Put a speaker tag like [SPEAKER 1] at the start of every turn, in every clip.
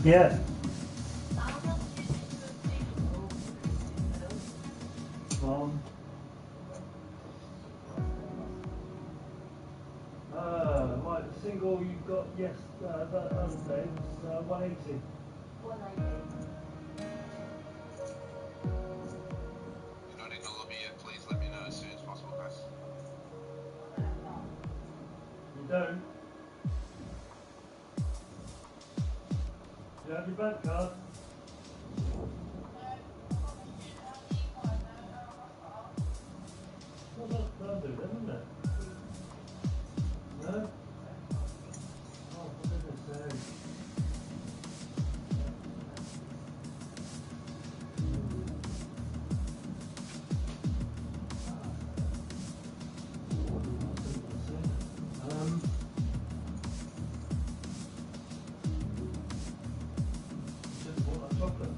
[SPEAKER 1] Yeah. Right, the single you got that other day was 180.
[SPEAKER 2] 180. You're not in the lobby yet, please let me know as soon as possible, guys.
[SPEAKER 1] You don't? You have your bank card? Well, that'll do then, isn't it? No? Oh, for goodness sake. Just want that chocolate.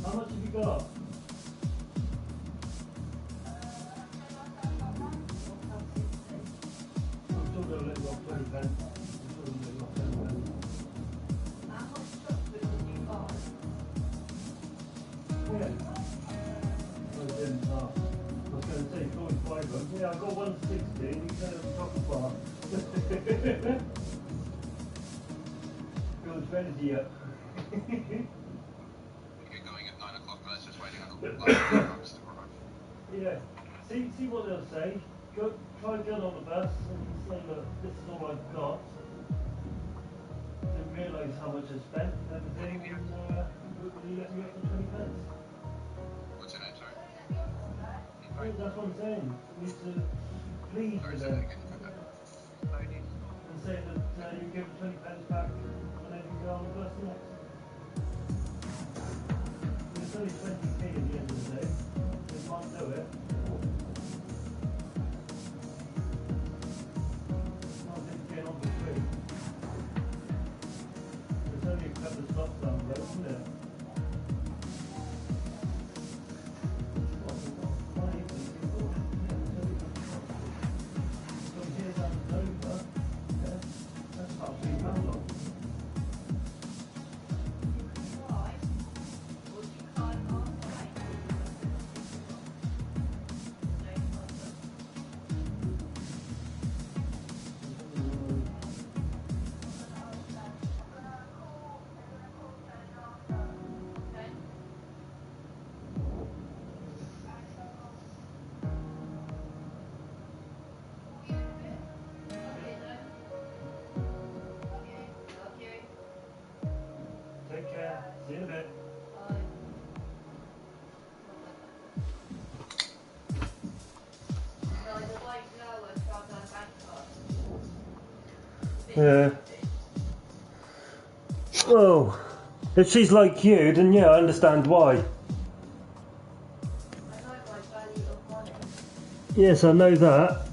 [SPEAKER 1] How much have you got? I'm still going to let you off 20 pence. I'm still going to let you off 10 pence.
[SPEAKER 2] How much chocolate did you buy?
[SPEAKER 1] Yeah. I didn't. I was going to say, you can always buy them. Yeah, I got 160 and you said it was a chocolate bar. Feels energy up.
[SPEAKER 2] We get going at 9 o'clock, guys, just waiting on the last to arrive.
[SPEAKER 1] Yeah. See what they'll say. Go, try and get on the bus and say, look, this is all I've got. Didn't realise how much I spent and everything, and will you let me off for 20 pence?
[SPEAKER 2] What's your name, sorry?
[SPEAKER 1] Yeah, that's what I'm saying. You need to plead with them and say that you give them 20 pence back whenever you go on the bus next. It's only 20p at the end of the day. They can't do it. Can't get on for free. There's only a couple of stops down the road, isn't it? Take care. See you in a bit. Yeah. Oh, if she's like you, then yeah, I understand why. Yes, I know that.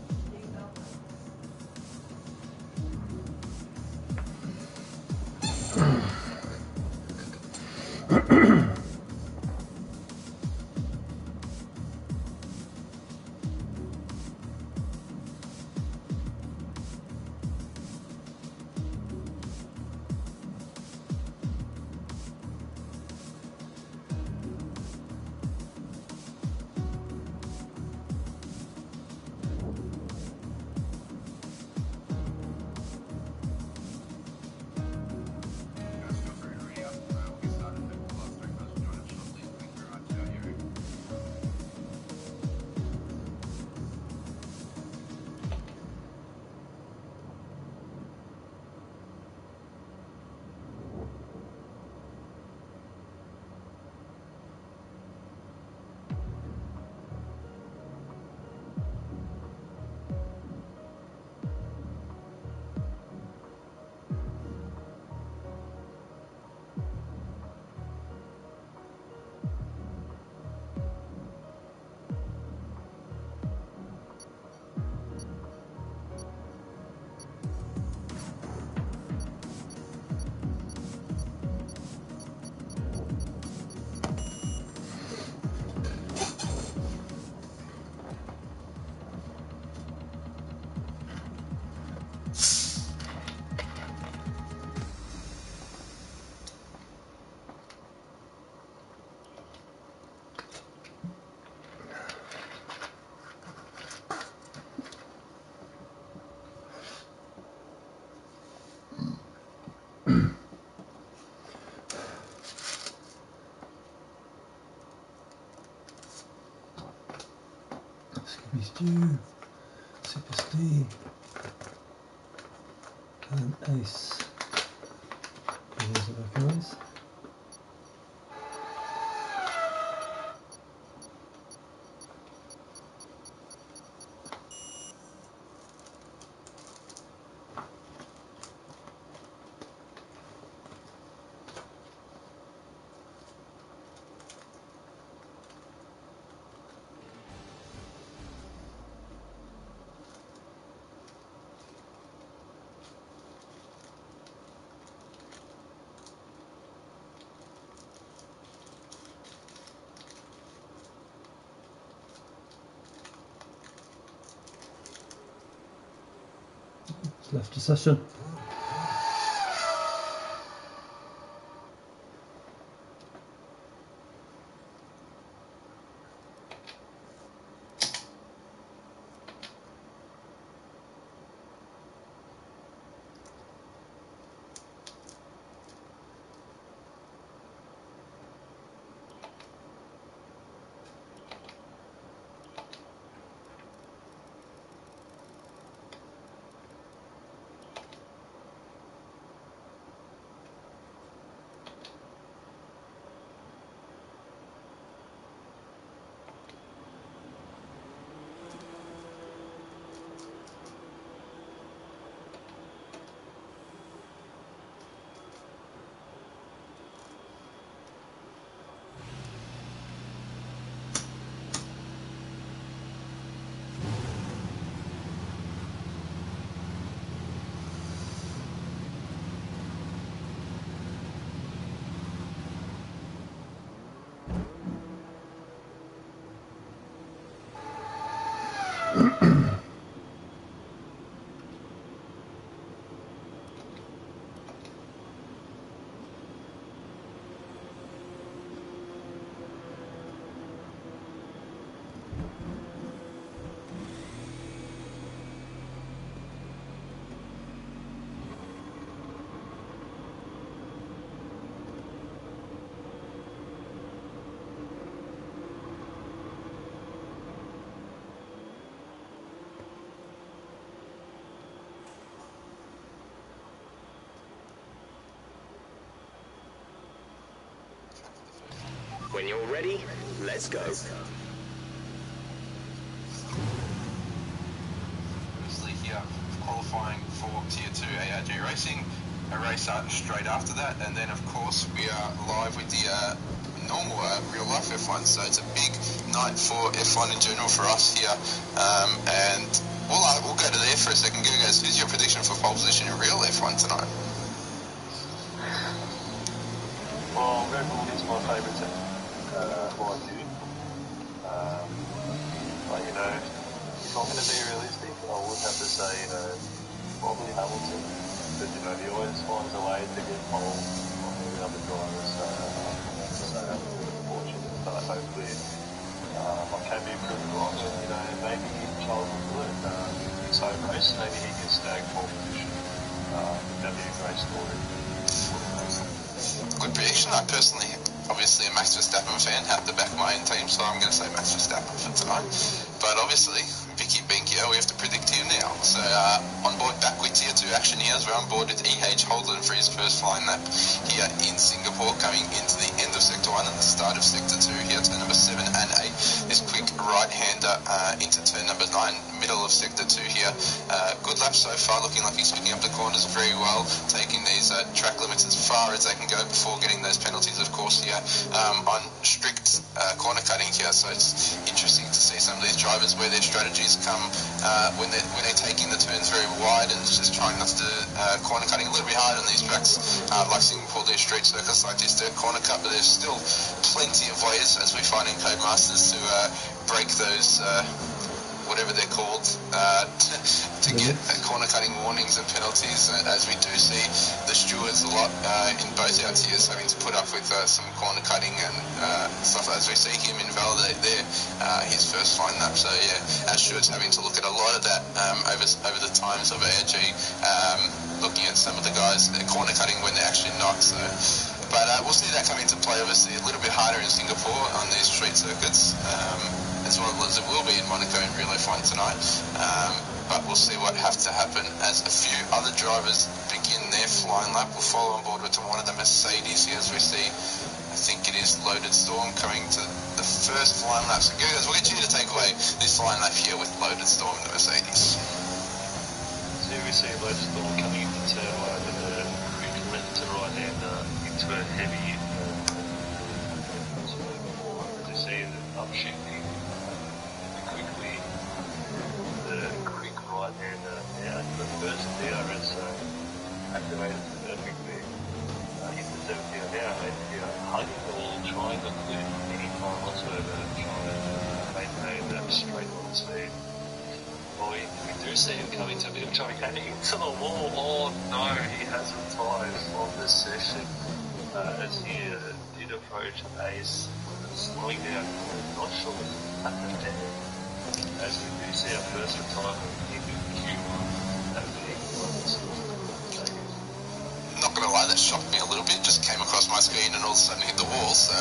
[SPEAKER 3] Stew, Super Stew, and Ace. There's the back of Ace. Left a session.
[SPEAKER 4] When you're ready, let's go.
[SPEAKER 2] Obviously here, qualifying for Tier 2 ARG Racing. A race straight after that, and then of course we are live with the normal real life F1. So it's a big night for F1 in general for us here, and we'll go to there for a second. Go guys, who's your prediction for pole position in real F1 tonight?
[SPEAKER 5] Well, Red Bull is my favourite team, like you. But you know, if I'm going to be realistic, I would have to say, probably Hamilton. But you know, he always finds a way to get pole on the other drivers. So that's unfortunate. But hopefully, I can be proven wrong. And you know, maybe Charles will do it. His home race, maybe he can snag pole position. That'd be a great story.
[SPEAKER 2] Good prediction. I personally, obviously a Max Verstappen fan, have to back my own team, so I'm going to say Max Verstappen for tonight. But obviously, Vicky Binkia, we have to predict him now. So on board back with Tier 2 action here, as we're on board with E.H. Holden for his first flying lap here in Singapore, coming into the end of Sector 1 and the start of Sector 2 here, turn number 7 and 8. This quick right-hander into turn number 9, middle of Sector 2 here. Good lap so far, looking like he's picking up the corners very well, taking these track limits as far as they can go before getting those penalties, of course, here on strict corner cutting here. So it's interesting to see some of these drivers where their strategies come when they're taking the turns very wide and just trying not to corner cutting a little bit hard on these tracks like Singapore, their street circuits like this, to corner cut, but there's still plenty of ways, as we find in Codemasters, to break those whatever they're called, to get corner cutting warnings and penalties, as we do see the stewards a lot in both our tiers having to put up with some corner cutting and stuff, as we see him invalidate there his first fine lap. So yeah, our stewards having to look at a lot of that over the times of ARG, looking at some of the guys corner cutting when they're actually not. So, but we'll see that come into play obviously a little bit harder in Singapore on these street circuits. as well as it will be in Monaco in relay flying tonight. But we'll see what has to happen as a few other drivers begin their flying lap. We'll follow on board with one of the Mercedes here as we see, I think it is Loaded Storm coming to the first flying lap. So guys, we'll get you to take away this flying lap here with Loaded Storm in the Mercedes.
[SPEAKER 5] So we see Loaded Storm coming into turn one with a quick left to right hander into a heavy as you see the upshifting quickly, the quick right hander now into the first DRS, so activated perfectly. Hit the 70 now, and hugging the wall, trying not to lose any time whatsoever, trying to maintain that straight line speed. Well, we do see him coming to a bit of trouble, coming into the wall. Oh no, he has retired on this session as he did approach Ace, slowing down. Not sure what happened there. As we do see our first retirement in Q1, that being
[SPEAKER 2] Not going to lie, that shocked me a little bit. Just came across my screen and all of a sudden hit the wall. So,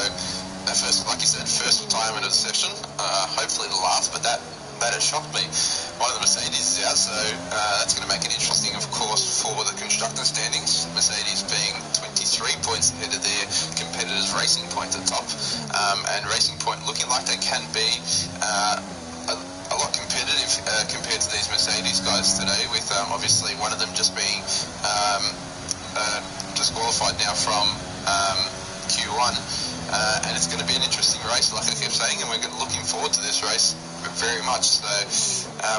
[SPEAKER 2] first, like you said, first retirement of the session. Hopefully the last, but that has shocked me. One of the Mercedes is out, so that's going to make it interesting, of course, for the constructor standings. Mercedes being 23 points ahead of their competitors, Racing Point at top, and Racing Point looking like they can be a lot competitive compared to these Mercedes guys today, with obviously one of them just being disqualified now from Q1, and it's going to be an interesting race, like I kept saying, and we're looking forward to this race very much. So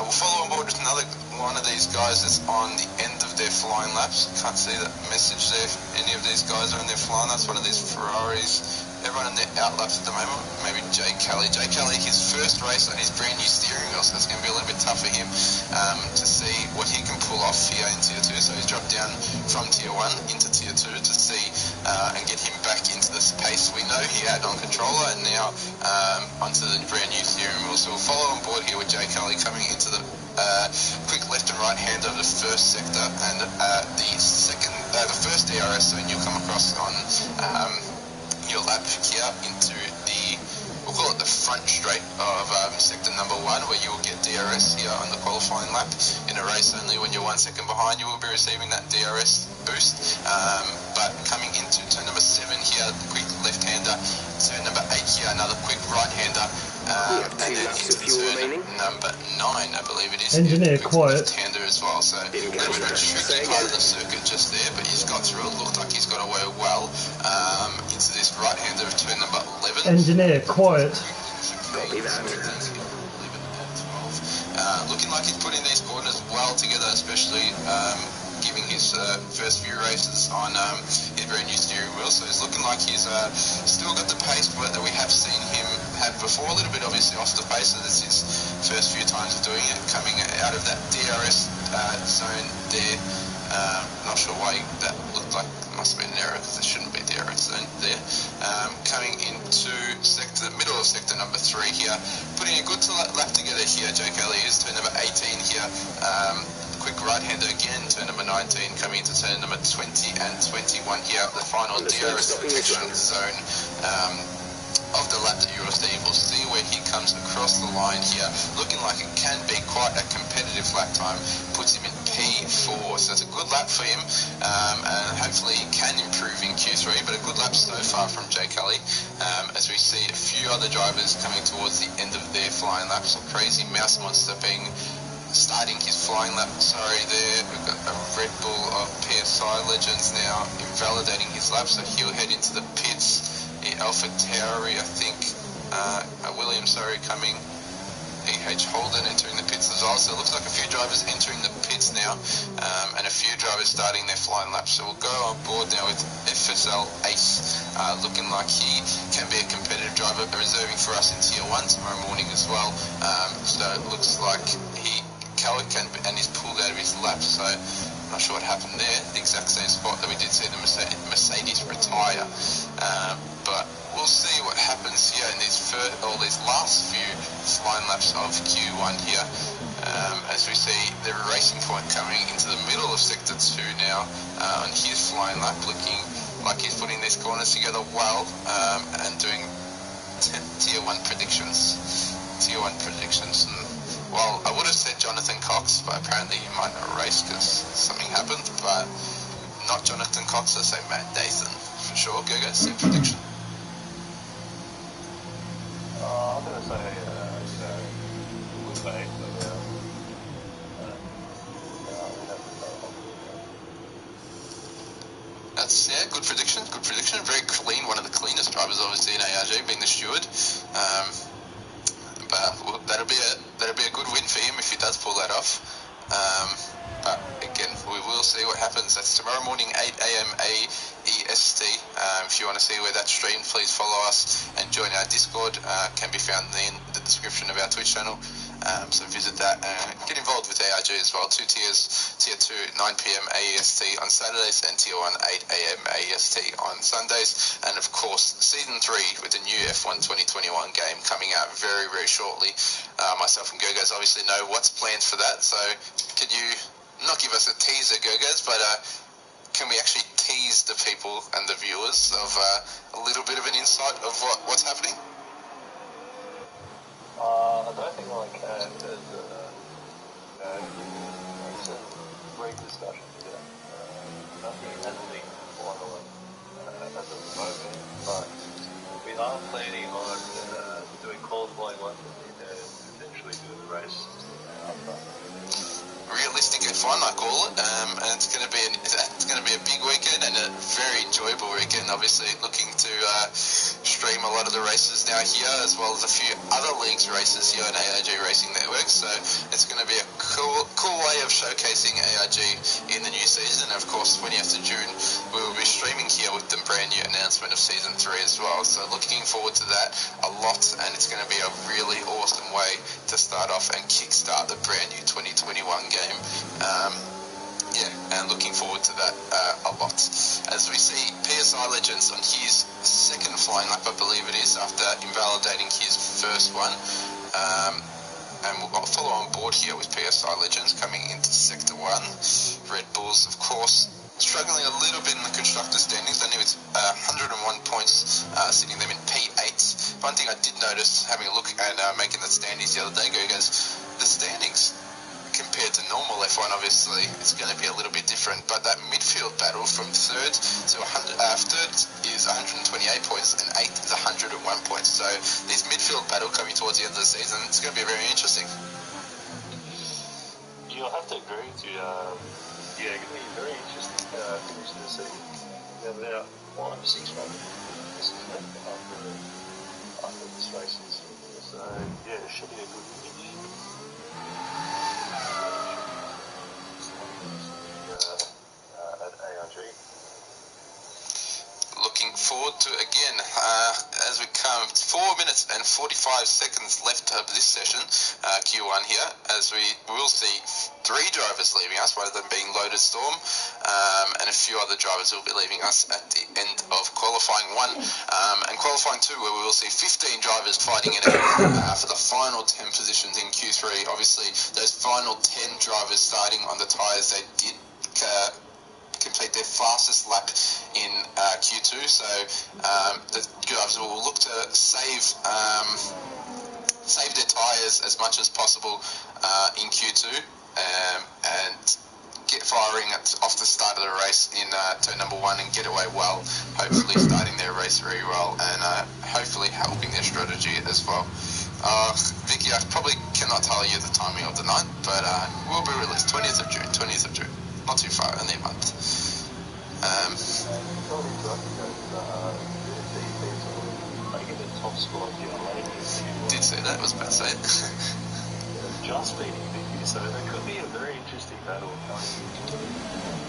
[SPEAKER 2] we'll follow on board with another one of these guys that's on the end of their flying laps. Can't see that message there. Any of these guys are in their flying laps. One of these Ferraris. Everyone in their out laps at the moment. Maybe Jay Kelly. Jay Kelly, his first race on his brand new steering wheel, so it's going to be a little bit tough for him to see what he can pull off here in Tier 2. So he's dropped down from Tier 1 into Tier 2 to see and get him back into this pace we know he had on controller, and now onto the brand new steering wheel. So we'll follow on board here with Jay Kelly coming into the quick left and right hand of the first sector and the first DRS, and you'll come across on your lap here into the, we'll call it the front straight of sector number 1, where you will get DRS here on the qualifying lap. In a race only when you're 1 second behind, you will be receiving that DRS boost. But coming into turn number 7 here, the quick left-hander. Turn number 8 here, another quick right-hander. And then into turn number 9, I believe it is.
[SPEAKER 1] Engineer quiet.
[SPEAKER 2] Left-hander as well, so a little bit of a tricky part of the circuit just there, but he's got through it. Looked like he's got away well into this right-hander of turn number 11.
[SPEAKER 1] Engineer quiet.
[SPEAKER 4] Copy that.
[SPEAKER 2] Looking like he's putting these corners well together, especially giving his first few races on his brand new steering wheel. So he's looking like he's still got the pace that we have seen him have before. A little bit obviously off the pace, so this is his first few times of doing it, coming out of that DRS zone there. Not sure why that looked like it must have been an error, because there shouldn't be DRS zone there. Coming into middle of sector number 3 here, putting a good lap together here. Jay Kelly is turn number 18 here. Quick right-hander again, turn number 19, coming into turn number 20 and 21 here, the final DRS protection zone of the lap that you will see. We'll see where he comes across the line here, looking like it can be quite a competitive lap time, puts him in P4, so it's a good lap for him, and hopefully he can improve in Q3, but a good lap so far from Jay Kelly, as we see a few other drivers coming towards the end of their flying laps. Crazy Mouse Monster starting his flying lap, there. We've got a Red Bull of PSI Legends now invalidating his lap, so he'll head into the pits. Alpha Tauri, I think, Williams, coming. EH Holden entering the pits as well, so it looks like a few drivers entering the pits now, and a few drivers starting their flying laps. So we'll go on board now with FSL Ace, looking like he can be a competitive driver, reserving for us in Tier 1 tomorrow morning as well. So it looks like and he's pulled out of his lap, so I'm not sure what happened there. The exact same spot that we did see the Mercedes retire, but we'll see what happens here in these last few flying laps of Q1 here, as we see the Racing Point coming into the middle of sector 2 now on his flying lap, looking like he's putting these corners together well, and doing Tier 1 predictions. Tier 1 predictions. And, well, I would have said Jonathan Cox, but apparently he might not race because something happened. But not Jonathan Cox, I say Matt Dathan for sure. Go same prediction.
[SPEAKER 5] I'm going to say, Woodbay, but we'd have to say
[SPEAKER 2] That's good prediction. Very clean, one of the cleanest drivers obviously in ARG, being the steward. But that'll be a good win for him if he does pull that off. But again, we will see what happens. That's tomorrow morning, 8 a.m. AEST. If you want to see where that's streamed, please follow us and join our Discord. Can be found in the description of our Twitch channel. So visit that and get involved with ARG as well. 2 tiers, Tier 2, 9 p.m. AEST on Saturdays, and Tier 1, 8 a.m. AEST on Sundays. And of course, Season 3 with the new F1 2021 game coming out very, very shortly. Myself and Gergos obviously know what's planned for that. So could you not give us a teaser, Gergos, but can we actually tease the people and the viewers of a little bit of an insight of what's happening?
[SPEAKER 5] I don't think I can, because it's a great discussion here. Nothing has been finalised at the moment, but we are planning on doing qualifying once and potentially doing the race after.
[SPEAKER 2] Realistic F1, I call it, and it's going to be a big weekend and a very enjoyable weekend. Obviously, looking to stream a lot of the races now here, as well as a few other leagues races here on ARG Racing Network. So it's going to be a cool way of showcasing ARG in the new season. Of course, 20th of June, we will be streaming here with the brand new announcement of Season 3 as well. So looking forward to that a lot, and it's going to be a really awesome way to start off and kickstart the brand new 2021 game. And looking forward to that a lot. As we see PSI Legends on his second flying lap, I believe it is, after invalidating his first one. And we'll follow on board here with PSI Legends coming into Sector 1. Red Bulls, of course, struggling a little bit in the constructor standings. Only with 101 points, sitting them in P8. One thing I did notice, having a look and making the standings the other day, goes the standings compared to normal F1, obviously, it's going to be a little bit different. But that midfield battle from third to third is 128 points, and 8th is 101 points. So this midfield battle coming towards the end of the season, it's going to be very interesting.
[SPEAKER 5] You'll have to agree to, it's going to be very interesting finish the season. We have about 5 or 6 races after this race. So, yeah, it should be a good finish. At ARG.
[SPEAKER 2] Looking forward to it again as we come 4 minutes and 45 seconds left of this session, Q1 here, as we will see 3 drivers leaving us, one of them being Loaded Storm, and a few other drivers will be leaving us at the end of qualifying 1 and qualifying 2, where we will see 15 drivers fighting it out for the final 10 positions in Q3. Obviously, those final 10 drivers starting on the tyres they did complete their fastest lap in Q2, so the drivers will look to save their tyres as much as possible in Q2 and get firing off the start of the race in turn number 1 and get away well, hopefully starting their race very well and hopefully helping their strategy as well. Vicky, I probably cannot tell you the timing of the night, but will be released 20th of June. Not too far, only a month.
[SPEAKER 5] Making the top spot,
[SPEAKER 2] Did say that, was about to say it.
[SPEAKER 5] Just beating Vicky, so that could be a very interesting battle coming into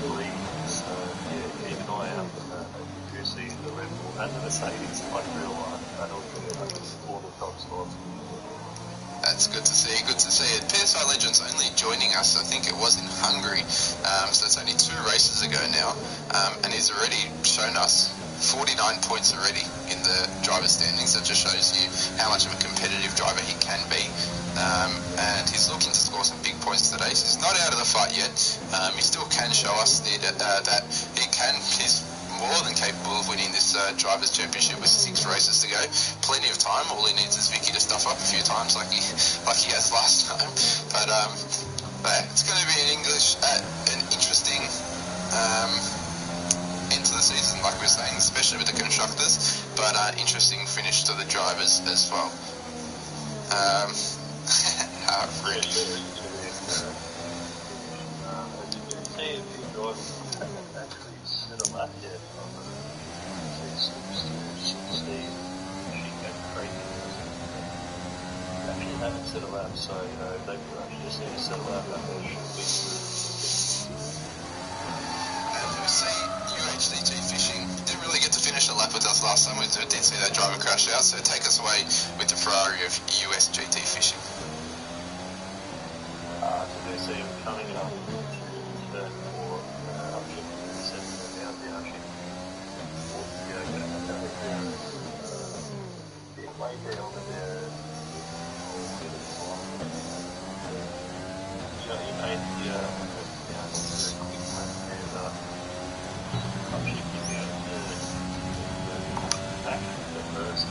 [SPEAKER 5] the league. So, yeah, keep an eye out if you see the Red Bull and the Mercedes, like real life battle for the top spots.
[SPEAKER 2] That's good to see it. PSI Legends only joining us, I think it was in Hungary, so it's only 2 races ago now, and he's already shown us 49 points already in the driver standings. That just shows you how much of a competitive driver he can be, and he's looking to score some big points today. So he's not out of the fight yet. He still can show us that he's more than capable capable of winning this Drivers' Championship with 6 races to go. Plenty of time. All he needs is Vicky to stuff up a few times like he has last time. But it's going to be an interesting end to the season, like we were saying, especially with the constructors, but interesting finish to the drivers as well. Rick.
[SPEAKER 5] As you can see, if you drivers haven't actually set a lap yet on the Steve, she went crazy. They actually haven't set a lap, so they just need to set a lap and they should be
[SPEAKER 2] We see UHDG fishing didn't really get to finish a lap with us last time. We did see that driver crash out, so take us away with the Ferrari of US GT fishing.
[SPEAKER 5] So they see him coming up to turn 4, upshift to the 7 and now downshift towards the bit way down and there. He made the quick left hand upshifting down back the first.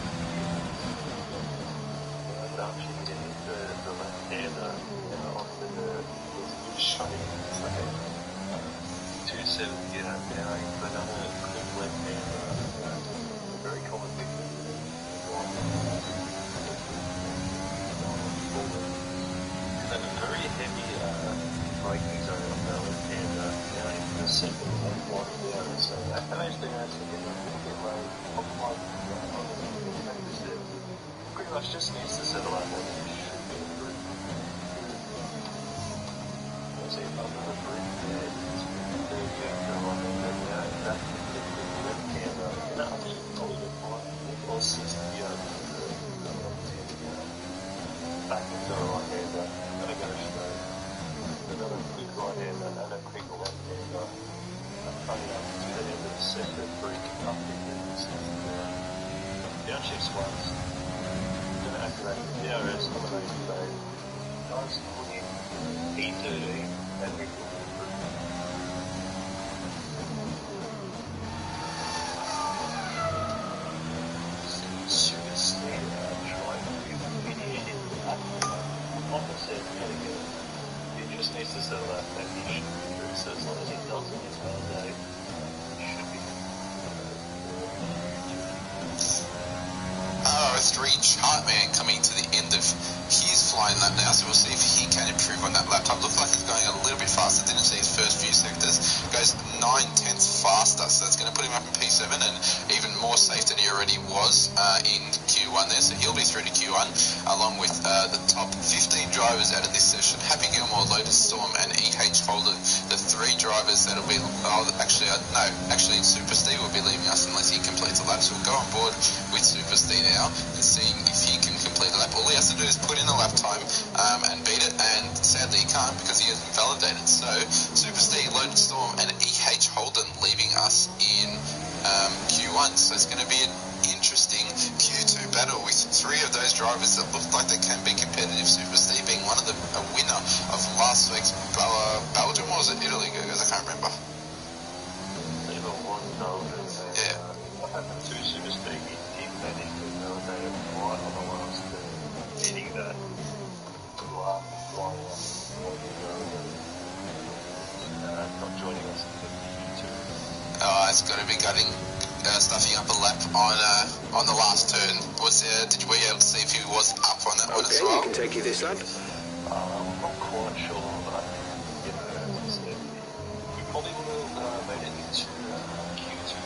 [SPEAKER 5] And upshifting into the left hander and onto the shutting. It's like 270 now into another quick left hander. Very common thing. And a very heavy braking zone on the left hander now into the second left one down. So that actually has to get a little bit low on my pretty much just needs to settle out what it should be improved. See if I'm going to breathe there. There you go, on there now. That left hander. And I think probably the 5 or 60 back into the right hander. I'm going to go straight. Another quick right hander and a quick left hander. I'm coming up to the end of the sector, brake up into the 60 downshift swings. I'm going to activate the DRS combination mode. Nice clean E30 and we will improve. Super speed trying to finish in the lap. Like I said, he just needs to settle out that he should be through. So as long as he does it his own day, he should be.
[SPEAKER 2] RS3 Chartman coming to the end of his flying lap now, so we'll see if he can improve on that lap time. Looks like he's going a little bit faster. Didn't see his first few sectors. Goes 9/10 faster, so that's going to put him up in P7 and even more safe than he already was in Q1 there. So he'll be through to Q1 along with the top 15 drivers out of this session. Happy Gilmore, Lotus Storm, and EH Holden, the 3 drivers that'll be actually Super Steve will be leaving us unless he completes a lap. So we'll go on board with Super Steve now and seeing if he can complete a lap. All he has to do is put in a lap time and beat it, and sadly he can't because he hasn't validated. So Super Steve, Lotus Storm, and EH Holden leaving us in Q1. So it's going to be an interesting Q2 battle with 3 of those drivers that look like they can be competitive. Super Steve being one of them, a winner of last week's Belgium, or was it Italy? Guys, I can't remember. Yeah.
[SPEAKER 5] What happened to Super Steve? He managed to validate it right on the last hitting that flying up. Not joining us in the Q2.
[SPEAKER 2] It's got to be gutting, stuffing up a lap on the last turn. Were you able to see if he was up on that one as well?
[SPEAKER 4] Okay, you can take you this lap.
[SPEAKER 5] I'm not quite sure, but as I said, we probably would have made it into Q2.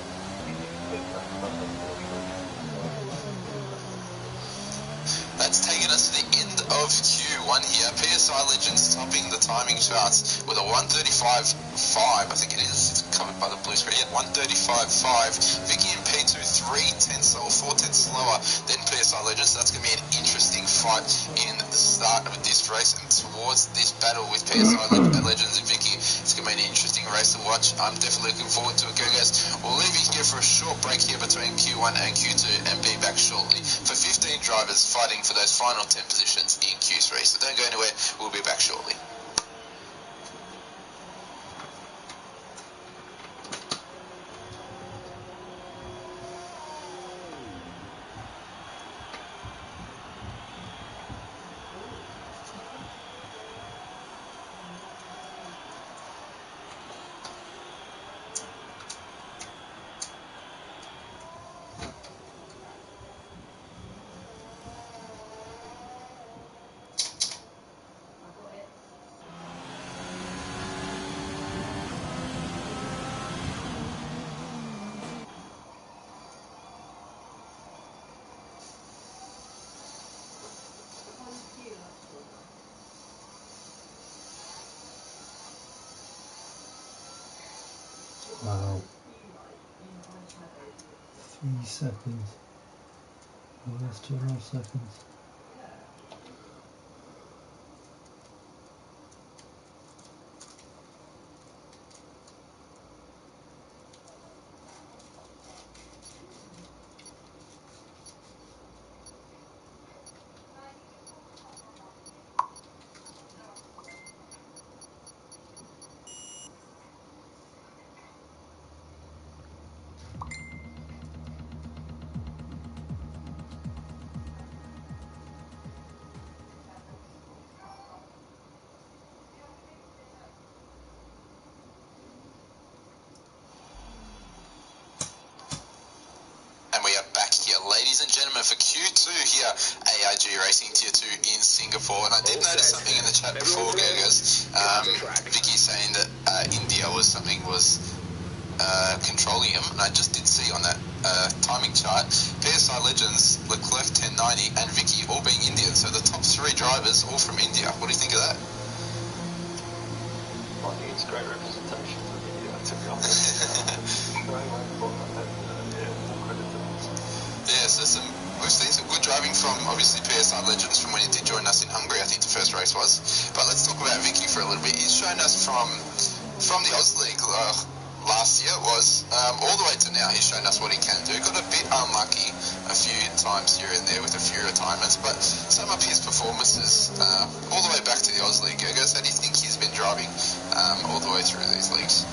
[SPEAKER 2] That's taken us to the end of Q1 here. PSI Legends topping the timing charts with a 1:35.5. I think it is. It's covered by the blue screen. Yeah, 1:35.5. Vicky in P2, 3/10 slower, 4/10 slower than PSI Legends. So that's going to be an interesting fight in the start of this race and towards this battle with PSI Legends and Vicky. It's going to be an interesting race to watch. I'm definitely looking forward to it. Go guys. We'll leave you here for a short break here between Q1 and Q2 and be back shortly for 15 drivers fighting for those final 10 positions in Q3. So don't go anywhere. We'll be back shortly.
[SPEAKER 3] 3 seconds. Oh, that's 2.5 seconds.
[SPEAKER 2] And we are back here, ladies and gentlemen, for Q2 here, ARG Racing Tier 2 in Singapore. And I did
[SPEAKER 4] All
[SPEAKER 2] notice
[SPEAKER 4] set.
[SPEAKER 2] something in the chat before,
[SPEAKER 4] Everyone ready?
[SPEAKER 2] Gurgos.
[SPEAKER 4] Cut to track.
[SPEAKER 2] Vicky saying that India was controlling him, and I just did see on that timing chart, PSI Legends, Leclerc 1090, and Vicky all being Indian. So the top 3 drivers all from India. What do you think of that?
[SPEAKER 5] I think it's great representation for India, to be honest. Very well thought, and full credit to them.
[SPEAKER 2] Yeah, so we've seen some good driving from, obviously, PSI Legends from when he did join us in Hungary, I think the first race was. But let's talk about Vicky for a little bit. He's shown us from the Oz League last year was all the way to now. He's shown us what he can do. Got a bit unlucky a few times here and there with a few retirements, but sum up his performances all the way back to the Oz League. Gurgos, how do you think he's been driving all the way through these leagues?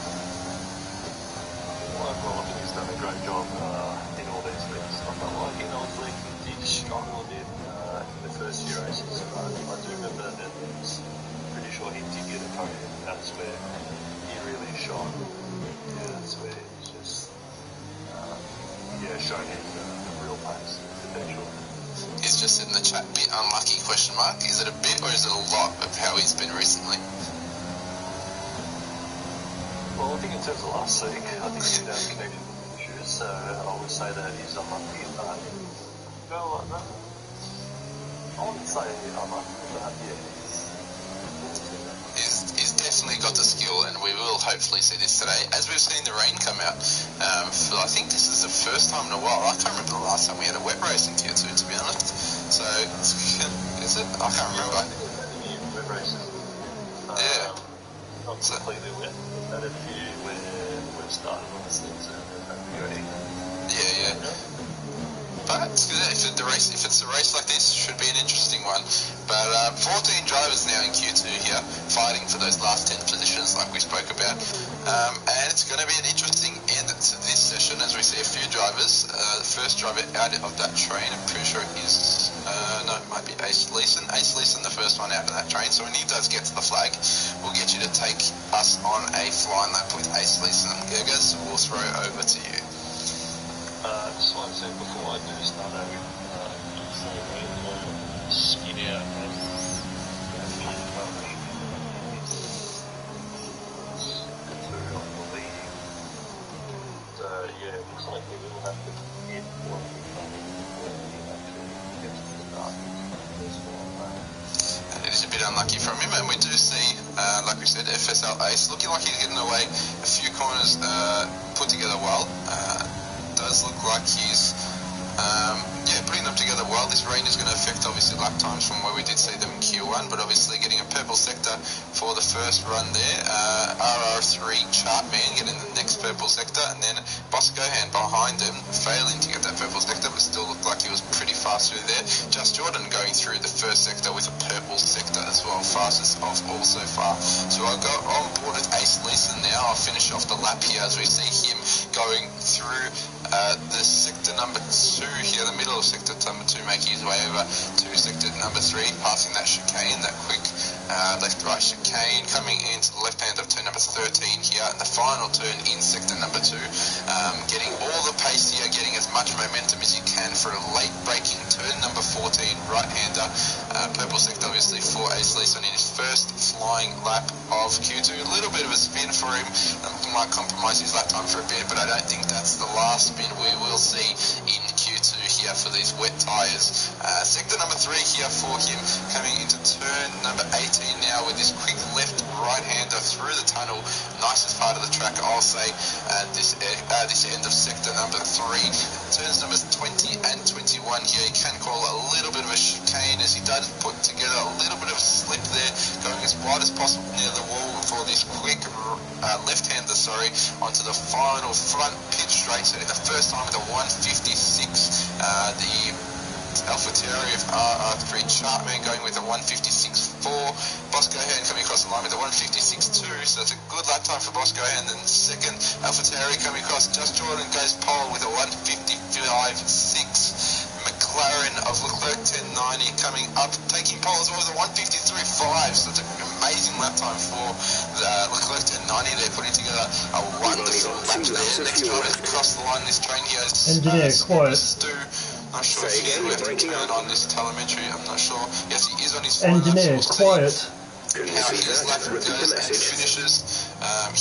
[SPEAKER 5] Well, overall, I think he's done a great job in all these leagues. I felt like in Oz League he did struggle a bit in the first few races. I do remember that he was pretty sure he did get a podium. That's where he really shone. Yeah, that's where he's just showing his real pace and potential.
[SPEAKER 2] He's just in the chat, bit unlucky, question mark. Is it a bit or is it a lot of how he's been recently?
[SPEAKER 5] Well, I think in terms of last week, I think he had connection issues, so I would say that he's unlucky. No, I wouldn't say unlucky, but
[SPEAKER 2] He's definitely got the skill, and we will hopefully see this today. As we've seen the rain come out, I think this is the first time in a while. I can't remember the last time we had a wet race in Tier 2, to be honest. So, is it? I can't remember.
[SPEAKER 5] Wet races.
[SPEAKER 2] Yeah.
[SPEAKER 5] Not completely wet. We've had a few where we've started on the sticks and we've had to go in.
[SPEAKER 2] Yeah. But if it's a race like this, it should be an interesting one. But 14 drivers now in Q2 here, fighting for those last 10 positions like we spoke about. And it's going to be an interesting end to this session as we see a few drivers. The first driver out of that train, I'm pretty sure it is, it might be Ace Leeson. Ace Leeson, the first one out of that train. So when he does get to the flag, we'll get you to take us on a flying lap with Ace Leeson. Gurgos, we'll throw over to you.
[SPEAKER 5] Just like I said before, I do start out with skin out and it looks like we will have to hit what we can actually get to the start.
[SPEAKER 2] It is a bit unlucky from him, and we do see, like we said, FSL Ace looking like he's getting away. A few corners put together well. Does look like he's putting them together well. This rain is going to affect obviously lap times from where we did see them in Q1, but obviously getting a purple sector for the first run there. RR3 Chartman getting the next purple sector, and then Boss Gohan behind him, failing to get that purple sector, but still looked like he was pretty fast through there. Just Jordan going through the first sector with a purple sector as well, fastest of all so far. So I'll go on board with Ace Leeson now. I'll finish off the lap here as we see him going through the sector number 2 here, the middle of sector number 2, making his way over to sector number 3, passing that chicane, that quick left-right chicane, coming into the left hand of turn number 13 here, and the final turn in sector number 2, getting all the pace here, getting as much momentum as you can for a late braking turn number 14, right-hander, purple sector obviously for Ace Leeson in his first flying lap of Q2. A little bit of a spin for him, might compromise his lap time for a bit, but I don't think that's the last spin we will see in Q2 here for these wet tyres. Sector number 3 here for him, coming into turn number 18 now with this quick left right-hander through the tunnel. Nicest part of the track, I'll say, this end of sector number 3. turns numbers 20 and 21 here. He can call a little bit of a chicane as he does put together a little bit of a slip there, going as wide as possible near the wall for this quick left-hander, onto the final front pitch straight. So in the first time with a 156, the AlphaTauri of RR3 Chartman going with a 156.4. Bosco Hand coming across the line with a 156.2, so it's a good lap time for Bosco Hand. And second, AlphaTauri coming across. Just Jordan goes pole with a 155.6. McLaren of Leclerc 1090 coming up, taking pole as well with a 153.5. So it's an amazing lap time for Leclerc 1090. They're putting together a wonderful lap there. Next driver across the line this train here is
[SPEAKER 1] Engineer, quiet.
[SPEAKER 2] Stu. Not sure if he's going to turn on this telemetry. I'm not sure. Yes, he is on his
[SPEAKER 1] Engineer, quiet.
[SPEAKER 2] How his lap goes and finishes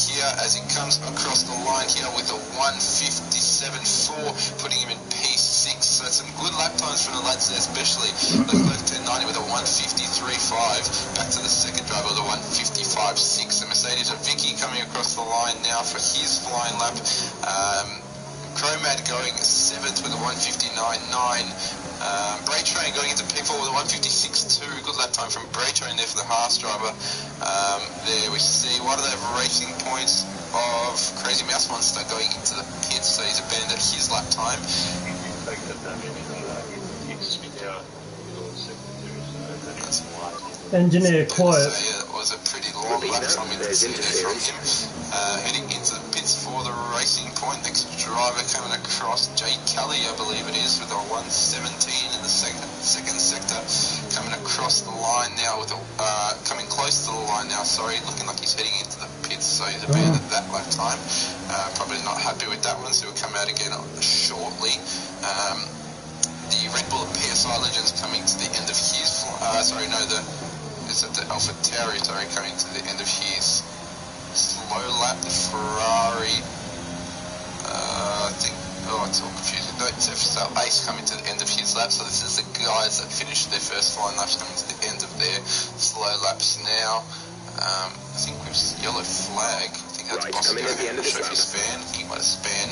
[SPEAKER 2] here as he comes across the line here with a 157.4, putting him in P6. So some good lap times from the lads there, especially Leclerc 1090 with a 153.5. Back to the second driver with a 155.6. The Mercedes of Vicky coming across the line now for his flying lap. Chromad going 7th with a 159.9. Bray Train going into P4 with a 156.2. Good lap time from Bray Train there for the Haas driver. There we see what are they racing points of Crazy Mouse Monster going into the pits, so he's abandoned his lap time.
[SPEAKER 1] Engineer, quiet.
[SPEAKER 2] So yeah, it was a pretty long lap time we didn't see there from him. Heading into the pits for the Racing Point. Next driver coming across, Jay Kelly, I believe it is, with a 117 in the second sector. Coming across the line now with a coming close to the line now. Looking like he's heading into the pits, so he's abandoned that lap time. Probably not happy with that one, so he'll come out again shortly. The Red Bull PSI Legends coming to the end of his. It's at the AlphaTauri, coming to the end of his slow lap. The Ferrari, it's all confusing. No, it's FSL Ace coming to the end of his lap. So this is the guys that finished their first flying laps coming to the end of their slow laps now. I think with yellow flag. I think that's Bosco. I'm not sure if he's spanned. I think he might have spanned.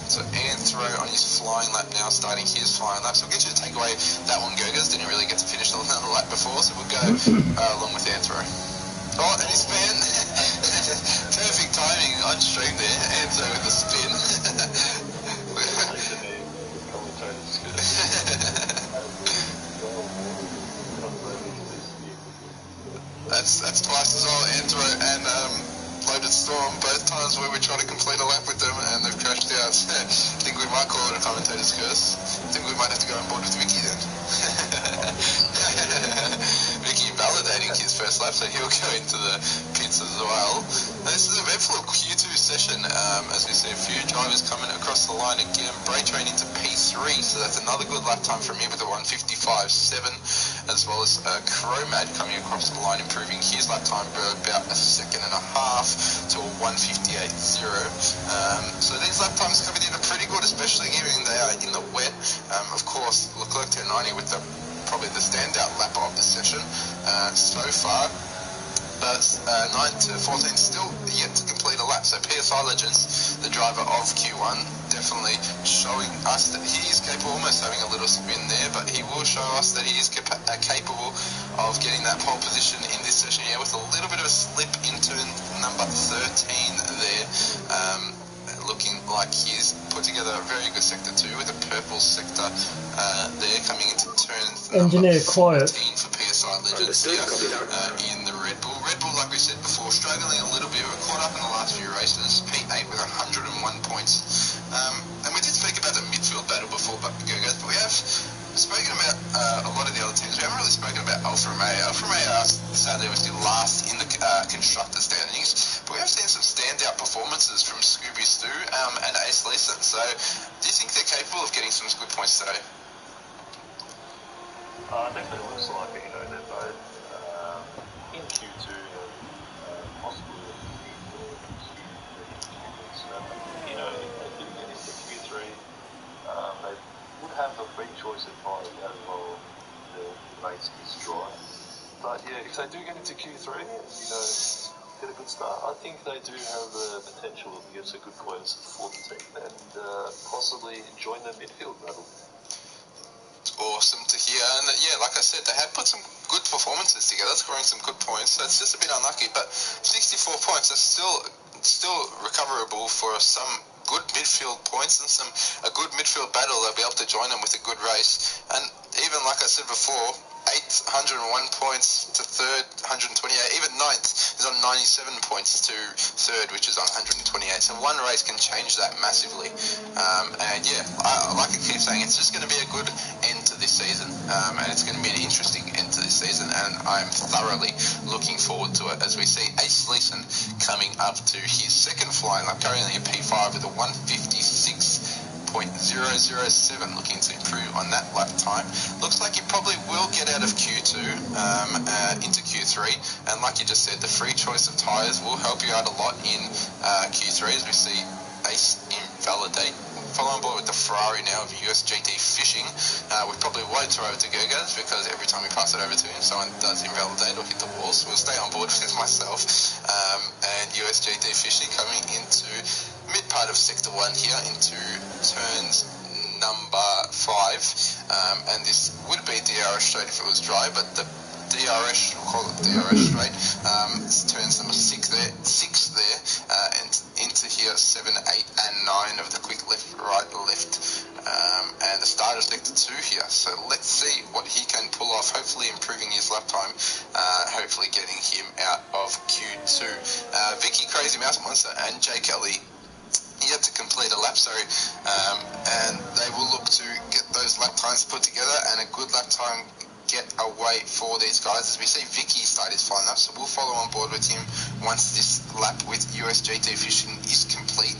[SPEAKER 2] So Anthro on his flying lap now, starting his flying lap. So we'll get you to take away that one, Gurgers. Didn't really get to finish another lap before, so we'll go along with Anthro. Oh, and he spin. Perfect timing on stream there. Anthro with the spin. That's twice as well, Anthro and Loaded Storm, both times where we try to complete a lap with them and they've crashed out. I think we might call it a commentator's curse. I think we might have to go on board with Vicky then. Vicky validating his first lap, so he'll go into the pits as well. Now, this is a eventful Q2 session, as we see a few drivers coming across the line again. Bray Train into P3, so that's another good lap time from him with a 155.7, as well as Chromad coming across the line, improving his lap time by about a second and a half to a 158.0. So these lap times coming in are pretty good, especially given they are in the wet. Of course, Leclerc 1090 with probably the standout lap of the session so far. But 9 to 14 still yet to complete a lap. So PSI Legends, the driver of Q1, definitely showing us that he is capable, almost having a little spin there, but he will show us that he is capable of getting that pole position in this session here with a little bit of a slip in turn number 13 there. Looking like he's put together a very good sector too, with a purple sector there coming into turn
[SPEAKER 1] Engineer,
[SPEAKER 2] number 14
[SPEAKER 1] quiet.
[SPEAKER 2] for PSI Legends here in the Red Bull. Red Bull, like we said before, struggling a little bit. We're caught up in the last few races. P8 with 101 points. And we did speak about the midfield battle before, but we have spoken about a lot of the other teams. We haven't really spoken about Alfa Romeo. Alfa Romeo, sadly, was still last in the constructor standings, but we have seen some standout performances from Scooby Stu and Ace Leeson. So, do you think they're capable of getting some good points today?
[SPEAKER 5] I think it looks like it. They're both in Q2 and possibly if they do get into Q3, they would have a big choice at five as well. The race is dry. But yeah, if they do get into Q3, get a good start, I think they do have the potential of getting some good points for the team and possibly possibly join the midfield battle.
[SPEAKER 2] Awesome to hear, and yeah, like I said, they have put some good performances together, scoring some good points. So it's just a bit unlucky, but 64 points are still recoverable for some good midfield points and a good midfield battle. They'll be able to join them with a good race, and even like I said before, 801 points to third, 128. Even ninth is on 97 points to third, which is on 128. So one race can change that massively. And yeah, like I keep saying, it's just going to be a good end to this season, and it's going to be an interesting end to this season. And I'm thoroughly looking forward to it as we see Ace Leeson coming up to his second flying lap, currently a P5 with a 156.007, looking to improve on that lap time. Looks like he probably will get out of Q2 into Q3, and like you just said, the free choice of tyres will help you out a lot in Q3 as we see Ace invalidate. Follow on board with the Ferrari now of USGT Fishing. We probably won't throw it to Gergaz because every time we pass it over to him, someone does invalidate or hit the wall, so we'll stay on board with myself. And USGT Fishing coming into mid part of Sector 1 here into turns number 5, and this would be DRS straight if it was dry, but the DRS, we'll call it DRS straight, turns number 6 there, and into here 7, 8 and 9 of the quick left, right, left, and the start of Sector 2 here. So let's see what he can pull off, hopefully improving his lap time, hopefully getting him out of Q2. Vicky Crazy Mouse Monster and Jay Kelly yet to complete a lap, and they will look to get those lap times put together and a good lap time get away for these guys as we see Vicky start his flying lap, so we'll follow on board with him once this lap with USGT Fishing is complete.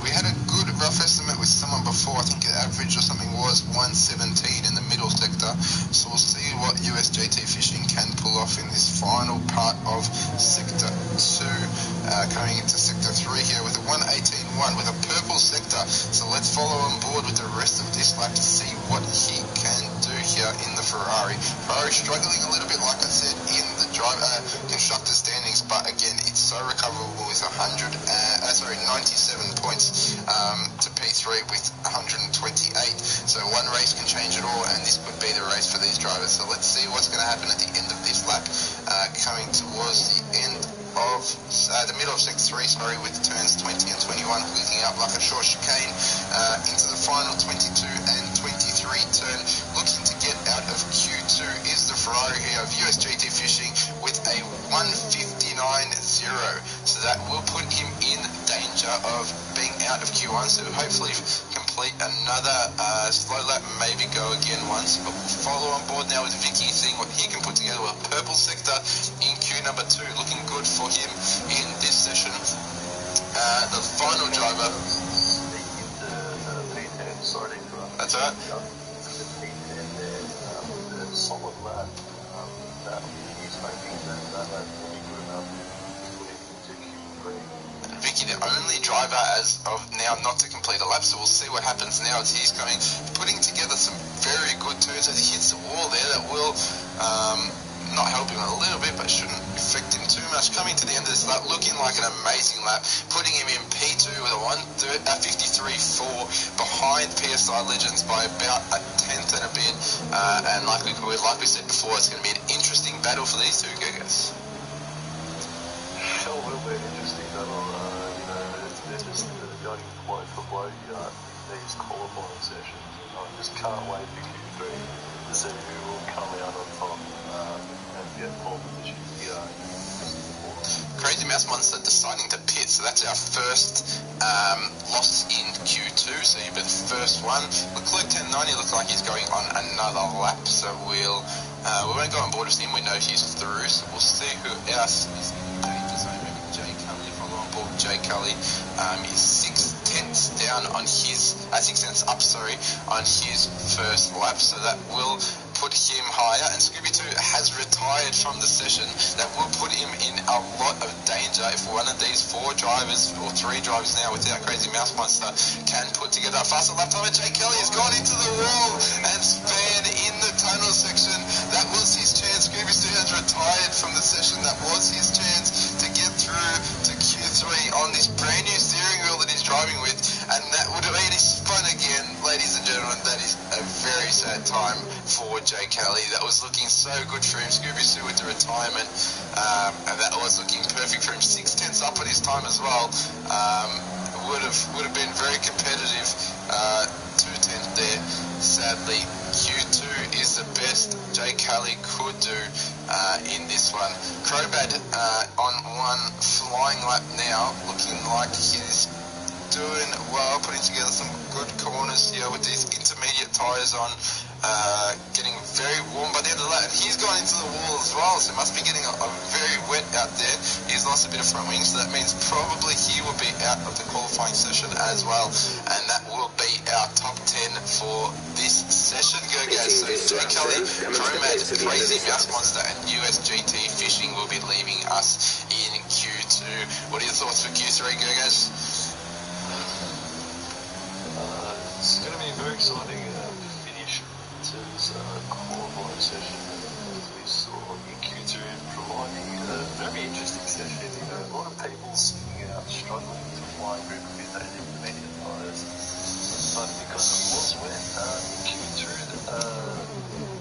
[SPEAKER 2] We had a good rough estimate with someone before, I think the average or something was 117 in the middle sector, so we'll see what USGT Fishing can pull off in this final part of Sector 2, coming into Sector 3 here with a 118.1 with a purple sector, so let's follow on board with the rest of this lap to see what he can do here in the Ferrari. Ferrari struggling a little bit, like I said, in the constructor standings, but again, it's so recoverable with 97 points to P3 with 128. So one race can change it all, and this could be the race for these drivers. So let's see what's going to happen at the end of this lap, coming towards the end of the middle of Sector 3, with turns 20 and 21 hooking up like a short chicane into the final 22 and 23 turn. Looking to get out of Q2 is the Ferrari here of USGT Fishing with a 159.0, so that will put him in danger of being out of Q1, so hopefully complete another slow lap, maybe go again once, but we'll follow on board now with Vicky, seeing what he can put together with a purple sector in Q number 2, looking good for him in this session. The final driver. That's all right.
[SPEAKER 5] Solid lap. He's hoping that will be good enough to put him into Q3.
[SPEAKER 2] Vicky, the only driver as of now not to complete a lap, so we'll see what happens now as he's putting together some very good turns as he hits the wall there that will not help him a little bit, but shouldn't affect him too much. Coming to the end of this lap, looking like an amazing lap, putting him in P2 with a 53.4 behind PSI Legends by about a tenth and a bit, and like we said before, it's going to be an interesting battle for these two guys.
[SPEAKER 5] It will be an interesting battle. They're just going blow for blow here these qualifying sessions. I just can't wait for Q3 to see who will come out on top and get pole position here.
[SPEAKER 2] Crazy Mouse Monster deciding to pit, so that's our first loss in Q2, so you've been the first one. Leclerc 1090 looks like he's going on another lap, so we won't go on board with him, we know he's through, so we'll see who else is in danger zone. Maybe Jay Kelly, follow on board with Jay Kelly. He's 6 tenths down on his, 6 tenths up, on his first lap, so that will put him higher, and Scooby 2 has retired from the session. That will put him in a lot of danger if one of these 4 drivers, or 3 drivers now without Crazy Mouse Monster, can put together a faster lap time. And Jay Kelly has gone into the wall and span in the tunnel section. That was his chance. Scooby 2 has retired from the session. That was his chance to get through to Q3 on this brand new steering wheel that he's driving with, and that would have been, he spun that time for Jay Kelly. That was looking so good for him. Scooby Sue with the retirement, and that was looking perfect for him. 6/10 up at his time as well. Would have been very competitive. 2/10 there. Sadly, Q2 is the best Jay Kelly could do in this one. Crowbad on one flying lap now, looking like he's doing well, putting together some good corners here with these intermediate tyres on, getting very warm by the end of the lap. He's gone into the wall as well, so must be getting a very wet out there. He's lost a bit of front wing, so that means probably he will be out of the qualifying session as well, and that will be our top 10 for this session. Go guys, so Jay Kelly, Cromad, Crazy Mouse Monster and USGT Fishing will be leaving us in Q2. What are your thoughts for Q3, go guys?
[SPEAKER 5] It's going to be a very exciting finish to this qualifying session, as we saw in Q2, providing a very interesting session. You know, a lot of people sitting out struggling to fly group with those intermediate tyres, but because it was wet in Q2,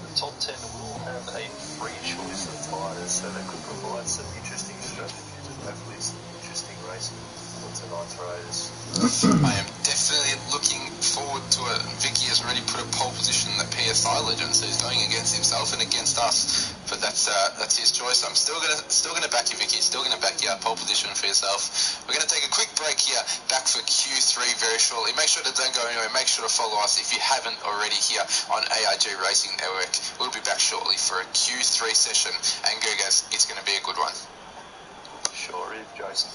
[SPEAKER 5] the top 10 will have a free choice of tyres, so that could provide some interesting strategies and hopefully some interesting racing for tonight's race.
[SPEAKER 2] I am definitely looking forward to it. Vicky has already put a pole position in the PSI legend, so he's going against himself and against us. But that's his choice. I'm still gonna back you, Vicky. Still gonna back you up. Pole position for yourself. We're gonna take a quick break here. Back for Q3 very shortly. Make sure to don't go anywhere. Make sure to follow us if you haven't already here on ARG Racing Network. We'll be back shortly for a Q3 session. And go guys, it's gonna be a good one.
[SPEAKER 5] Sure is, Jason.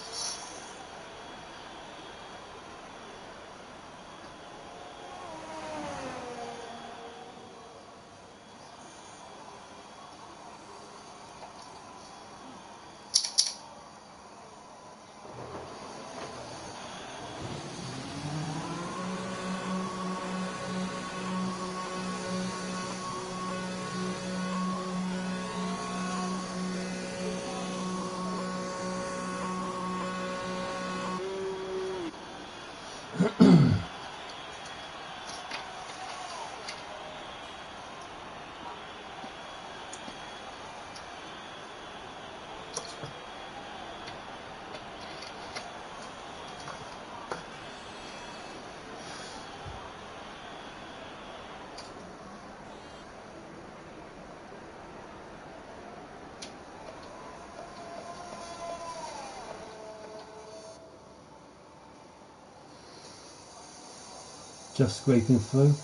[SPEAKER 3] Just scraping through.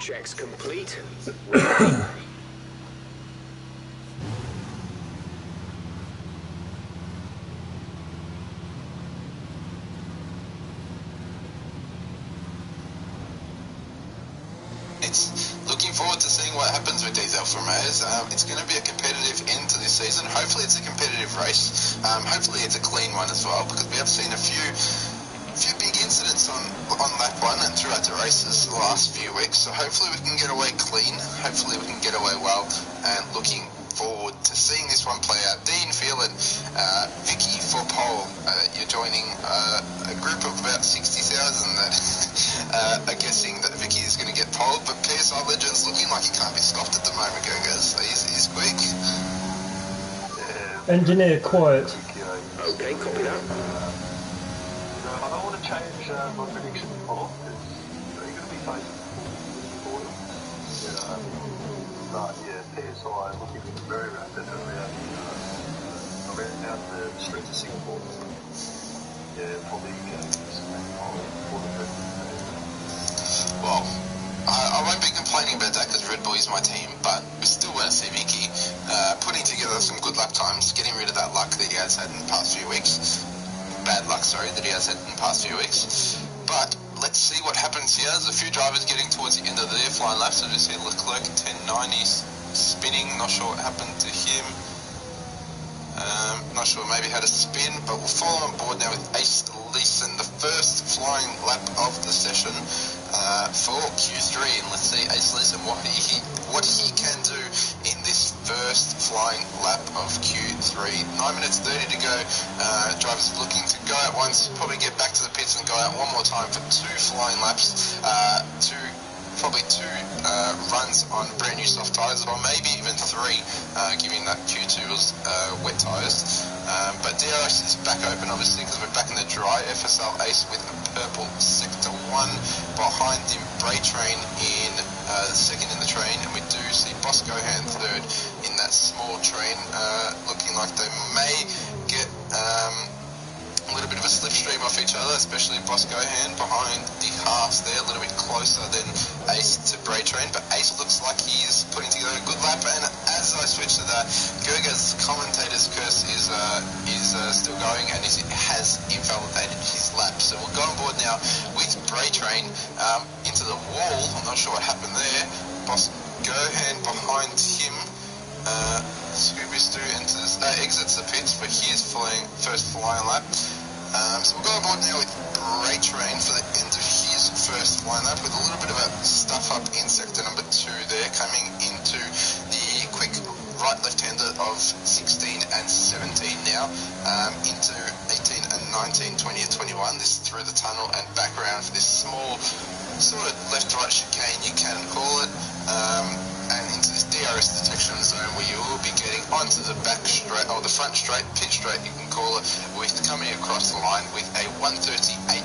[SPEAKER 4] Checks complete.
[SPEAKER 2] It's looking forward to seeing what happens with these Alfa Romeos. It's going to be a competitive end to this season. Hopefully it's a competitive race. Hopefully it's a clean one as well, because we have seen a few big incidents on lap one and throughout the races. the last few weeks. So hopefully we can get away clean. Hopefully we can get away well. And looking forward to seeing this one play out. Dean Phelan, Vicky for pole. You're joining a group of about 60,000 that are guessing that Vicky is going to get pole. But PSI Legends looking like he can't be stopped at the moment, Gogas. He's quick.
[SPEAKER 1] Engineer quiet.
[SPEAKER 4] Okay, copy that.
[SPEAKER 5] I don't want to change my prediction before, because you're going to be facing for them. But yeah, PSI looking very rapid around the streets of Singapore. Yeah, probably
[SPEAKER 2] Well, I won't be complaining about that because Red Bull is my team, but we still want to see Vicky putting together some good lap times, getting rid of that luck that he has had in the past few weeks. Bad luck, sorry, that he has had in the past few weeks. But let's see what happens here. There's a few drivers getting towards the end of their flying laps. So we see Leclerc 1090 spinning. Not sure what happened to him. Not sure maybe had a spin, but we'll follow on board now with Ace Leeson, the first flying lap of the session for Q3, and let's see Ace Leeson what he can do in this first flying lap of Q3. 9 minutes 30 to go. Drivers looking to go out once, probably get back to the pits and go out one more time for 2 flying laps. Probably two runs on brand new soft tyres, or maybe even 3, given that Q2 was wet tyres. But DRS is back open, obviously, because we're back in the dry. FSL Ace with a purple sector 1. Behind him, Bray Train in second in the train, and we do see Bosco Hand third in that small train, looking like they may get a little bit of a slipstream off each other, especially Bosco Hand behind the halves there, a little bit closer than Ace to Bray Train, but Ace looks like he's putting together a good lap. And as I switch to that, Gerga's commentator's curse is still going, and he has invalidated his lap. So we'll go on board now with Bray Train into the wall. I'm not sure what happened there. Bosco Hand behind him. Scooby Stu exits the pits, but he is flying first flying lap. So we'll go on board now with Bray Train for the end of his first flying lap with a little bit of a stuff up in sector number 2 there, coming into the quick right-left-hander of 16 and 17 now, into 18 and 19, 20 and 21. This through the tunnel and back around for this small sort of left-right chicane, you can call it, and into this DRS detection zone where you will be getting onto the back straight, or the front straight, pit straight you can call it, with coming across the line with a 138.471.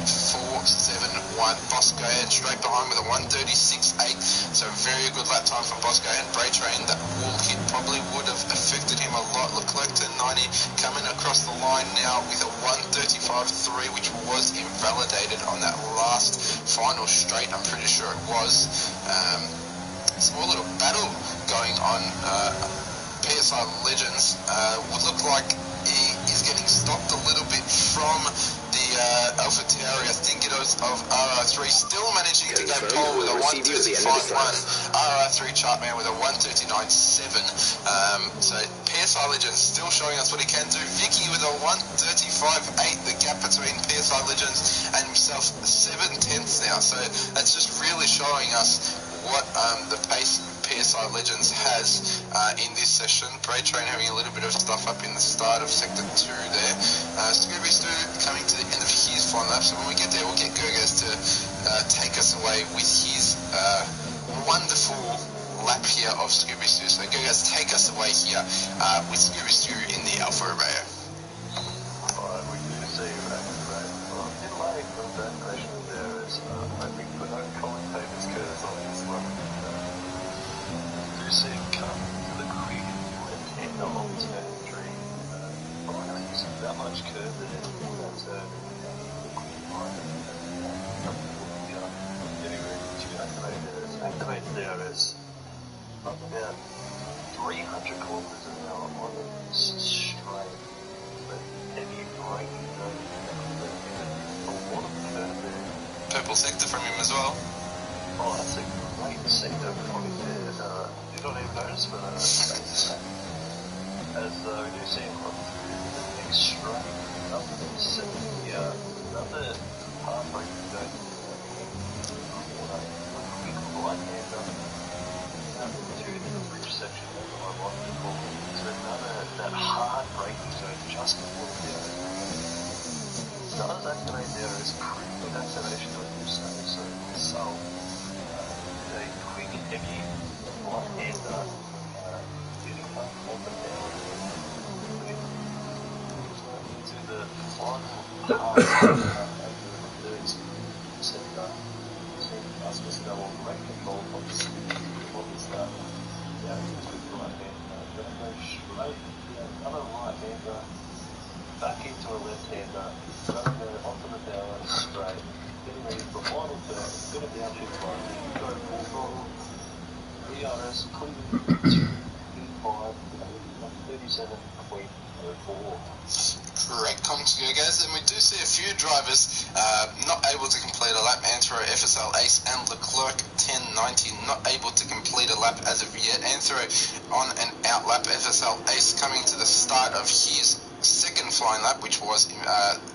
[SPEAKER 2] Bosco Hand straight behind with a 136.8, so very good lap time from Bosco Hand. Bray Train, that wall hit probably would have affected him a lot. Leclerc to 90 coming across the line now with a 135.3, which was invalidated on that last final straight, I'm pretty sure it was. Small little battle going on. PSI Legends would look like he is getting stopped a little bit from the Alpha Tauri. I think it was of RR3, still managing to go pole with a 135.1. RR3 Chartman with a 139.7. So PSI Legends still showing us what he can do. Vicky with a 135.8. The gap between PSI Legends and himself 7/10 now. So that's just really showing us what the pace PSI Legends has in this session. Bray Train having a little bit of stuff up in the start of sector 2 there. Scooby Stu coming to the end of his final lap, so when we get there we'll get Gergas to take us away with his wonderful lap here of Scooby Stu. So Gergas, take us away here with Scooby Stu in the Alfa Romeo.
[SPEAKER 5] Alright, we do see right. Well, in like that question there is, I think for no commentators curves on this one. Do see him come to the quick left end of turn 3. Probably not using that much curve there for that turn. The quick line. Getting ready to activate DRS. Up about 300 kilometers an hour on the straight. But heavy braking though. A lot of curve there.
[SPEAKER 2] Purple sector from him as well.
[SPEAKER 5] Oh, that's a great sector from him there. You don't even notice, but as we do see him come through the next straight, up to 70, another half braking zone. heavy right-hander getting up and down into the final half of the third sector. Us missing out on great control from the start. Yeah, it's good right-hander. Going to go straight, another right-hander, back into a left-hander, going onto the down straight, getting ready for final turn, going to downshift one, go full throttle, ERS cleaning 2.5, 37.04.
[SPEAKER 2] Correct, comms guys, and we do see a few drivers not able to complete a lap. Anthro, FSL Ace, and Leclerc 1090 not able to complete a lap as of yet. Anthro on an out lap. FSL Ace coming to the start of his second flying lap, which was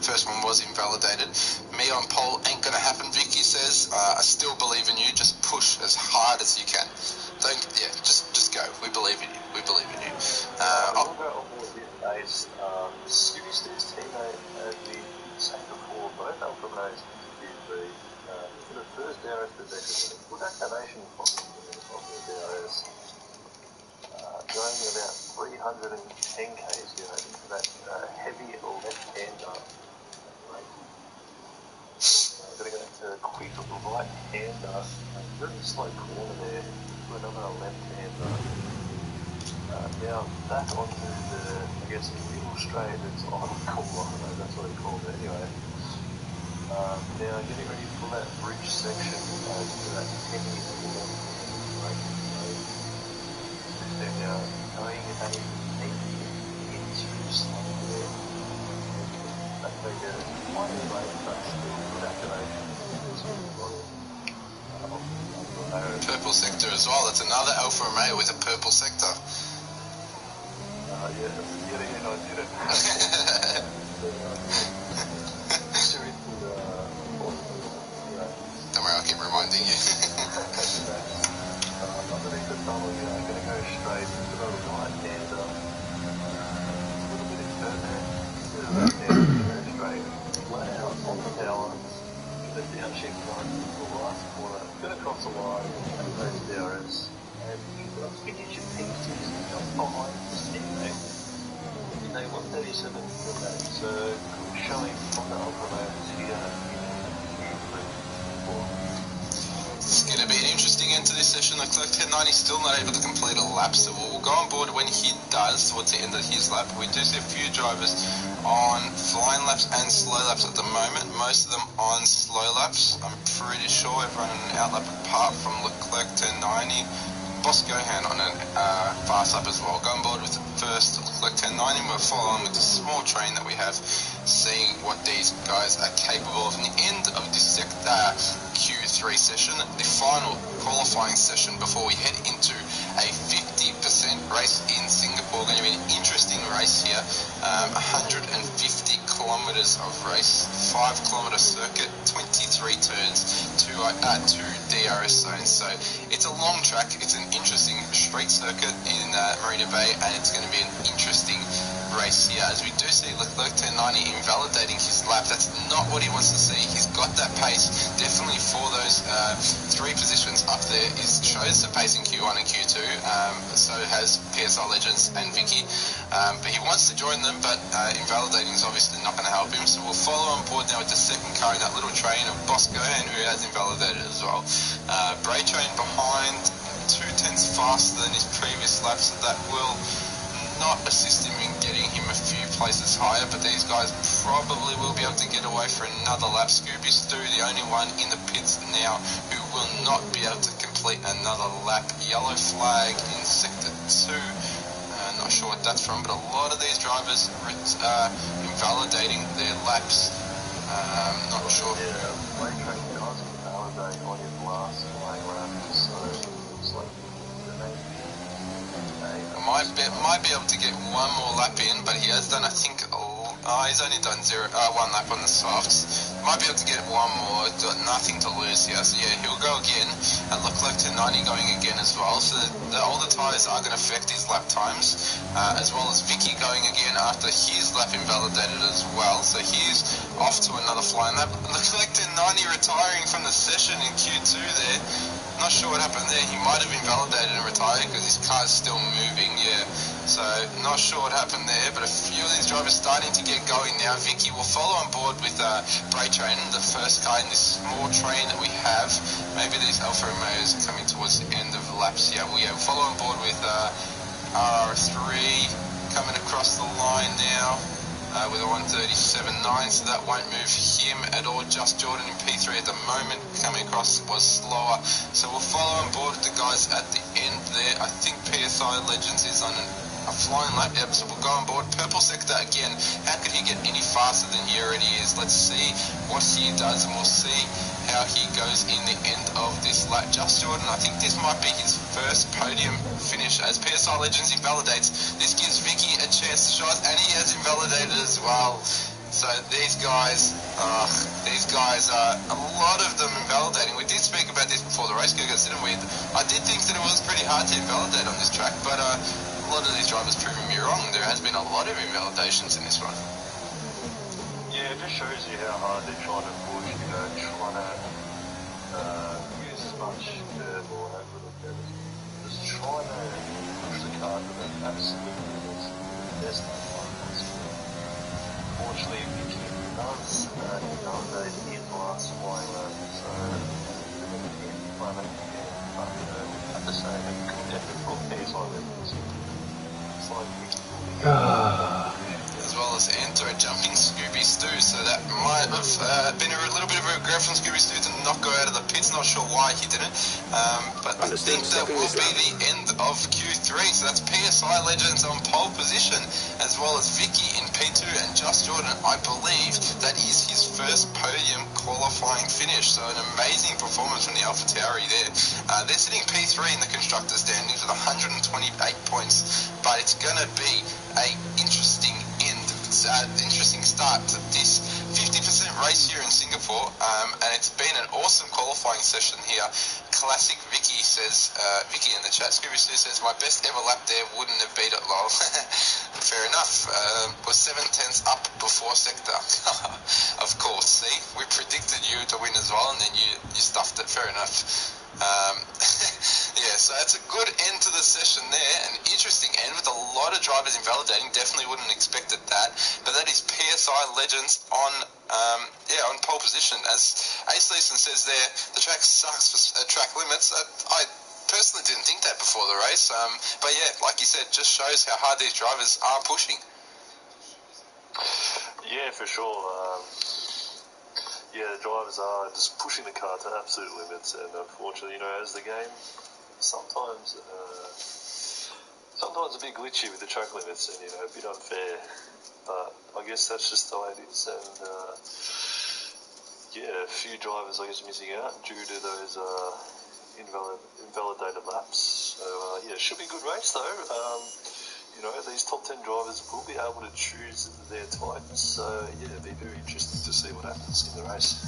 [SPEAKER 2] first one was invalidated. Me on pole ain't gonna happen. Vicky says, I still believe in you. Just push as hard as you can. Just go. We believe in you. We believe in you.
[SPEAKER 5] We'll go on board with Ace. Scooby Stu's teammate, as we said before, both Alpha Romeos into Q3 for the first DRS possession. Good activation from the DRS. Going about 310 k's into that heavy left-hander. Going to go into a quick right-hander, very slow corner there, to another left-hander. Now back onto the, middle straight that's on call, I don't know, that's what he called it anyway. Now getting ready for that bridge section, into that heavy left-hand braking. And now going into slow there. That may get it slightly late, but still good activation.
[SPEAKER 2] Purple sector as well. That's another Alfa Romeo with a purple sector.
[SPEAKER 5] I did it.
[SPEAKER 2] Don't worry, I'll keep reminding you.
[SPEAKER 5] Underneath the tunnel, going to go straight into the right-hander. A little bit of turn there. Straight, flat out on the tower. The downshift one, the last corner. Going to cross the line, and goes DRS. And finish your pieces just behind the teammate. They 137 for that. So good showing from the Alfa Romeos here.
[SPEAKER 2] It's going to be an interesting end to this session. Leclerc 1090 still not able to complete a lap, so we'll go on board when he does towards the end of his lap. We do see a few drivers on flying laps and slow laps at the moment, most of them on slow laps. I'm pretty sure everyone on an out lap apart from Leclerc 1090. Boss Gohan on a fast lap as well. Go on board with the first Leclerc 1090. We'll follow on with the small train that we have, seeing what these guys are capable of. In the end of this Q3 session, the final qualifying session before we head into a 50% race in Singapore. Going to be an interesting race here. 150 kilometers of race, 5 kilometer circuit, 23 turns, two DRS zones. So it's a long track. It's an interesting straight circuit in Marina Bay, and it's going to be an interesting race here, as we do see Leclerc 1090 invalidating his lap. That's not what he wants to see. He's got that pace definitely for those three positions up there. He shows the pace in Q1 and Q2, so has PSR Legends and Vicky, but he wants to join them, but invalidating is obviously not going to help him. So we'll follow on board now with the second car in that little train of Boss Gohan, who has invalidated as well. Bray Train behind, 2/10 faster than his previous lap, so that will not assist him in getting him a few places higher, but these guys probably will be able to get away for another lap. Scooby Stu, the only one in the pits now who will not be able to complete another lap. Yellow flag in sector 2. Not sure what that's from, but a lot of these drivers are invalidating their laps. Not sure.
[SPEAKER 5] Bray Train does invalidate on his last flying lap, so it's like
[SPEAKER 2] might be able to get one more lap in, but he has done, I think, he's only done one lap on the softs. Might be able to get one more, got nothing to lose here. So yeah, he'll go again, and Leclerc 1090 going again as well. So the older tyres are going to affect his lap times, as well as Vicky going again after his lap invalidated as well. So he's off to another flying lap. Leclerc 1090 retiring from the session in Q2 there. Not not sure what happened there. He might have invalidated and retired because his car is still moving, yeah. So, not sure what happened there, but a few of these drivers starting to get going now. Vicky will follow on board with Bray Train, the first car in this small train that we have. Maybe these Alfa Romeos are coming towards the end of the laps. Yeah, we'll follow on board with RR3 coming across the line now. With a 137.9, so that won't move him at all. Just Jordan in P3 at the moment, coming across was slower. So we'll follow on board with the guys at the end there. I think PSI Legends is on a flying lap. Yep, so we'll go on board. Purple sector again. How could he get any faster than he already is? Let's see what he does, and we'll see how he goes in the end of this lap. Just Jordan, I think this might be his first podium finish as PSI Legends invalidates. This gives Vicky a chance to shine, and he has invalidated as well. So these guys are a lot of them invalidating. We did speak about this before the race, Gurgas, didn't we? I did think that it was pretty hard to invalidate on this track, but a lot of these drivers proving me wrong. There has been a lot of invalidations in this one.
[SPEAKER 5] Yeah, it just shows you how hard they're trying to push, trying to use as much curve or as little curve as possible. Just trying to push the car to the absolute limits, the best they can possible. Unfortunately, Vicky does invalidate in the last flying lap, so but I have to say, a good effort for PSI Legends. It's like Vicky
[SPEAKER 2] as well as Anto jumping Scooby Stu, so that might have been a little bit of a regret from Scooby Stu to not go out of the pits. Not sure why he didn't, but I think that will be the end of Q3. So that's PSI Legends on pole position, as well as Vicky in P2, and Just Jordan, I believe that is his first podium qualifying finish. So an amazing performance from the AlphaTauri there. They're sitting P3 in the constructors standings with 128 points, but it's going to be a interesting interesting start to this 50% race here in Singapore, and it's been an awesome qualifying session here. Classic Vicky says, Vicky in the chat, Scooby Stu says, my best ever lap there, wouldn't have beat it, lol. Fair enough. Was 7/10 up before sector. Of course, see, we predicted you to win as well, and then you stuffed it. Fair enough. Yeah, so it's a good end to the session there, an interesting end with a lot of drivers invalidating. Definitely wouldn't have expected that, but that is PSI Legends on pole position. As Ace Leeson says there, the track sucks for track limits. I personally didn't think that before the race, but yeah, like you said, just shows how hard these drivers are pushing.
[SPEAKER 5] Yeah, for sure. Yeah, the drivers are just pushing the car to absolute limits, and unfortunately, as the game, sometimes a bit glitchy with the track limits, and a bit unfair. But I guess that's just the way it is, and a few drivers, I guess, missing out due to those invalidated laps. So it should be a good race though. These top 10 drivers will be able to choose their types. So, it'll be very interesting to see what happens in the race.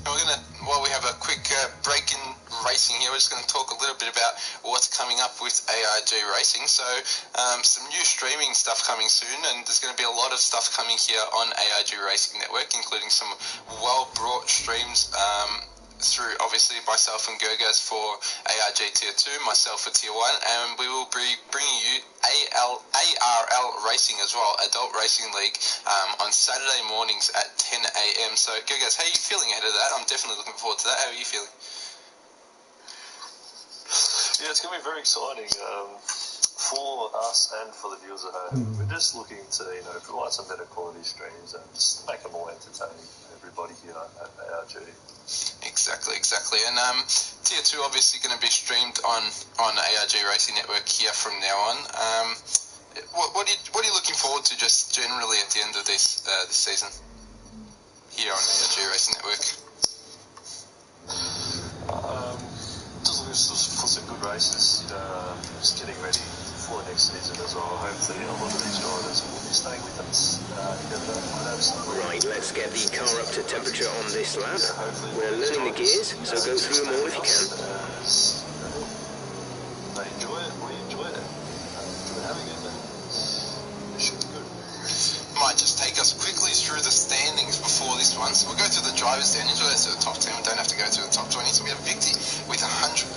[SPEAKER 2] And while we have a quick break in racing here, we're just going to talk a little bit about what's coming up with ARG Racing. So, some new streaming stuff coming soon, and there's going to be a lot of stuff coming here on ARG Racing Network, including some well-brought streams through, obviously, myself and Gurgas for ARG Tier 2, myself for Tier 1, and we will be bringing you ARL Racing as well, Adult Racing League, on Saturday mornings at 10 a.m. So, Gurgas, how are you feeling ahead of that? I'm definitely looking forward to that. How are you feeling?
[SPEAKER 5] Yeah, it's going to be very exciting for us and for the viewers at home. We're just looking to, provide some better quality streams and just make it more entertaining for everybody here at ARG.
[SPEAKER 2] Exactly. And Tier 2 obviously going to be streamed on ARG Racing Network here from now on. What are you looking forward to just generally at the end of this season here on ARG Racing Network?
[SPEAKER 5] Just for some good races, just getting ready for the next season as well. Hopefully a lot of these drivers will be staying with us.
[SPEAKER 4] Right, let's get the car up to temperature on this lap. We're learning the gears, so go through them all if you can.
[SPEAKER 5] They enjoy it, we enjoy it. Enjoy having it, it should be good.
[SPEAKER 2] Might just take us quickly through the standings before this one. So we'll go through the drivers' standings. We'll go through the top 10. We don't have to go through the top 20. So we have Vicky with 100.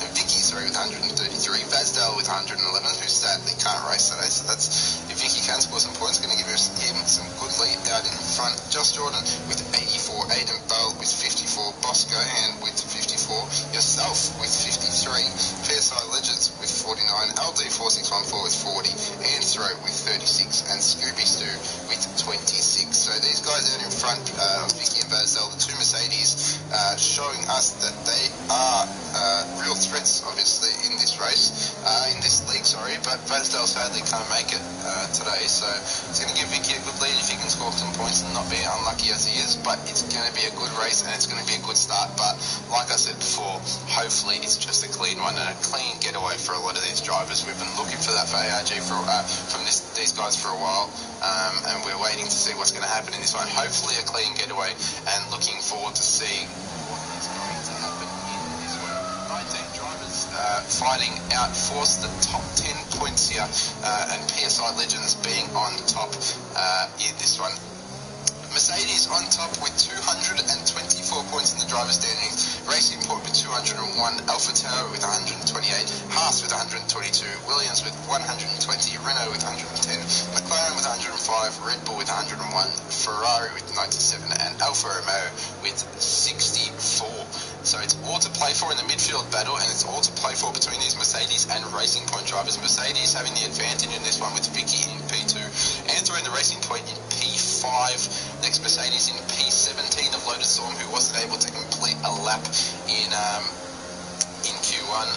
[SPEAKER 2] with 111, who sadly can't race today. So that's, if Vicky can score some points, going to give him some good lead out in front. Josh Jordan with 84, Aidan Bell with 54, Boss Gohan with 54, yourself with 53, PSI Legends with 49, LD4614 with 40, Anthro with 36, and Scooby Stew with 26. So these guys out in front, Vicky and Bazdell, the two Mercedes, showing us that they are real threats, obviously, in this race, in this league, but Bazdell sadly can't make it today, so it's going to give Vicky a good lead if he can score some points and not be unlucky as he is, but it's going to be a good race and it's going to be a good start. But like I said before, hopefully it's just a clean one and a clean getaway for a lot of these drivers. We've been looking for that for ARG from these guys for a while, and we're waiting to see what's going to happen in this one. Hopefully a clean getaway, and looking forward to seeing what is going to happen in this one. 19 drivers fighting out force the top 10 points here, and PSI Legends being on top in this one. Mercedes on top with 224 points in the driver's standings, Racing Point with 201, Alpha Tower with 128, Haas with 122, Williams with 120, Renault with 110, McLaren with 105, Red Bull with 101, Ferrari with 97, and Alfa Romeo with 64. So it's all to play for in the midfield battle, and it's all to play for between these Mercedes and Racing Point drivers. Mercedes having the advantage in this one with Vicky in P2, Anthro in the Racing Point in P5, next Mercedes in P17 of Lotus Storm, who wasn't able to complete a lap in Q1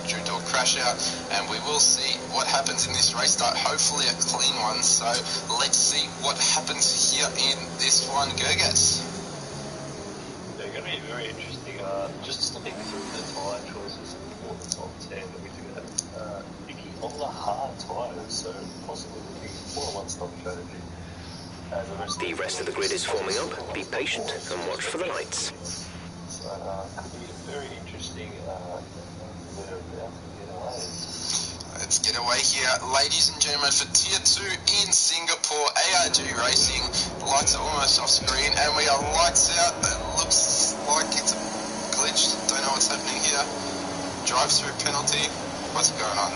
[SPEAKER 2] due to a crash out, and we will see what happens in this race start. Hopefully a clean one, so let's see what happens here in this one. Go guys.
[SPEAKER 5] They're going to be very interesting. Just looking through the tyre choices for the top 10, we do have Vicky on the hard tyres, so possibly looking for a one-stop strategy.
[SPEAKER 4] The rest of the grid is forming up. Be patient and watch for the lights.
[SPEAKER 5] So could be a very interesting
[SPEAKER 2] Let's get away here, ladies and gentlemen, for Tier 2 in Singapore. ARG Racing, lights are almost off screen, and we are lights out. It looks like it's glitched. Don't know what's happening here. Drive-through penalty. What's going on?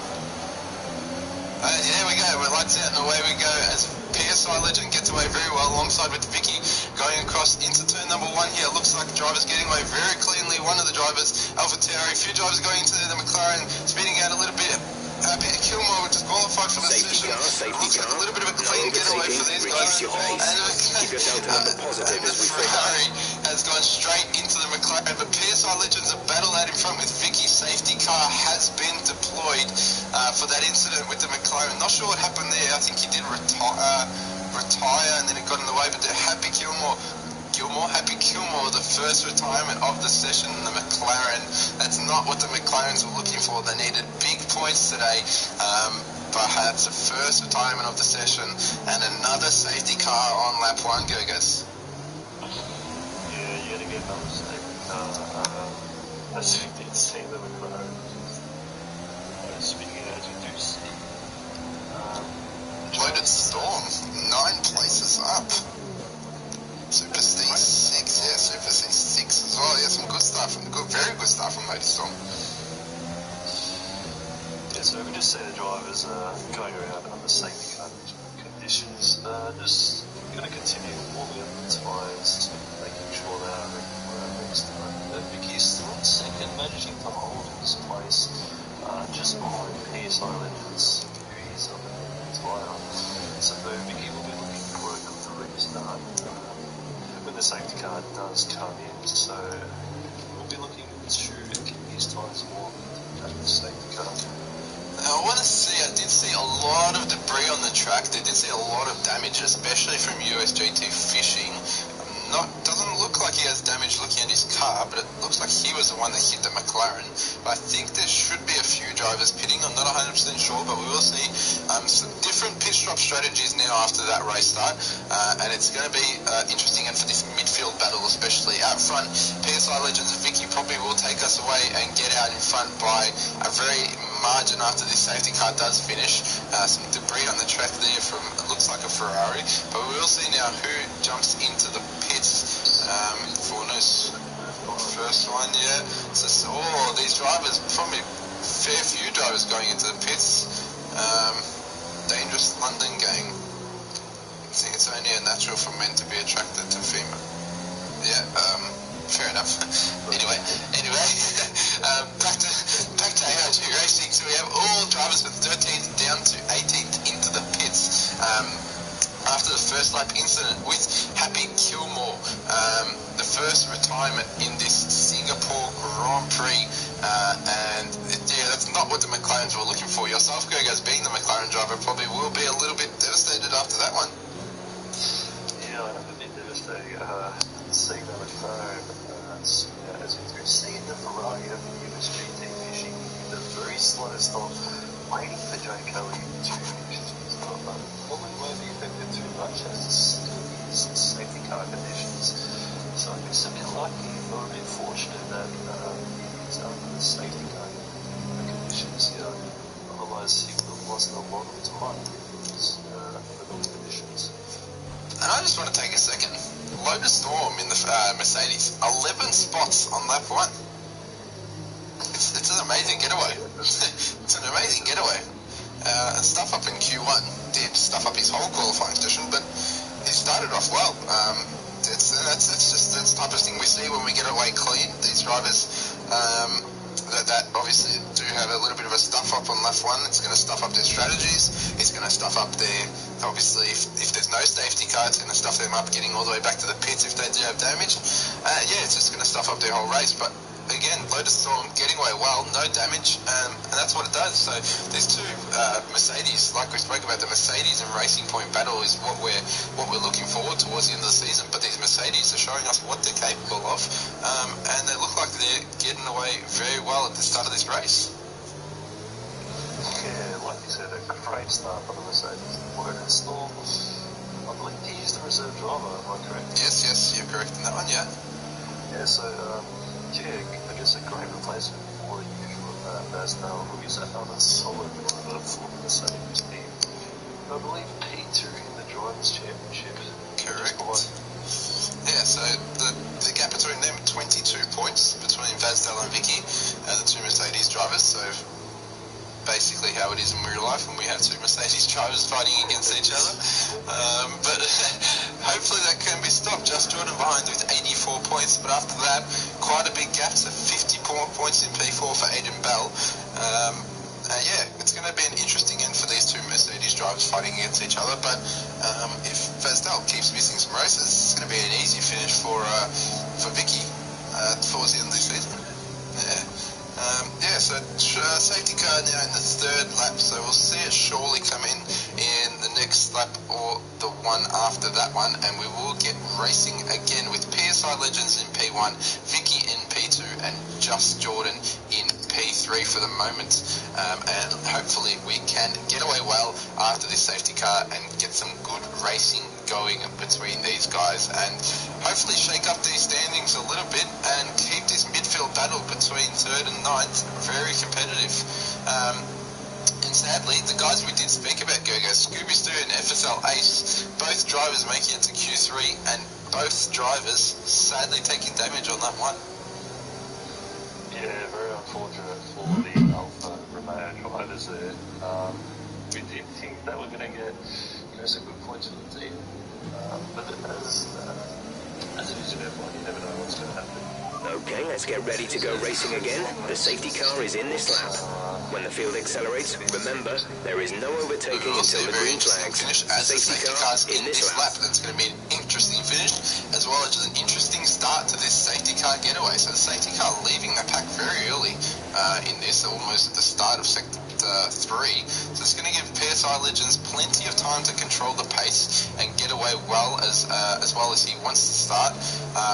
[SPEAKER 2] There we go. We're lights out and away we go as PSI Legend gets away very well alongside with Vicky going across into turn number 1 here. Looks like the driver's getting away very cleanly. One of the drivers, Alpha Tauri, a few drivers going into the McLaren, speeding out a little bit. Peter Kilmore disqualified for the session. Looks like a little bit of a clean getaway for these guys. And the Ferrari has gone straight into the McLaren, but PSI Legends a battle out in front with Vicky. Safety car has been deployed for that incident with the McLaren. Not sure what happened there. I think he did retire and then it got in the way, but Happy Kilmore, the first retirement of the session in the McLaren. That's not what the McLarens were looking for. They needed big points today. Perhaps the first retirement of the session and another safety car on lap 1. Go guys.
[SPEAKER 5] Yeah, yet again another safety car. As you did see the McLaren. Speaking as you do see.
[SPEAKER 2] Loaded Storm, 9 places up. Super C6, yeah, Super C6 as well. Yeah, some good stuff, very good stuff from Loaded Storm.
[SPEAKER 5] Yeah, so we can just see the drivers going around under safety car conditions. Just going to continue warming up the tyres, making sure they are ready for our next time. Vicky's still in second, managing to hold his place just behind PSI Legends, who is on the tyre. So Vicky will be looking for a good restart when the safety car does come in. So we'll be looking to keep his tyres warm at the safety car.
[SPEAKER 2] I did see a lot of debris on the track. They did see a lot of damage, especially from USGT Fishing. Doesn't look like he has damage looking at his car, but it looks like he was the one that hit the McLaren. But I think there should be a few drivers pitting. I'm not 100% sure, but we will see some different pit stop strategies now after that race start. And it's going to be interesting, and for this midfield battle especially. Out front, PSI Legends Vicky probably will take us away and get out in front by a very margin after this safety car does finish. Some debris on the track there from, it looks like a Ferrari, but we will see now who jumps into the pits. Fornus, first one, yeah. So, these drivers, probably a fair few drivers going going into the pits. Dangerous London gang. I think it's only a natural for men to be attracted to female. Yeah, fair enough. anyway, back to ARG racing. So we have all drivers from 13th down to 18th into the pits. After the first lap incident with Happy Kilmore, the first retirement in this Singapore Grand Prix, and yeah, that's not what the McLarens were looking for. Yourself, Gergos, being the McLaren driver, probably will be a little bit devastated after that one.
[SPEAKER 5] Yeah, I have a bit devastating. Seeing the McLaren, as we've seen the Ferrari of the US GT finishing in the very slow stop, waiting for Joe Kelly to finish his stop, but probably won't be affected too much as it is safety car conditions. So it's a bit lucky or a bit fortunate that he's under the safety car conditions here. Otherwise, he would have lost a lot of time for those conditions.
[SPEAKER 2] And I just want to take a second. Lotus Storm in the Mercedes, 11 spots on lap 1. It's an amazing getaway. It's an amazing getaway. Stuff up in Q1 did stuff up his whole qualifying session, but he started off well. That's the type of thing we see when we get away clean. These drivers that obviously do have a little bit of a stuff up on lap 1. It's going to stuff up their strategies. It's going to stuff up their, obviously, if there's no safety car, it's going to stuff them up getting all the way back to the pits if they do have damage. It's just going to stuff up their whole race. But again, Lotus Storm getting away well, no damage, and that's what it does. So these two Mercedes, like we spoke about, the Mercedes and Racing Point battle is what we're looking forward towards the end of the season. But these Mercedes are showing us what they're capable of, and they look like they're getting away very well at the start of this race.
[SPEAKER 5] Yeah, like you said, a great start for the Mercedes. Lotus Storm, I believe he's the reserve driver, am I correct?
[SPEAKER 2] Yes, you're correct in that one, yeah.
[SPEAKER 5] Yeah, so, I guess a great replacement for the usual Vasdale, who is another solid driver for the Mercedes team. I believe P2 in the Drivers' Championship.
[SPEAKER 2] Correct. Yeah, so the gap between them, 22 points between Vasdale and Vicky, the two Mercedes drivers, so basically how it is in real life when we have two Mercedes drivers fighting against each other. But hopefully that can be stopped. Just Jordan behind with 84 points, but after that, quite a big gap, so 54 points in P4 for Aiden Bell. It's going to be an interesting end for these two Mercedes drivers fighting against each other, but if Vasdale keeps missing some races, it's going to be an easy finish for Vicky towards the end of the season. So safety car now in the third lap, so we'll see it surely come in the next lap or the one after that one, and we will get racing again with PSI Legends in P1, Vicky in P2, and Just Jordan in P3 for the moment, and hopefully we can get away well after this safety car and get some good racing going between these guys, and hopefully shake up these standings a little bit and keep this midfield battle between 3rd and 9th very competitive. And sadly, the guys we did speak about, Gergo, Scooby Stu and FSL Ace, both drivers making it to Q3, and both drivers sadly taking damage on that one.
[SPEAKER 5] Yeah, very unfortunate for the Alpha Romeo drivers there. We did think they were going to get some good points for the team, but as it is in F1, you never know what's going to happen.
[SPEAKER 4] Okay, let's get ready to go racing again. The safety car is in this lap. When the field accelerates, remember, there is no overtaking until the green flags.
[SPEAKER 2] Finish as safety cars in this lap. That's going to be an interesting finish, as well as an interesting start to this safety car getaway. So the safety car leaving the pack very early in this, almost at the start of sector 3. So it's going to give PSI Legends plenty of time to control the pace and get away well as he wants to start,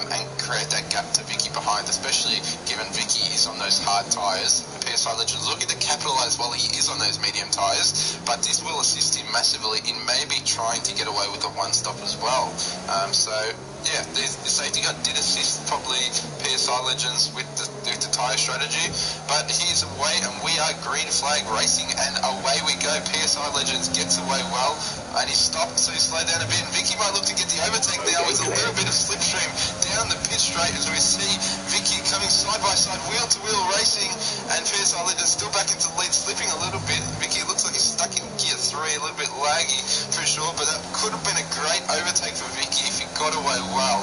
[SPEAKER 2] and create that gap to Vicky behind, especially given Vicky is on those hard tyres. PSI Legends looking to capitalise while he is on those medium tyres, but this will assist him massively in maybe trying to get away with a one stop as well. The safety car did assist probably PSI Legends with the tyre strategy, but he's away and we are green flag racing, and away we go. PSI Legends gets away well, and he stopped, so he slowed down a bit, and Vicky might look to get the overtake now with a little bit of slipstream down the pit straight as we see Vicky coming side by side, wheel to wheel racing, and PSI PSI Legends still back into the lead, slipping a little bit. Vicky looks like he's stuck in gear 3, a little bit laggy for sure, but that could have been a great overtake for Vicky if he got away well.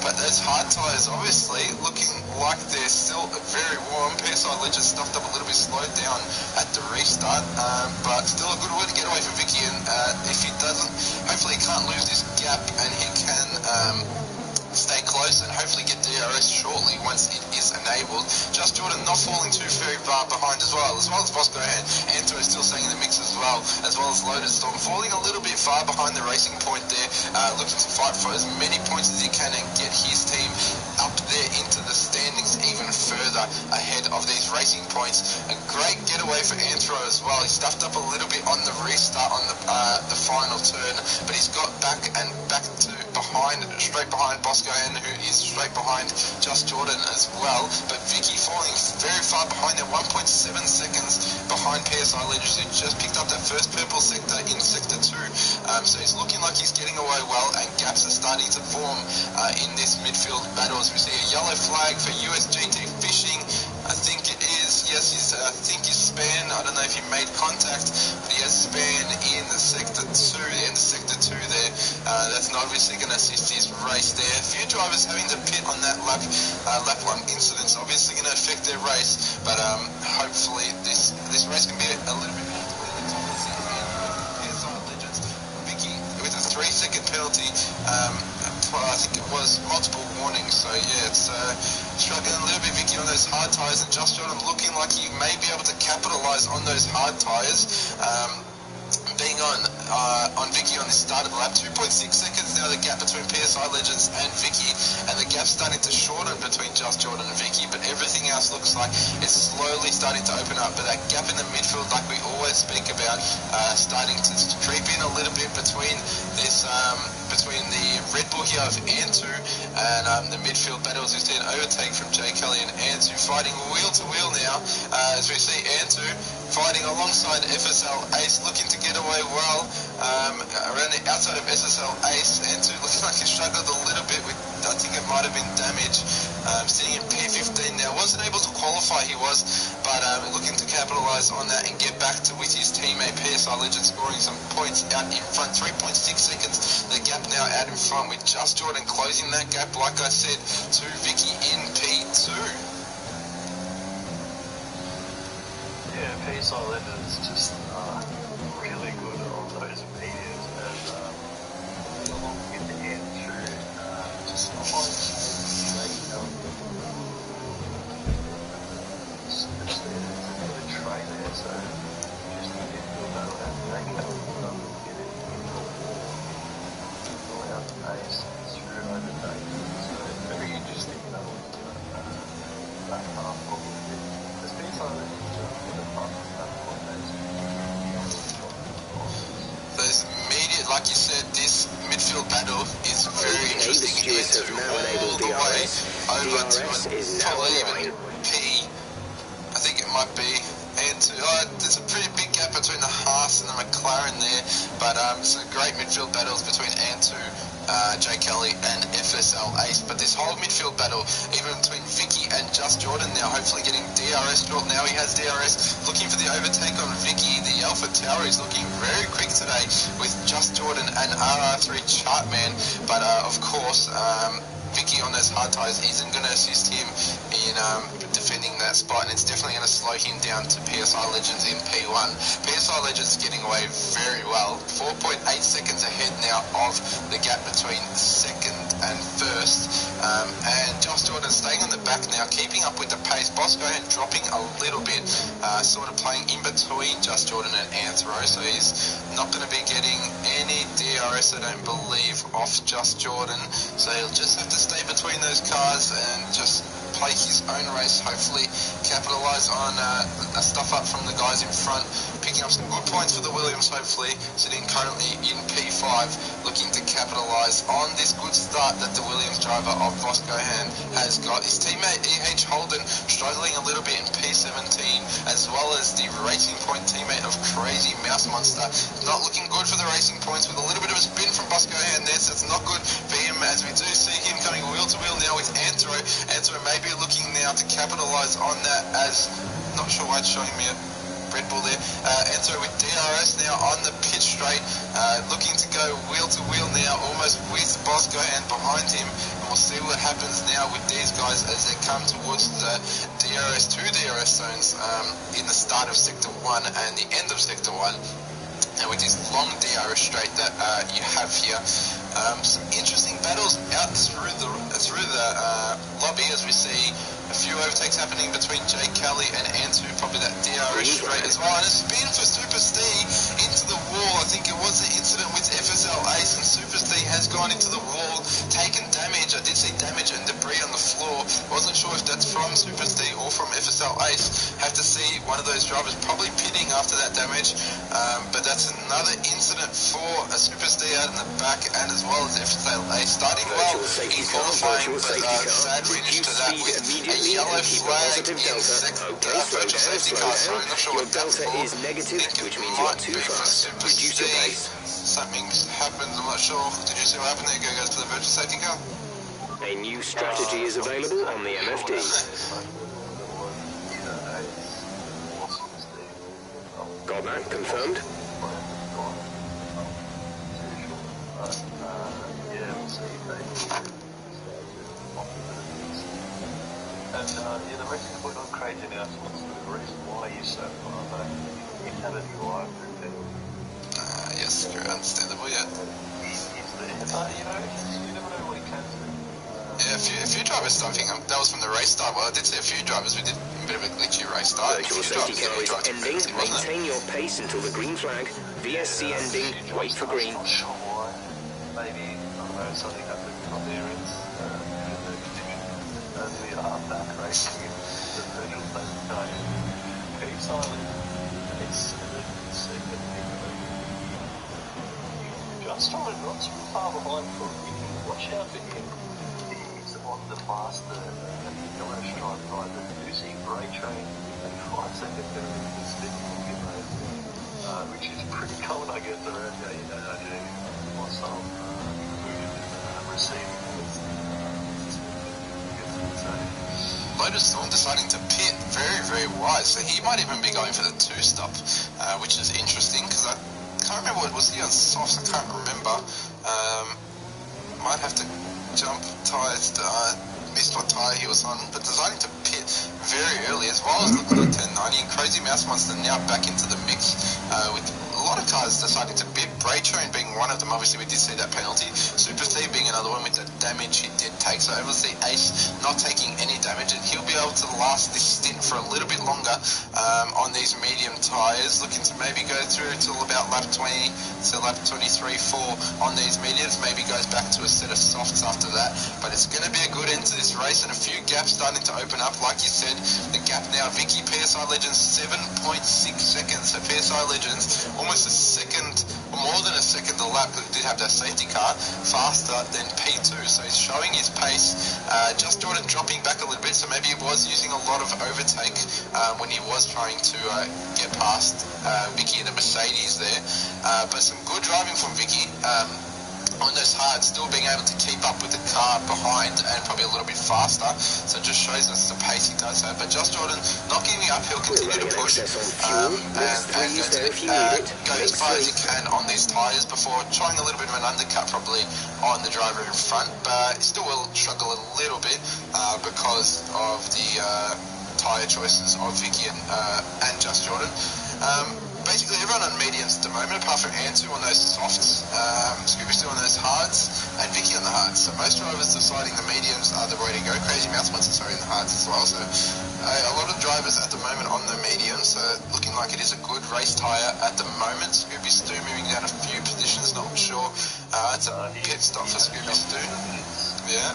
[SPEAKER 2] But those hard tyres obviously looking like they're still very warm. PSI Legends stuffed up a little bit, slowed down at the restart, but still a good way to get away from Vicky, and if he doesn't, hopefully he can't lose this gap and he can stay close and hopefully get DRS shortly once it is enabled. Just Jordan not falling too very far behind as well as Bosco and Anto is still staying in the mix as well as Loaded Storm falling a little bit far behind the racing point there, looking to fight for as many points as he can and get his team up there into the standings even further ahead of these racing points. A great getaway for Anthro as well. He stuffed up a little bit on the restart on the final turn, but he's got back to straight behind Bosco and who is straight behind Just Jordan as well. But Vicky falling very far behind there, 1.7 seconds behind PSI Legends, who just picked up that first purple sector in sector 2. So he's looking like he's getting away well, and gaps are starting to form in this midfield battle as we see a yellow flag for USGT Fishing. I think it is, yes, I think he's Span. I don't know if he made contact, but he has Span in the sector 2, the end of sector 2 there. That's not obviously going to assist his race there. A few drivers having to pit on that lap 1 incident's obviously going to affect their race, but hopefully this race can be a little bit more PSI Legends. Vicky with a 3-second penalty, I think it was multiple warnings, so yeah, it's struggling a little bit, Vicky, on those hard tyres, and Just Jordan looking like he may be able to capitalise on those hard tyres. Being on Vicky on the start of the lap, 2.6 seconds now the gap between PSI Legends and Vicky, and the gap's starting to shorten between Just Jordan and Vicky, but everything else looks like it's slowly starting to open up. But that gap in the midfield, like we always speak about, starting to creep in a little bit between this between the Red Bull here of Antu and the midfield battles. We see an overtake from Jay Kelly and Antu fighting wheel to wheel now, as we see Antu fighting alongside FSL Ace, looking to get away well around the outside of SSL Ace. Antu looks like he struggled a little bit with, I think it might have been damage, sitting in P15 now. Wasn't able to qualify, he was, but looking to capitalise on that and get back to with his teammate PSI Legend, scoring some points out in front. 3.6 seconds the gap now out in front, with Just Jordan closing that gap, like I said, to Vicky in P2.
[SPEAKER 5] Yeah, PSI Legend is just really good on those mediums, and along with the end through just on it's a good tray there, so just need to build that out and make it get it all out the pace through overtake. So very interesting back half of it. The PSI Legend is just a fun
[SPEAKER 2] those immediate, like you said, this midfield battle is very interesting. Into all the way over to probably even P, I think it might be, and there's a pretty big gap between the Haas and the McLaren there, but some great midfield battles between Antu, Jay Kelly and FSL Ace. But this whole midfield battle, even between Vicky and Just Jordan now, hopefully getting DRS short. Now he has DRS, looking for the overtake on Vicky. The Alpha Tower is looking very quick today with Just Jordan and RR3 Chartman, but of course Vicky on those hard tyres isn't going to assist him in defending that spot, and it's definitely going to slow him down to PSI Legends in P1. PSI Legends getting away very well, 4.8 seconds ahead now of the gap between second and first, and Just Jordan staying on the back now, keeping up with the pace. Bosco dropping a little bit, sort of playing in between Just Jordan and Anthro, so he's not going to be getting any DRS, I don't believe, off Just Jordan, so he'll just have to stay between those cars and just play his own race, hopefully capitalise on stuff up from the guys in front, picking up some good points for the Williams, hopefully, sitting currently in P5, looking to capitalise on this good start that the Williams driver of Voscohan has got. His teammate EH Holden struggling a little bit in P17, as well as the Racing Point teammate of Crazy Mouse Monster. Not looking good for the Racing Points, with a little bit of a spin from Voscohan there, so it's not good for him, as we do see him coming wheel to wheel now with Anthro. Anthro may be looking now to capitalise on that, as not sure why it's showing me a Red Bull there. Enzo with DRS now on the pit straight, looking to go wheel to wheel now, almost with Bosco and behind him. And we'll see what happens now with these guys as they come towards the two DRS zones in the start of Sector 1 and the end of Sector 1. And with this long DRS straight that you have here, some interesting battles out through the lobby as we see a few overtakes happening between Jay Kelly and Antu, probably that DRS straight as well. And a spin for Super Steve into the wall. I think it was the incident with FSL Ace, and Super Steve has gone into the wall, taken damage. I did see damage and debris on the floor. Wasn't sure if that's from Super Steve or from FSL Ace. Have to see one of those drivers probably pitting after that damage. But that's another incident for a Super Steve out in the back, and as well as FSL Ace starting well in qualifying, but sad finish to that with a yellow flag in virtual safety car. So I'm not sure what that's for.
[SPEAKER 4] Is negative, which means you're too fast. Reduce your pace.
[SPEAKER 2] Something's happened, I'm not sure. Did you see what happened there? Go goes to the virtual safety car.
[SPEAKER 4] A new strategy is available on the MFD. Got that confirmed?
[SPEAKER 5] Yeah, we'll see if they and the racing put on crazy announcements for the reason why you so far, but you had a new live routine.
[SPEAKER 2] Yes, very understandable, yeah.
[SPEAKER 5] You never know what he can do.
[SPEAKER 2] Yeah, a few drivers starting. That was from the race start. Well, I did see a few drivers who did a bit of a glitchy race start.
[SPEAKER 4] Virtual safety car is ending. Maintain your pace until the green flag. VSC ending. Wait for green.
[SPEAKER 5] I'm not sure why. Maybe, I don't know, something happened from their end. As we are back racing in the virtual safety car. Keep silent. It's just trying not too far behind for Vicky. Watch out for him. He's on the faster yellow stripe guy, but using brake train and 5 seconds better than the stick which is pretty common, I guess, around here. You know, I do myself receiving this.
[SPEAKER 2] Lotus Storm deciding to pit very, very wide, so he might even be going for the 2-stop, which is interesting because I can't remember what was he on softs. I can't remember. Might have to jump tyres. Missed what tyre he was on, but deciding to pit very early as well as looking at 1090. And Crazy Mouse Monster now back into the mix with a lot of cars deciding to pit. Bray Train being one of them. Obviously, we did see that penalty. Super Steve being another one with the damage he did take. So obviously, Ace not taking any damage, and he'll be able to last this stint for a little bit longer on these medium tyres. Looking to maybe go through till about lap 20 to lap 23, 4 on these mediums. Maybe goes back to a set of softs after that. But it's going to be a good end to this race, and a few gaps starting to open up. Like you said, the gap now. Vicky PSI Legends 7.6 seconds. So PSI Legends almost a second, or more than a second a lap, because did have that safety car, faster than P2. So he's showing his pace. Just Jordan dropping back a little bit, so maybe he was using a lot of overtake when he was trying to get past Vicky in the Mercedes there. But some good driving from Vicky. On those hards, still being able to keep up with the car behind and probably a little bit faster, so it just shows us the pace he does have. But Josh Jordan not giving up, he'll continue to push and go as far as he can on these tyres before trying a little bit of an undercut probably on the driver in front, but he still will struggle a little bit because of the tyre choices of Vicky and Josh Jordan. Basically everyone on mediums at the moment, apart from Antu on those softs, Scooby still on those hards, and Vicky on the hards. So most drivers deciding the mediums are the way to go. Crazy Mouse Monsters are in the hards as well. So a lot of drivers at the moment on the mediums, so looking like it is a good race tyre at the moment. Scooby Stu moving down a few positions, not sure. It's a pit stop for Scooby Stu. Yeah.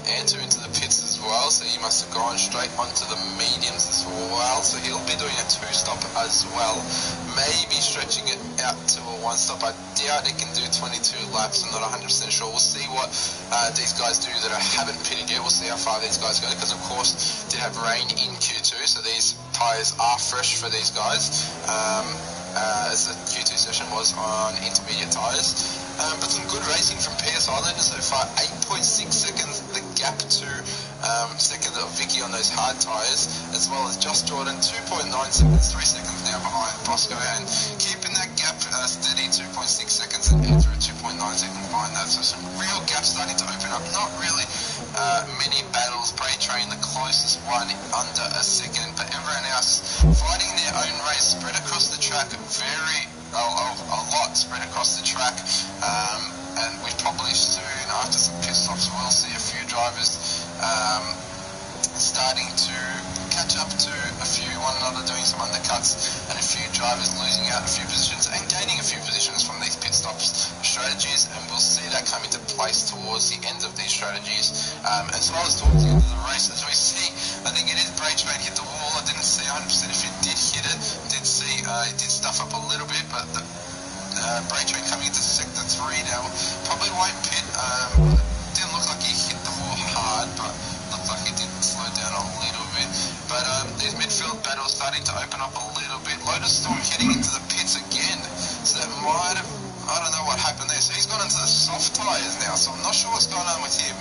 [SPEAKER 2] Antu into the pits as well, so he must have gone straight onto the mediums as well, so he'll be doing a 2-stop as well, maybe stretching it out to a 1-stop. I doubt it can do 22 laps. I'm not 100% sure. We'll see what these guys do that haven't pitted yet. We'll see how far these guys go, because of course did have rain in Q2, so these tyres are fresh for these guys, as the Q2 session was on intermediate tyres. But some good racing from PS Islanders so far. 8.6 seconds the gap to second of Vicky on those hard tyres, as well as Josh Jordan 2.9 seconds, 3 seconds now behind Bosco, and keeping that gap steady, 2.6 seconds, and Andrew 2.9 seconds behind that. So some real gaps starting to open up. Not really many battles. Bray Train the closest one under a second, but everyone else fighting their own race spread across the track, a lot spread across the track, and we probably soon, after some pit stops, we'll see a few drivers starting to catch up to one another, doing some undercuts, and a few drivers losing out a few positions and gaining a few positions from these pit stops strategies, and we'll see that come into place towards the end of these strategies, as well as towards the end of the race. As we see, I think it is Bray Train hit the wall. I didn't see 100% if it did hit it. Did see it did stuff up a little bit, but the Bray Train coming into sector 3 now probably won't pit. Didn't look like he hit the wall hard, but looked like he did slow down a little bit. But these midfield battles starting to open up a little bit. Lotus Storm heading into the pits again, so that might have, I don't know what happened there. So he's gone into the soft tyres now, so I'm not sure what's going on with him.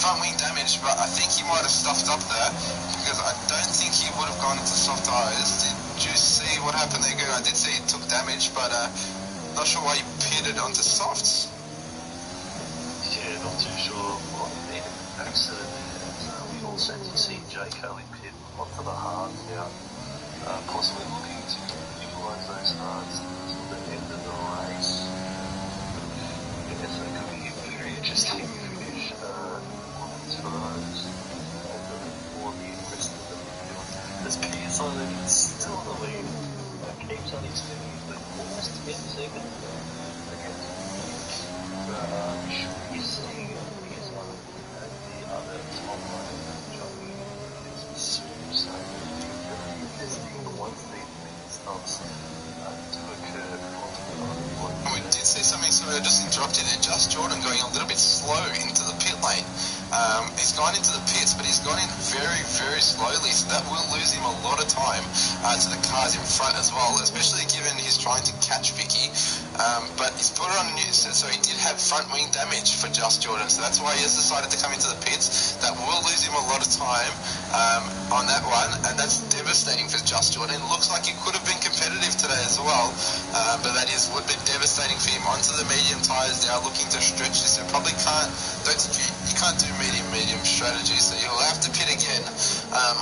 [SPEAKER 2] Front wing damage, but I think he might have stuffed up there, because I don't think he would have gone into soft tyres. Did you see what happened there, Goo? I did see he took damage, but not sure why he pitted onto softs.
[SPEAKER 5] Yeah, not too sure what made an accident there. We also did see Jay Kelly pit onto the hards now, possibly looking to utilise those hards until the end of the race. Yeah, so it could be a very interesting finish for those, for the rest of the field. As PSI is still in the lead, keeps on his feet, but almost 10 seconds against should be seeing PSI at the other top line jockey soon, so there's once these pit stops to occur
[SPEAKER 2] We did see something, so I just interrupted there. Just Jordan going a little bit slow into the pit lane. He's gone into the pits, but he's gone in very, very slowly, so that will lose him a lot of time to the cars in front as well, especially given he's trying to catch Vicky. But he's put it on a new set, so he did have front wing damage for Just Jordan, so that's why he has decided to come into the pits. That will lose him a lot of time on that one, and that's devastating for Just Jordan. It looks like he could have been competitive today as well, but that would be devastating for him. Onto the medium tyres now, looking to stretch this, and probably you can't do medium strategy, so you'll have to pit again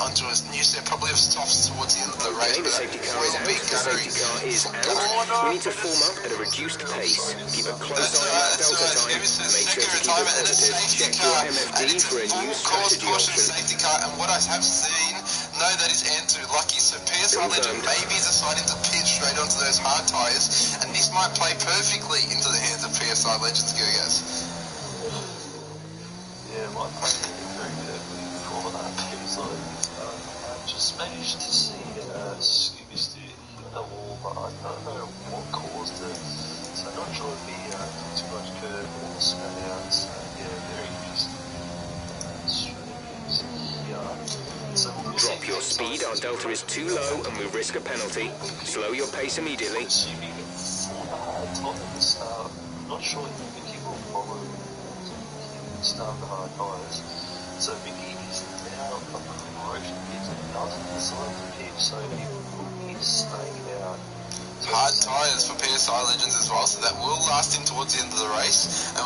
[SPEAKER 2] onto a new set, probably of softs towards the end of the race.
[SPEAKER 4] Okay, the safety car is out. The safety car is out. We need to form up at a reduced pace. Keep a close eye on that delta time. Make sure to keep it positive. Check your MFD for a new strategy option.
[SPEAKER 2] Safety car, and what I have seen, no, that is N2 lucky. So PSI Legend maybe deciding to pit straight onto those hard tyres, and this might play perfectly into the hands of PSI Legends, guys.
[SPEAKER 5] Yeah, my plan is very carefully for that PSI. I just managed to see Scooby Stew hit the wall, but I don't know what caused it. So I'm not sure if he took too much curve or spat out. So yeah, very interesting.
[SPEAKER 4] Drop your speed, our delta is too low and we risk a penalty. Slow your pace immediately.
[SPEAKER 5] Assuming for the hard top at the start, I'm not sure if Vicky will follow the start of the hard tyres. So Vicky is now up the promotion pit and doesn't decide to pit, so he will be staying out.
[SPEAKER 2] Hard tyres for PSI Legends as well, so that will last him towards the end of the race, and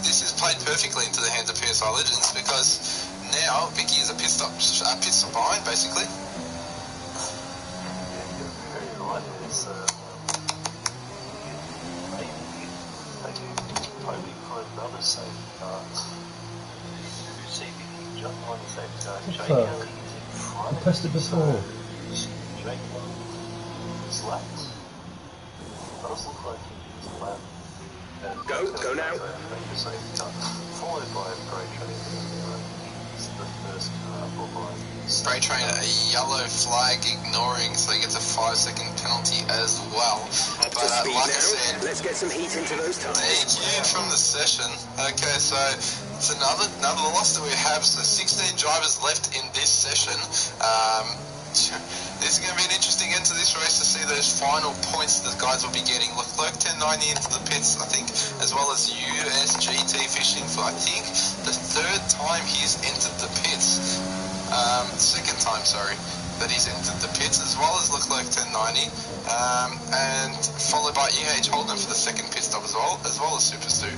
[SPEAKER 2] this is played perfectly into the hands of PSI Legends, because now Vicky is a pit stop behind, basically.
[SPEAKER 5] Yeah, you're very right. It's maybe hoping for another safety car. You see Vicky jump on the safety car. Jay Kelly is in front.
[SPEAKER 3] I pressed it before.
[SPEAKER 5] Jay Kelly is lapped. Does look like he's lapped.
[SPEAKER 4] Go now.
[SPEAKER 5] The safety car, followed by a Bray Train. The first car behind.
[SPEAKER 2] Bray Train, a yellow flag ignoring, so he gets a 5-second penalty as well.
[SPEAKER 4] Up to
[SPEAKER 2] But
[SPEAKER 4] speed
[SPEAKER 2] like I
[SPEAKER 4] now.
[SPEAKER 2] said,
[SPEAKER 4] Let's get some heat into those tyres.
[SPEAKER 2] DQ'd from the session. Okay, so it's another loss that we have. So 16 drivers left in this session. This is going to be an interesting end to this race to see those final points that guys will be getting. Leclerc 1090 into the pits, I think, as well as USGT fishing for, I think, the third time he's entered the pits. Second time, sorry, that he's entered the pits, as well as Leclerc 1090, and followed by EH Holden for the second pit stop as well as Super Stu,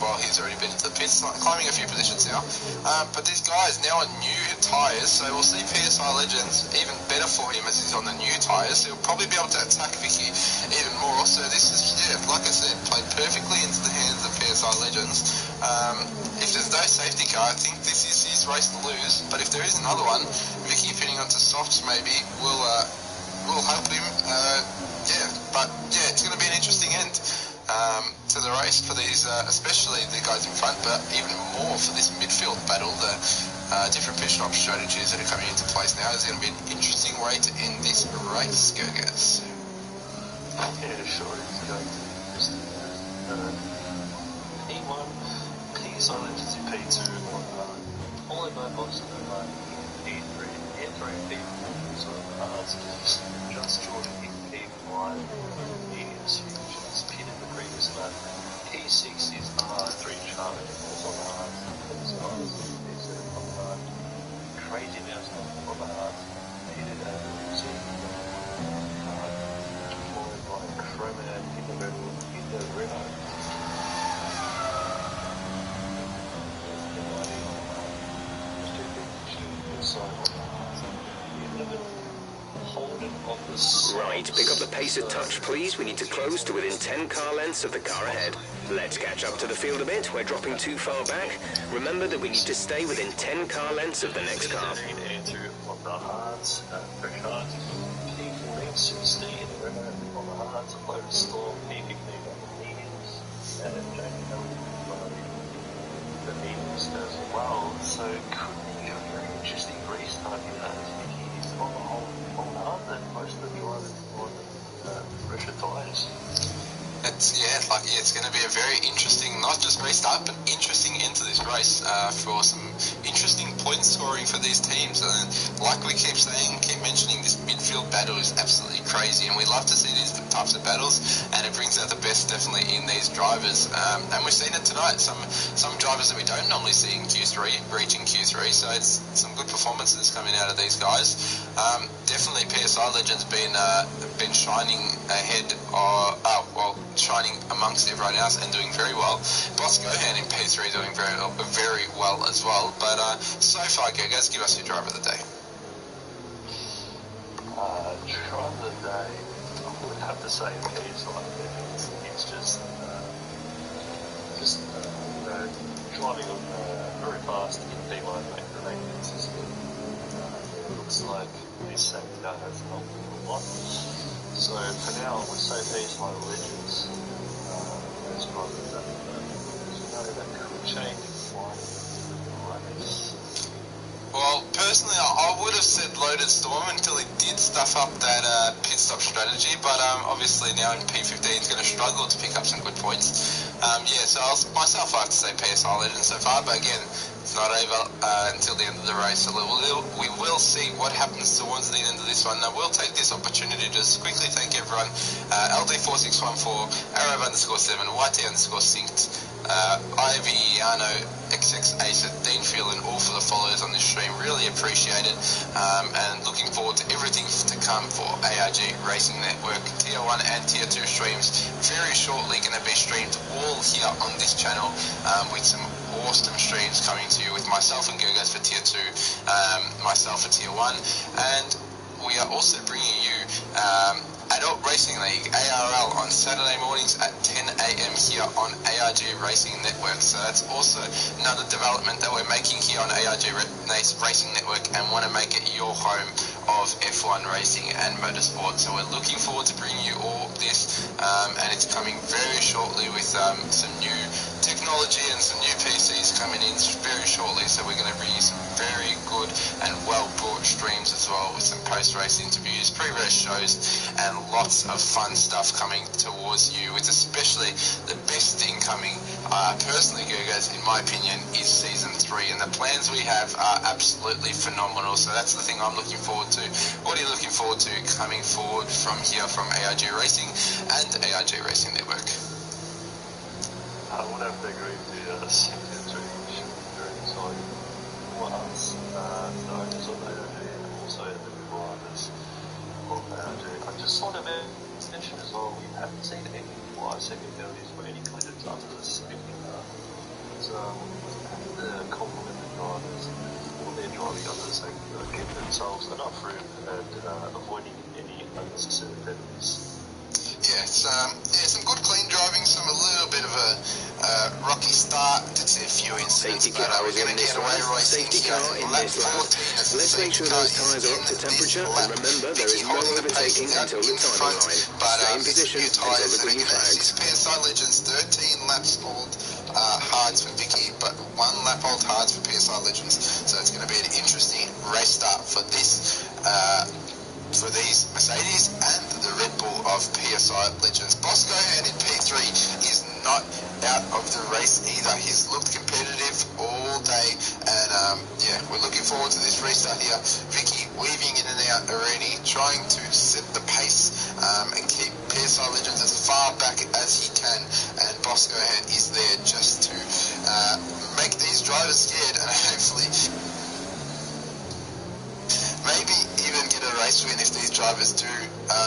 [SPEAKER 2] while he's already been into the pits, climbing a few positions now. But this guy is now on new tyres, so we'll see PSI Legends even better for him as he's on the new tyres, so he'll probably be able to attack Vicky even more. So this is, yeah, like I said, played perfectly into the hands of PSI Legends. If there's no safety car, I think this is his race to lose, but if there is another one, Vicky pinning onto softs maybe will help him. But it's going to be an interesting end to the race for these, especially the guys in front, but even more for this midfield battle. The different pit stop strategies that are coming into place now is going to be an interesting way to end this race, guys.
[SPEAKER 5] Yeah, sure, it's going to be interesting. P1, PSI Legends in P2, followed by Boston in P3, N3 and P4, so just Jordan in P5, is just pitted the previous lap. P6 is R3 Charlie, was on the hard, P7 on the hard, Crazy Mouse on the hard, pitted at Lucy, followed by Chromat in the Renault.
[SPEAKER 4] Right, pick up the pace a touch, please. We need to close to within 10 car lengths of the car ahead. Let's catch up to the field a bit. We're dropping too far back. Remember that we need to stay within 10 car lengths of the next car.
[SPEAKER 5] Andrew on the hards, fresh hards, P14, 16 on the hards, Lotus Storm, P15 on the mediums, and Jamie Hamilton on the mediums as well. So it could be a very interesting restart in that. He's on the whole hard than most of the drivers on the pressure tyres.
[SPEAKER 2] It's going to be a very interesting, not just restart, but interesting into this race for some interesting point scoring for these teams. And like we keep saying, keep mentioning, this midfield battle is absolutely crazy, and we love to see these types of battles, and it brings out the best definitely in these drivers. And we've seen it tonight. Some drivers that we don't normally see in Q3 reaching Q3, so it's some good performances coming out of these guys. Definitely PSI Legends been shining ahead, shining amongst everyone else and doing very well. Boss Gohan in P3 doing very well as well. But so far, guys, give us your driver of the day.
[SPEAKER 5] Driver of the day, I would have to say PSI Legends. It's just driving very fast in P1, remain consistent. It looks like this safety car has helped a lot. So for now, I would say PSI Legends. Those drivers that could change the race.
[SPEAKER 2] Well, personally, I would have said Loaded Storm until he did stuff up that pit stop strategy, but obviously now in P15 he's going to struggle to pick up some good points. So myself I have to say PSI Legend so far, but again, it's not over until the end of the race, so we will see what happens towards the end of this one. Now, we'll take this opportunity to just quickly thank everyone, LD4614, Arrow_7, YT_synced, Iviano, XX Acer, Dean Field, and all for the followers on this stream. Really appreciate it, and looking forward to everything to come for ARG Racing Network. Tier 1 and Tier 2 streams very shortly going to be streamed all here on this channel, with some awesome streams coming to you with myself and Gergos for Tier 2, myself for Tier 1, and we are also bringing you Adult Racing League, ARL, on Saturday mornings at 10 a.m. here on ARG Racing Network. So that's also another development that we're making here on ARG Racing Network, and want to make it your home of F1 racing and motorsport. So we're looking forward to bringing you all this, and it's coming very shortly with some new technology and some new PCs coming in very shortly. So we're going to bring you some very good and well brought streams as well, with some post-race interviews, pre-race shows, and lots of fun stuff coming towards you, with especially the best thing coming, personally, Gergos, in my opinion, is Season 3, and the plans we have are absolutely phenomenal. So that's the thing I'm looking forward to. What are you looking forward to coming forward from here from ARG Racing and ARG Racing Network?
[SPEAKER 5] I would have to agree with you. Season 3 should be very as the owners of ARG and also the drivers of ARG. I just want to mention as well, we haven't seen any 5-second penalties for any collisions under the safety car. So we have to compliment the drivers when they're driving under the safety car, give themselves enough room and avoiding any unnecessary penalties.
[SPEAKER 2] Yeah, it's some good clean driving, a little bit of a rocky start. Did see a few incidents, but we're going to get away racing here. Lap 14 as the
[SPEAKER 4] Let's make sure those tyres are up to temperature, and remember there is no overtaking until the timing line. Stay in position until the green flags.
[SPEAKER 2] 6 PSI Legends, 13 laps old hards for Vicky, but 1 lap old hards for PSI Legends. So it's going to be an interesting race start for this. For these Mercedes and the Red Bull of PSI Legends. Bosco and in P3 is not out of the race either. He's looked competitive all day, and yeah, we're looking forward to this restart here. Vicky weaving in and out already, trying to set the pace and keep PSI Legends as far back as he can, and Bosco is there just to make these drivers scared and hopefully maybe even get a race win if these drivers do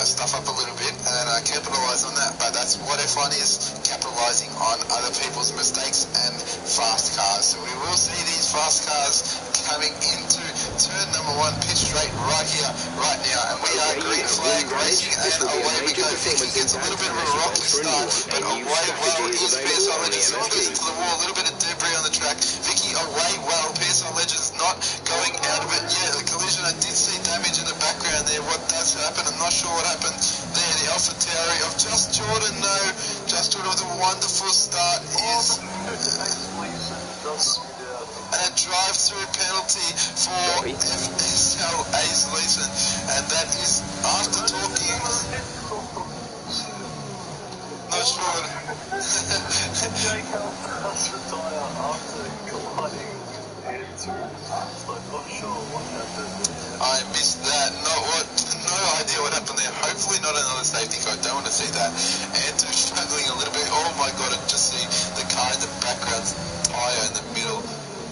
[SPEAKER 2] stuff up a little bit and capitalise on that. But that's what F1 is, capitalising on other people's mistakes and fast cars. So we will see these fast cars coming into turn number 1, pitch straight right here, right now. And we are green flag racing, and away we go. Vicky gets a little bit of a rocky start, but away well is PSI Legends. Someone goes into the wall, a little bit of debris on the track. Vicky away well, PSI Legends not going out of it. Yeah, the collision, I did see damage in the background there. What does happen? I'm not sure what happened there. The Alpha Tauri of Just Jordan, no. Just Jordan with a wonderful start is... and a drive-through penalty for FSL Ace Leeson, and that is after talking... Not sure.
[SPEAKER 5] Jake Alcaraz retire after colliding into not sure what happened there.
[SPEAKER 2] I missed that. No idea what happened there. Hopefully not another safety car. Don't want to see that. Anto struggling a little bit. Oh my god, I just see the car in the background, tyre in the middle.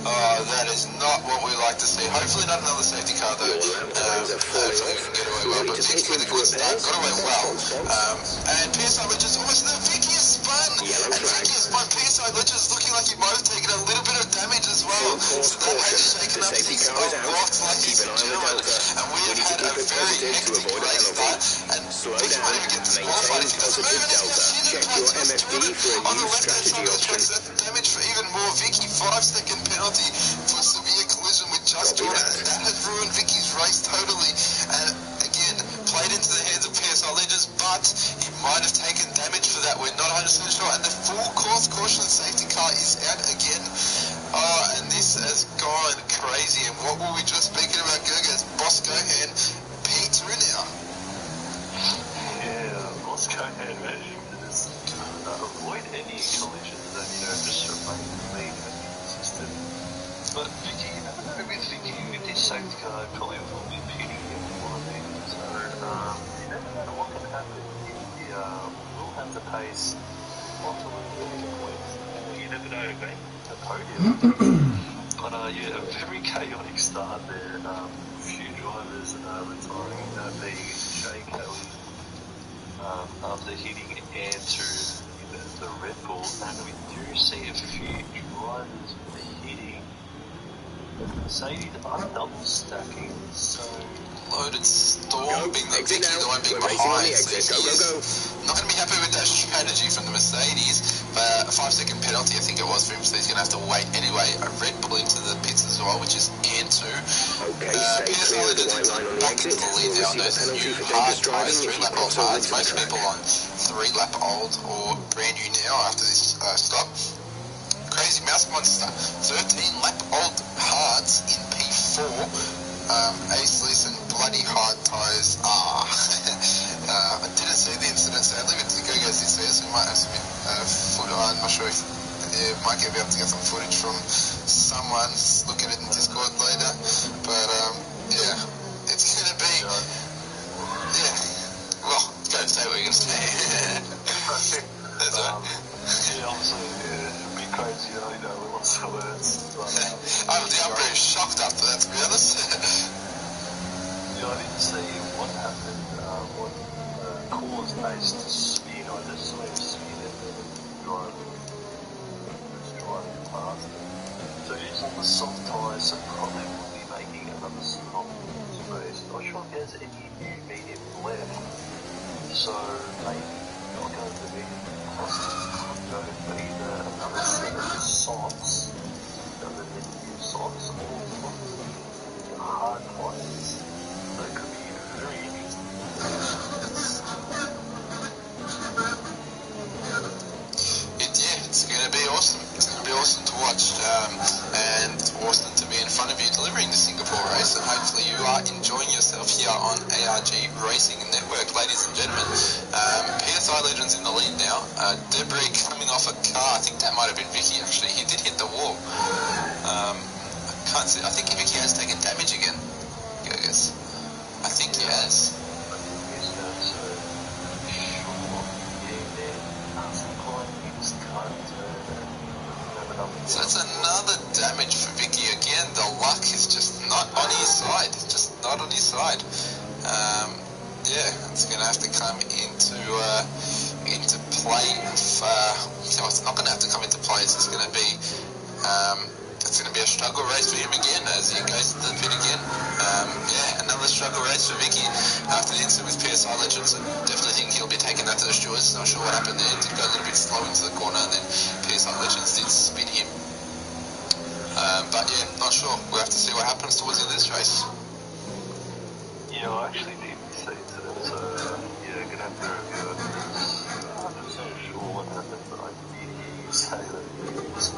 [SPEAKER 2] Oh, that is not what we like to see. Hopefully not another safety car though. Hopefully we can get away well. But Vicky with a good start, got away well. And PSI Legends, the Vicky has spun. And Vicky has spun. PSI Legends looking like he might have taken a little bit of damage as well. So that has shaken up things a lot, ladies and gentlemen. And we have had a very hectic race start. And Vicky might even get disqualified if he doesn't move. And he's going to hit the Jordan on the left-hand side of the track. So that's damage for even more. Vicky, 5-second penalty for severe collision with Just Jordan. That has ruined Vicky's race totally. And again, played into the hands of PSI Legends, but he might have taken damage for that. We're not 100% sure. And the full course caution safety car is out again. And this has gone crazy. And what were we just speaking about, Gerges? Bosco and P2 now.
[SPEAKER 5] Yeah, Bosco and managing to just avoid any collisions and, just remain clean and consistent. But Vicky, you never know with Vicky, with this safety car, probably will be pitting him for a bit. So, you never know what can happen. He will have the pace onto the points. You never know, mate. The podium. But yeah, a very chaotic start there. A few drivers retiring, being Jay Kelly after hitting Andrew in the Red Bull, and we do see a few drivers hitting the Mercedes are double stacking, so
[SPEAKER 2] Loaded Storm being the Vicky, the one being behind, so he's not going to be happy with that strategy from the Mercedes, but a 5-second penalty I think it was for him, so he's going to have to wait anyway. A Red Bull into the pits as well, which is N2. PSI Legends back into the lead there on those new hard tyres, 3-lap old hards. Most people on 3-lap old or brand new now after this stop. Crazy Mouse Monster, 13-lap old hards in P4. Ace Leeson, bloody hard tyres. I didn't see the incident, sadly, but the Gerges did see us. We might have some footage. I'm not sure if might be able to get some footage from someone. Look at it in Discord later. But yeah, it's gonna be well, go say what you're gonna say. That's right.
[SPEAKER 5] Yeah, obviously, it'd be crazy, with lots of words. But,
[SPEAKER 2] the umpire is shocked up.
[SPEAKER 5] I didn't see what happened, what caused Ace to spin. I just saw him spin and then drive past. So he's on the soft tyres, so probably will be making another stop in this race. Not sure if there's any new medium left. So maybe I'll go for the go for either another set of socks, other than new socks, or hard tyres. So it could be very interesting.
[SPEAKER 2] It's going to be awesome. It's going to be awesome to watch, and awesome to be in front of you delivering the Singapore race, and hopefully you are enjoying yourself here on ARG Racing Network, ladies and gentlemen. PSI Legends in the lead now. Debris coming off a car. I think that might have been Vicky, actually. He did hit the wall. I can't see. I think Vicky has taken damage again. I guess. I think he has. So that's another damage for Vicky again. The luck is just not on his side. It's just not on his side. It's going to have to come into play. It's not going to have to come into play. It's going to be a struggle race for him again as he goes to the pit again. Another struggle race for Vicky after the incident with PSI Legends. I definitely think he'll be taking that to the stewards. Not sure what happened there. Did go a little bit slow into the corner, and then PSI Legends did spin him. Not sure. We'll have to see what happens towards the end of this race.
[SPEAKER 5] Yeah, I actually didn't see it, so gonna have to review it. I'm not so sure what happened, but I did hear you say that it was so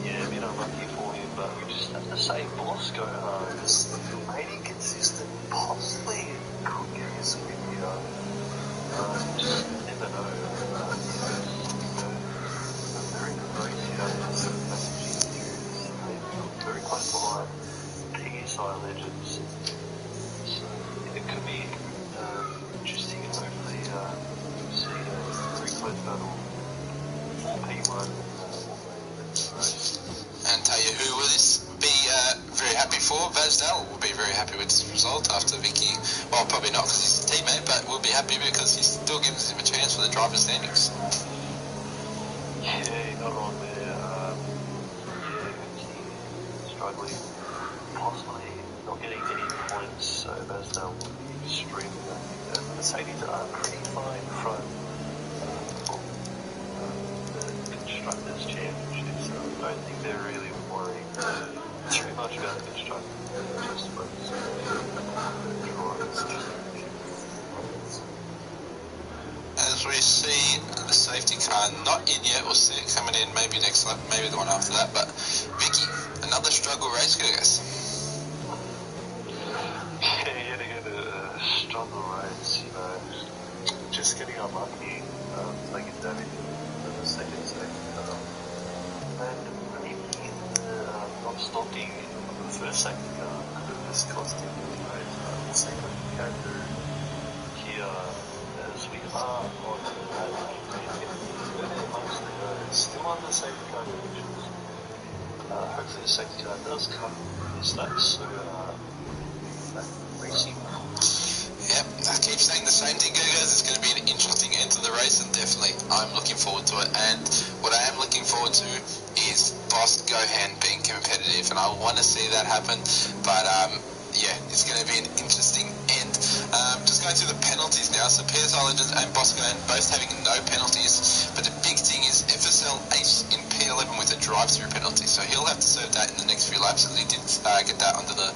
[SPEAKER 5] a bit unlucky for him, but we just have to say Bosco is remaining consistent, possibly could get us a win here. Just never know. Very good race here. Very close behind PSI Legends. So it could be interesting and hopefully see a very close battle for P1
[SPEAKER 2] and tell you who will this be very happy for. Vasdal will be very happy with this result after Vicky. Well, probably not because he's a teammate, but we'll be happy because he still gives him a chance for the driver's standings.
[SPEAKER 5] Yeah, not on there. Struggling, possibly not getting any points, so Vasdal will be extremely happy. The Mercedes are pretty far in front of the Constructors' Championship, so I don't think they're really worrying too much about the Constructors. Just focus on the drivers.
[SPEAKER 2] As we see the safety car not in yet, we'll see it coming in maybe next lap, maybe the one after that, but Vicky, another struggle race, I guess.
[SPEAKER 5] Yeah, yet again a struggle race, just getting unlucky, taking damage in the second safety car. And maybe not stopping on the first safety car could have just cost him the race. The second came through here as we are on the still on the safety car conditions. Hopefully the safety car does come this lap, so racing.
[SPEAKER 2] Yep, I keep saying the same thing, guys. It's going to be an interesting end to the race, and definitely I'm looking forward to it. And what I am looking forward to is Boss Gohan being competitive, and I want to see that happen. But it's going to be an interesting end. Just going through the penalties now. So PSI Legends and Boss Gohan both having no penalties, but the big thing is FSL Ace in P11 with a drive-through penalty. So he'll have to serve that in the next few laps, as he did get that under the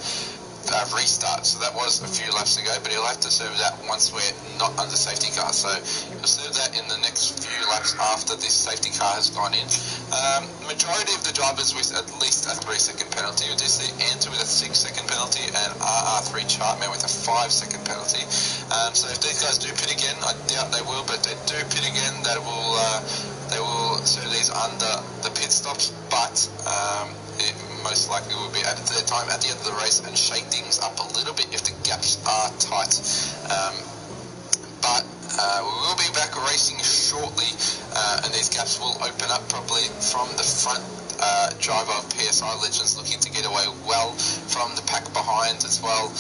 [SPEAKER 2] restart, so that was a few laps ago, but he'll have to serve that once we're not under safety car, so he'll serve that in the next few laps after this safety car has gone in. Majority of the drivers with at least a 3-second penalty. We do see Anta with a 6-second penalty and RR3 Chartman with a 5-second penalty. So if these guys do pit again, I doubt they will, but if they do pit again, they will serve these under the pit stops, but it most likely will be added to their time at the end of the race and shake things up a little bit if the gaps are tight. But we will be back racing shortly, and these gaps will open up probably from the front driver of PSI Legends, looking to get away well from the pack behind. behind as well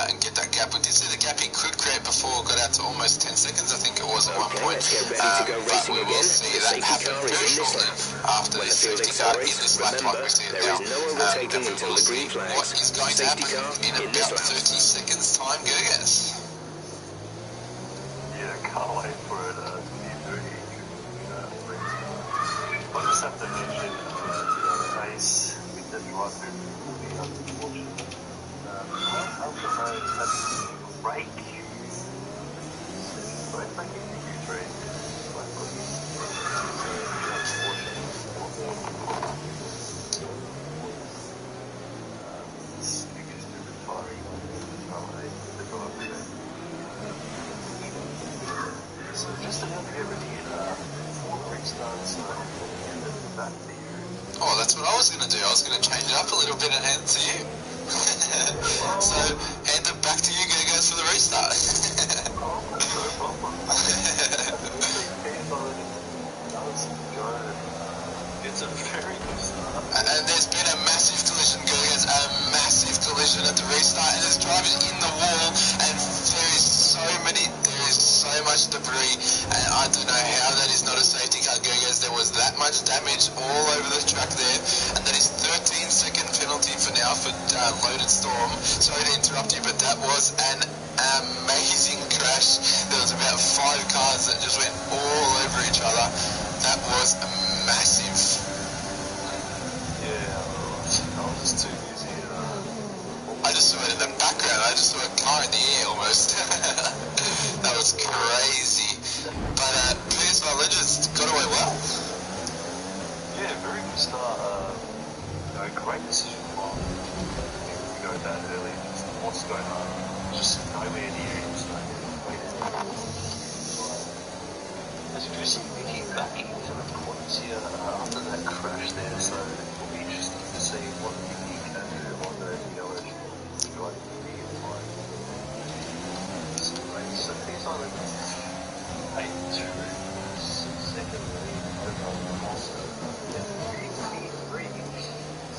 [SPEAKER 2] and get that gap. We did see the gap he could create before, got out to almost 10 seconds, I think it was at one point.
[SPEAKER 4] Let's get ready to go
[SPEAKER 2] But
[SPEAKER 4] racing
[SPEAKER 2] we will
[SPEAKER 4] again.
[SPEAKER 2] see
[SPEAKER 4] The
[SPEAKER 2] that
[SPEAKER 4] safety
[SPEAKER 2] happen
[SPEAKER 4] car is
[SPEAKER 2] very
[SPEAKER 4] in this
[SPEAKER 2] shortly
[SPEAKER 4] lap.
[SPEAKER 2] after
[SPEAKER 4] When
[SPEAKER 2] the
[SPEAKER 4] the field
[SPEAKER 2] safety car in
[SPEAKER 4] accelerates,
[SPEAKER 2] this lap, like
[SPEAKER 4] remember,
[SPEAKER 2] we see it
[SPEAKER 4] there
[SPEAKER 2] now.
[SPEAKER 4] is no
[SPEAKER 2] And
[SPEAKER 4] overtaking
[SPEAKER 2] we
[SPEAKER 4] until
[SPEAKER 2] will
[SPEAKER 4] the green
[SPEAKER 2] see
[SPEAKER 4] flags.
[SPEAKER 2] what is going to
[SPEAKER 4] Safety
[SPEAKER 2] happen
[SPEAKER 4] car
[SPEAKER 2] in
[SPEAKER 4] in this
[SPEAKER 2] about
[SPEAKER 4] lap.
[SPEAKER 2] 30 seconds time, Gerges.
[SPEAKER 5] Yeah, can't wait for it to be very interesting. I just have to mention, Ace with the driver will be unfortunate. Alpha Rose had a break. Both making Q3. Both got Speakers to retiring the driver. So just about to get ready for the restarts and back to you.
[SPEAKER 2] Oh, that's what I was going to do. I was going to change it up a little bit and hand it to you. So, hand it back to you, Gerges, for the restart.
[SPEAKER 5] No problem. It's a very good start.
[SPEAKER 2] And there's been a massive collision, Gerges, a massive collision at the restart, and there's drivers in the wall, and there is so much debris, and I don't know how that is not a safety car, Gerges. There was that much damage all over the track there, and that is 13-second penalty for now for loaded storm. Sorry to interrupt you, but that was an amazing crash. There was about 5 cars that just went all over each other. That was massive.
[SPEAKER 5] Yeah, I was just too busy.
[SPEAKER 2] I just saw it in the background. I just saw a car in the air almost. That was crazy. But PSI Legends got away well.
[SPEAKER 5] Yeah, very good start. Great decision from to go that early. Just what's going on? Just nowhere near him. So as you do see Vicky back into the points here after that crash there, so it'll be interesting to see what Vicky can do on the yellow driving the line. So PSI Legends 8-2, second lead over Monster, and 3-3.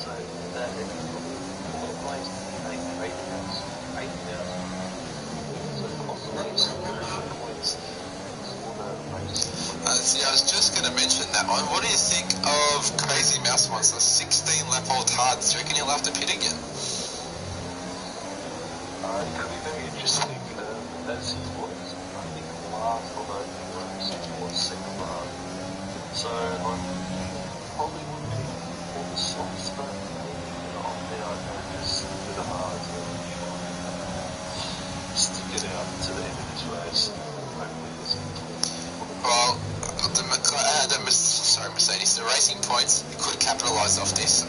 [SPEAKER 5] So that is all the place to take 8 pounds. So possibly some very good points for the race.
[SPEAKER 2] See, I was just going to mention that one. What do you think of Crazy Mouse Monster? 16 lap old hards. Do you reckon he'll have to pit again?
[SPEAKER 5] It could be very interesting as he was, I think, last, although he was second last. So I probably would pick for the softs, but maybe on there I'd go just with the hards and stick it out to the end of this race. Hopefully this
[SPEAKER 2] Well, Mercedes, the Racing Points could capitalise off this.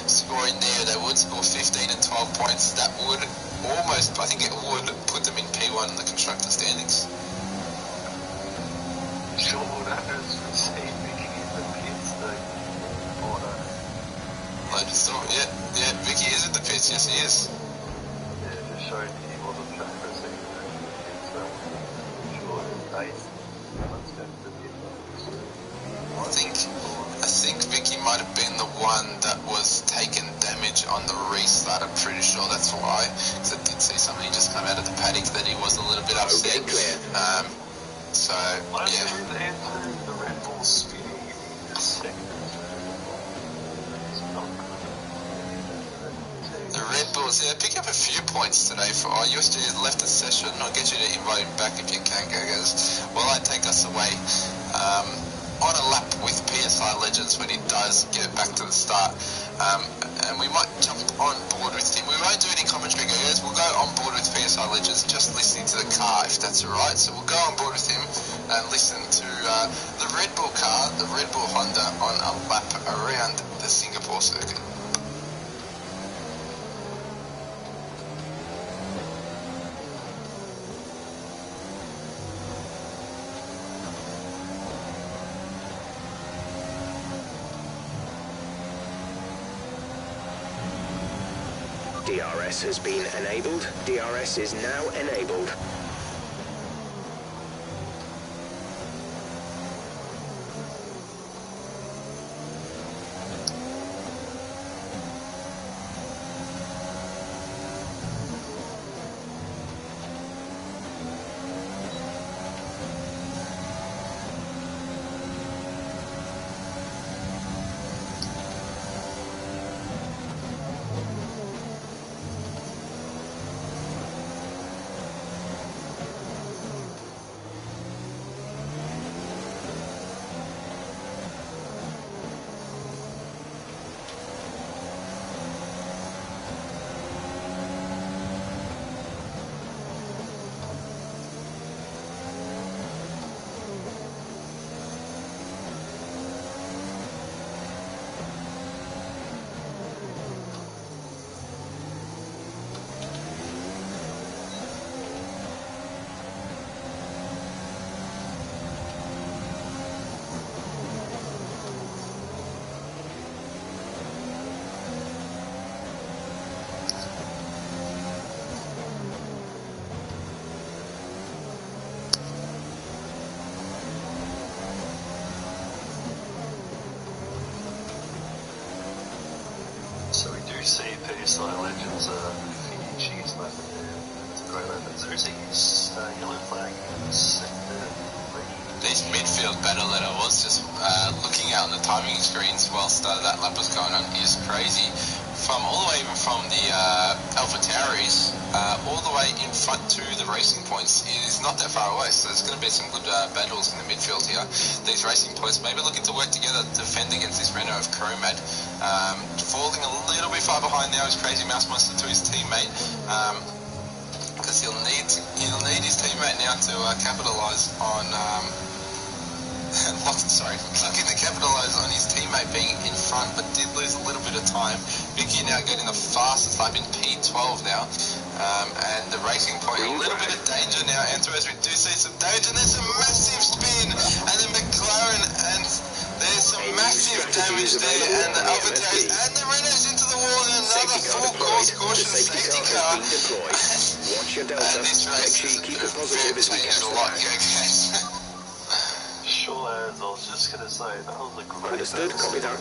[SPEAKER 2] Score in there, they would score 15 and 12 points. That would almost, I think it would put them in P1 in the constructor standings.
[SPEAKER 5] sure would see Vicky in the pits, though.
[SPEAKER 2] Loaded storm, yeah, Vicky is in the pits, yes he is.
[SPEAKER 5] Yeah, just showed he wasn't trained for a second. So I'm sure it's let's go to the pit.
[SPEAKER 2] I think Vicky might have been the one that was taking damage on the restart. I'm pretty sure that's why. Because I did see somebody just come out of the paddock that he was a little bit upset. So, yeah.
[SPEAKER 5] The Red Bull spinning in the second.
[SPEAKER 2] The Red Bulls, yeah, pick up a few points today for you. Left the session. I'll get you to invite him back if you can, Gerges. Well, I take us away on a lap with PSI Legends when he does get back to the start. And we might jump on board with him. We won't do any commentary, Gerges. We'll go on board with PSI Legends, just listening to the car, if that's alright. So we'll go on board with him and listen to the Red Bull car, the Red Bull Honda, on a lap around the Singapore circuit.
[SPEAKER 4] DRS has been enabled. DRS is now enabled.
[SPEAKER 5] PSI Legends finish is like it's a great lap. There is a yellow flag in sector 3.
[SPEAKER 2] This midfield battle that I was just looking at on the timing screens whilst that lap was going on is crazy. From all the way even from the Alpha Tauris all the way in front to the racing points is not that far away, so there's going to be some good battles in the midfield here. These racing points maybe looking to work together to defend against this Renault of Chromad. Falling a little bit far behind now is Crazy Mouse Monster to his teammate, because he'll need his teammate now to capitalise on looking to capitalise on his teammate being in front, but did lose a little bit of time. Vicky now getting the fastest lap in P12 now, and the racing point a little bit of danger now. As we do see some danger, there's a massive spin, and the McLaren, and there's some massive damage there, and the Alpha Tauris and the Renault's into the wall, and another full course caution safety car.
[SPEAKER 4] Watch your delta.
[SPEAKER 2] This race
[SPEAKER 4] Make sure you keep it positive as we catch
[SPEAKER 2] a
[SPEAKER 4] the
[SPEAKER 2] lot,
[SPEAKER 4] back.
[SPEAKER 5] Sure, as I was just going to say, that was a great
[SPEAKER 4] Understood, copy that.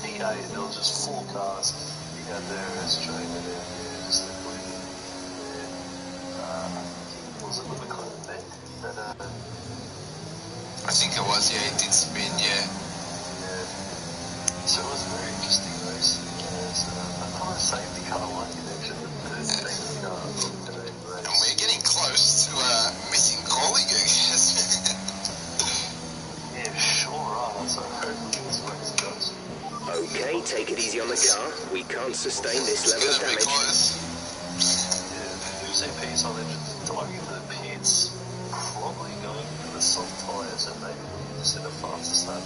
[SPEAKER 5] P8, there was just 4 cars. You had their Australian there, just including was it the McLaren there? That,
[SPEAKER 2] I think it was, yeah, it did spin, yeah.
[SPEAKER 5] So it was a very interesting race. Another safety car like it actually, the third safety car of today's race.
[SPEAKER 2] And we're getting close to missing Coley, I guess.
[SPEAKER 5] Yeah, sure are. So hopefully this race goes.
[SPEAKER 4] Okay, take it easy on the car. We can't sustain this level of damage.
[SPEAKER 5] Yeah, using PSI Legends, diving into the pits, probably going for the soft tyres and maybe set a faster start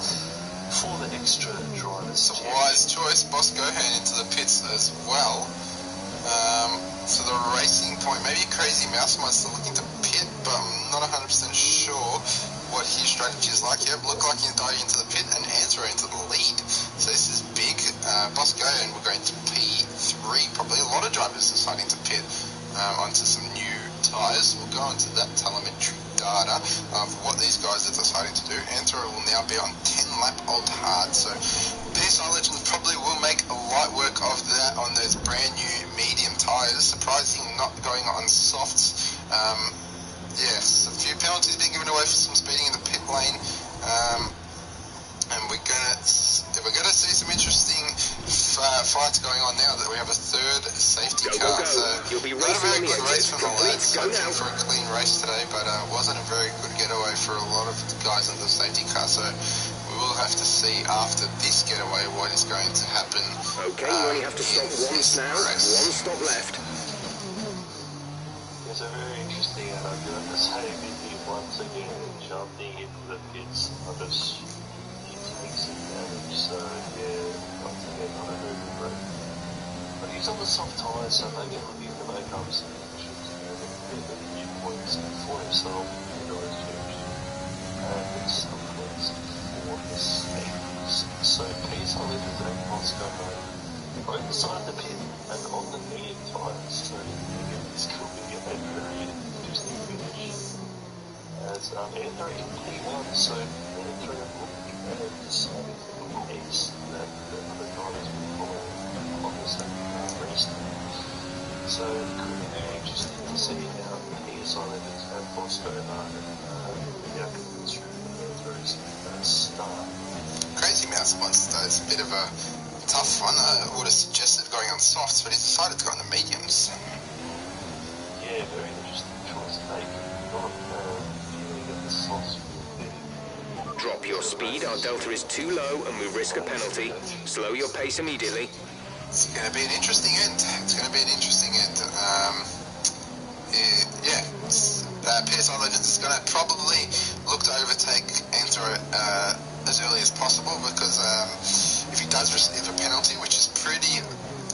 [SPEAKER 5] for the extra drivers.
[SPEAKER 2] It's a wise choice, Boss Gohan into the pits as well. So the racing point, maybe Crazy Mouse Monster looking to pit, but I'm not 100% sure what his strategy is like. Yep, look like he's diving into the pit and Answer into the lead. So this is big. Boss Gohan, we're going to P3, probably a lot of drivers deciding to pit onto some new tyres. We'll go into that telemetry data of what these guys are deciding to do. Answer will now be on 10 lap old hard, so PSI Legends probably will make a light work of that on those brand new medium tyres. Surprising not going on softs. Yes, a few penalties being given away for some speeding in the pit lane, and we're gonna see some interesting fights going on now that we have a third safety car. So
[SPEAKER 4] You'll be
[SPEAKER 2] not a very good race from the lads.
[SPEAKER 4] Go
[SPEAKER 2] Hoping
[SPEAKER 4] now.
[SPEAKER 2] for a clean race today, but wasn't a very good getaway for a lot of the guys in the safety car. So we will have to see after this getaway what is going to happen.
[SPEAKER 4] Okay, you only have to stop once now. One stop left.
[SPEAKER 5] It's a very interesting, and I'm going to say Vicky once again jumping into the pits. He takes some damage, so yeah, once again, not a very good break. But he's on the soft tyres, so maybe looking to make up some new points for himself in those changes. And some points for his safeties. So PSI Legends and Moscow both inside the pit and on the medium tyres, so this could be a very interesting finish. As Andrew in P1, so Andrew looking at deciding the pace that the other drivers will follow on the same race. So it could be very interesting to see how PSI Legends and Bosco react through the start.
[SPEAKER 2] Crazy Mouse Monster is a bit of a tough one. I would have suggested going on softs, but he decided to go on the mediums.
[SPEAKER 5] Yeah, very interesting choice to make. Not feeling that the softs will be.
[SPEAKER 4] Drop your speed. Our delta is too low and we risk a penalty. Slow your pace immediately.
[SPEAKER 2] It's going to be an interesting end. PSI Legends is going to probably look to overtake Antro as early as possible, because if he does receive a penalty, which is pretty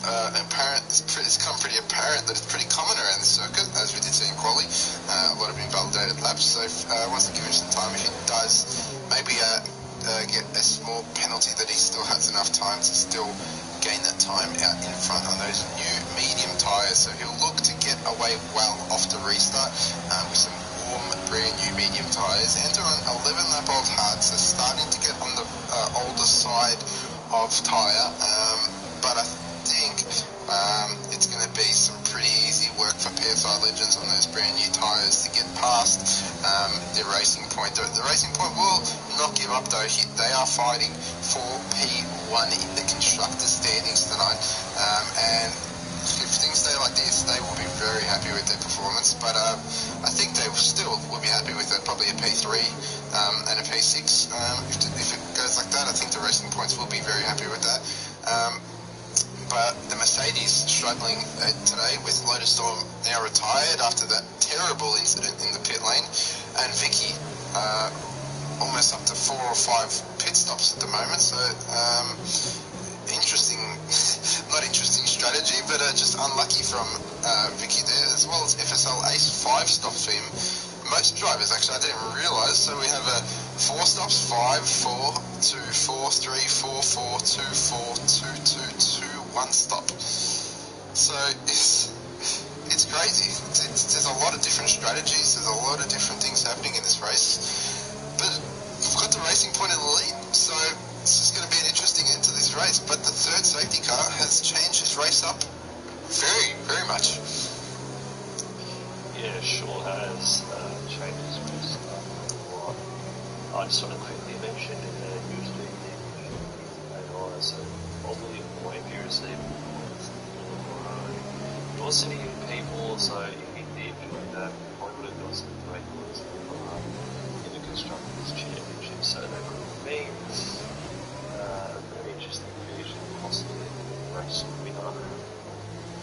[SPEAKER 2] apparent, it's become pretty apparent that it's pretty common around this circuit, as we did see in quali, a lot of invalidated laps. So once they give him some time, if he does maybe get a small penalty, that he still has enough time to still gain that time out in front on those new medium tyres. So he'll look to get away well off the restart with some warm, brand new medium tyres. Enter on 11 lap old hard, so starting to get on the older side of tyre, but I think It's going to be some pretty easy work for PSI Legends on those brand new tyres to get past their Racing Point. The Racing Point will not give up though. They are fighting for P1 in the constructors standings tonight, and if things stay like this, they will be very happy with their performance. But I think they still will be happy with probably a P3 and a P6. If it goes like that, I think the Racing Points will be very happy with that. But the Mercedes struggling today with Lotus Storm now retired after that terrible incident in the pit lane, and Vicky almost up to 4 or 5 pit stops at the moment. So interesting, not interesting strategy, but just unlucky from Vicky there, as well as FSL Ace 5 stops for him. Most drivers actually, I didn't even realise. So we have 4 stops, 5, 4, 2, 4, 3, 4, 4, 2, 4, 2, 2, 2, 1 stop. So it's crazy. There's a lot of different strategies. There's a lot of different things happening in this race. But we've got the Racing Point in the lead, so it's just going to be an interesting end to this race. But the third safety car has changed his race up very, very much.
[SPEAKER 5] Yeah, sure has changed his race up a lot. I just want to quickly mention usually AI, so probably more accuracy. You're sitting in people, so if he did join that, I would have got some great points in the Constructors' Championship, so that could mean a very interesting finish and possibly a race winner,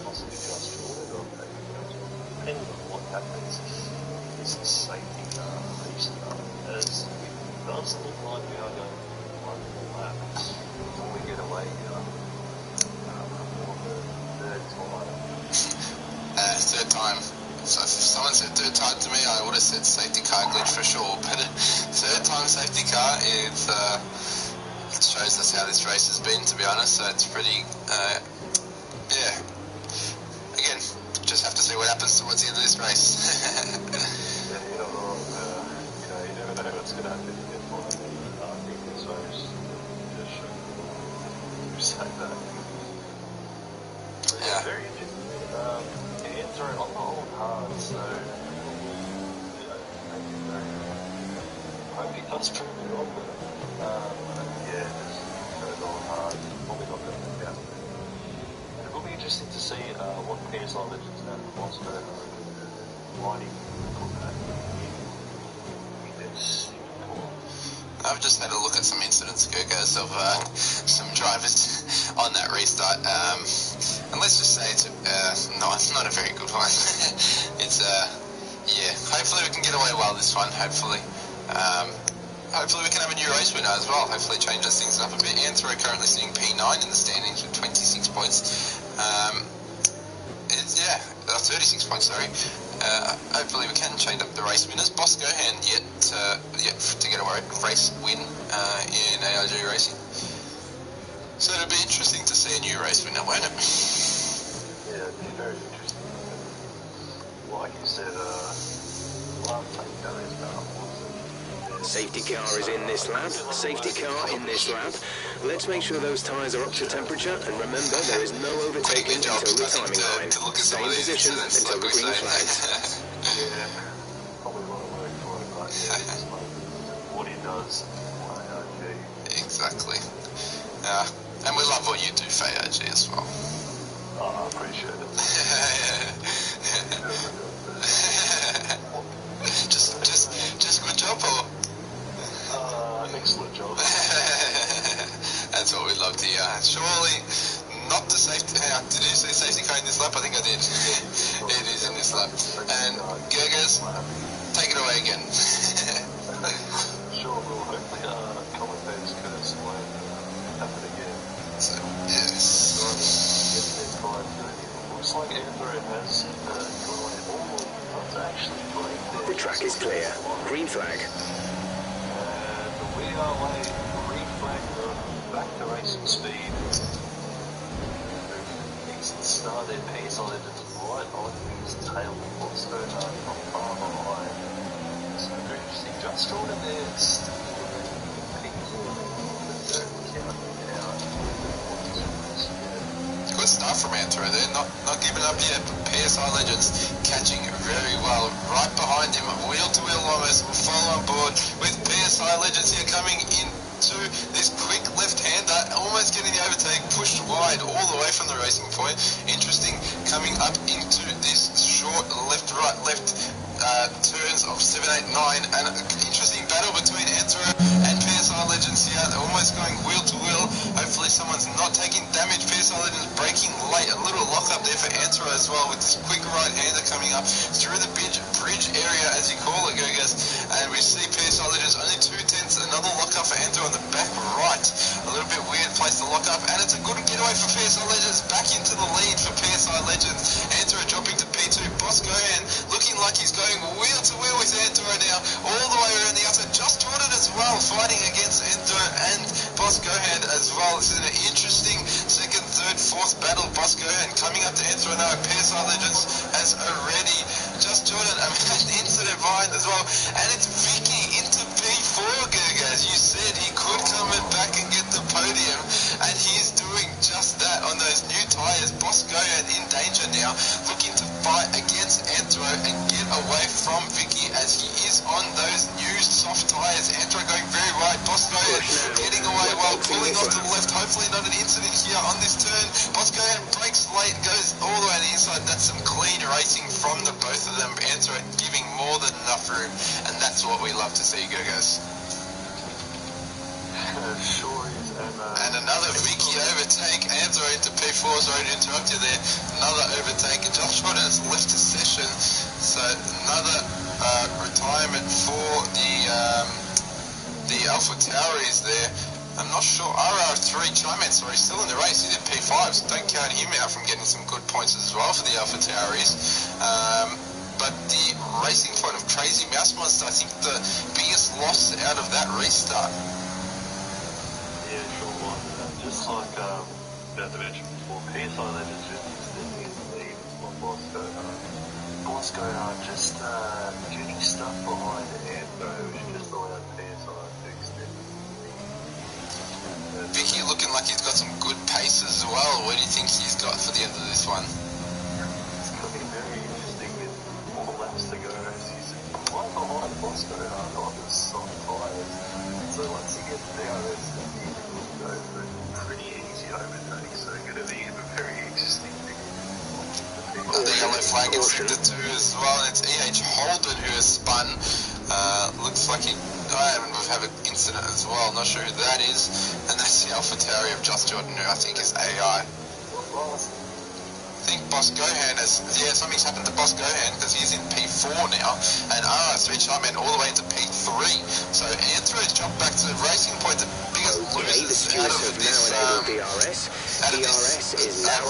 [SPEAKER 5] possibly just Jordan or maybe depending on what happens, this is safety car restart, as it does look like we are going to one more lap before we get away here for the third time.
[SPEAKER 2] Third time. So if someone said third time to me, I would have said safety car glitch for sure. But third time safety car, it shows us how this race has been, to be honest. So it's pretty, yeah. Again, just have to see what happens towards the end of this race.
[SPEAKER 5] Yeah, you never know what's going to happen in this race. Just say that.
[SPEAKER 2] Yeah.
[SPEAKER 5] Very interesting. Andrew on the old hard, so thank you very much. I hope he does prove me wrong, but yeah, just goes on hard. Probably not going to work out. And it will be interesting to see what PSI Legends now Monster riding on that in this call.
[SPEAKER 2] I've just had a look at some incidents, Gurgos, of some drivers on that restart. And let's just say it's not a very good one. It's yeah. Hopefully we can get away well this one. Hopefully we can have a new race winner as well. Hopefully it changes things up a bit. Anthro currently sitting P9 in the standings with 26 points. 36 points. Sorry. Hopefully we can change up the race winners. Boss Gohan yet to get a race win in ARG racing. So it'll be interesting to see a new race winner, won't it?
[SPEAKER 5] Yeah, it'd be very interesting. Like you said, last time is not
[SPEAKER 4] Safety car is in this lap. Safety car in this lap. Let's make sure those tyres are up to temperature, and remember, there is no overtaking until the timing line. Stay in position until the green flags.
[SPEAKER 5] Yeah, probably a lot of work for it, but yeah, it's like what he does on ARG.
[SPEAKER 2] Exactly. And we love what you do for ARG as well.
[SPEAKER 5] Oh, I appreciate it.
[SPEAKER 2] just good job, or?
[SPEAKER 5] Excellent job.
[SPEAKER 2] That's what we love to hear. Surely not the safety. Did you say safety car in this lap? I think I did. It is in this lap. And Gergers, take it away again.
[SPEAKER 5] Sure, well, hopefully commentators curse won't happen again.
[SPEAKER 2] So, yes.
[SPEAKER 5] Looks like Andrew has gone away all to actually break
[SPEAKER 4] The track is clear. Green flag.
[SPEAKER 5] And we are away. Green flag, back to racing speed. Excellent start there. PSI Legends right on his tail. Also from far behind. So very interesting. Just Jordan there. Still
[SPEAKER 2] Good start enough from Antro there, not giving up yet, but PSI Legends catching very well. Right behind him, wheel to wheel almost, will follow on board with PSI Legends here coming into this quick left-hander, almost getting the overtake, pushed wide all the way from the racing point. Interesting, coming up into this short left-right left turns of 7, 8, 9, and an interesting battle between Antro and PSI Legends here, almost going wheel to wheel. Hopefully someone's not taking damage. PSI Legends braking late, a little lock up there for Antro as well, with this quick right-hander coming up through the bridge area, as you call it, Gogas. And we see PSI Legends only 2/10, another lock up for Antro on the back right. A little bit weird place to lock up, and it's a good getaway for PSI Legends, back into the lead for PSI Legends. Antro dropping to P2. Boss Gohan looking like he's going wheel to wheel with Antro now, all the way around the outside. Just Jordan as well, fighting against Antro and Boss Gohan as well. This is an interesting second, third, fourth battle. Boss Gohan coming up to Antro now. PSI Legends has already Just Jordan an incident behind as well, and it's Vicky into P4, Gerga. As you said, he could come back and get the podium, and he's doing just that on those new tyres. Boss Gohan in danger now, looking to fight against Antro and get away from Vicky as he is on those new soft tyres. Antro going very wide. Boss Gohan getting away while pulling off to the left. Hopefully not an incident here on this turn. Boss Gohan breaks late, goes all the way on the inside. That's some clean racing from the both of them. Antro giving more than enough room, and that's what we love to see, Gergas.
[SPEAKER 5] Sure is.
[SPEAKER 2] And another Vicky overtake. Antro into P4. Sorry to interrupt you there. Another overtake. Josh Jordan has left the session, so another retirement for the Alpha Tauris there. I'm not sure. RR3 Chaiman, sorry, still in the race. He's in P5, so don't count him out from getting some good points as well for the Alpha Tauris. But the racing point of Crazy Mouse Monster, I think the biggest loss out of that restart.
[SPEAKER 5] Yeah, sure was. Just like about to mention before, PSI Legends just extending his lead on Bosco. Bosco just doing stuff behind Antro, which just allowed PSI to extend his lead.
[SPEAKER 2] Vicky looking like he's got some good pace as well. What do you think he's got for the end of this one?
[SPEAKER 5] It's going to be very interesting with more laps to go. He's quite behind Bosco on the soft tyres. So once he gets down, it's going to go for a pretty easy overtake. So going to be a very interesting thing.
[SPEAKER 2] The yellow flag is the two as well, and it's EH Holden who has spun. Looks like we've had an incident as well, not sure who that is, and that's the Alpha Tauri of Just Jordan, who I think is AI. I think Boss Gohan something's happened to Boss Gohan because he's in P4 now, and RR3 Charman all the way into P3. So Antro has jumped back to the racing point, the biggest losers out of this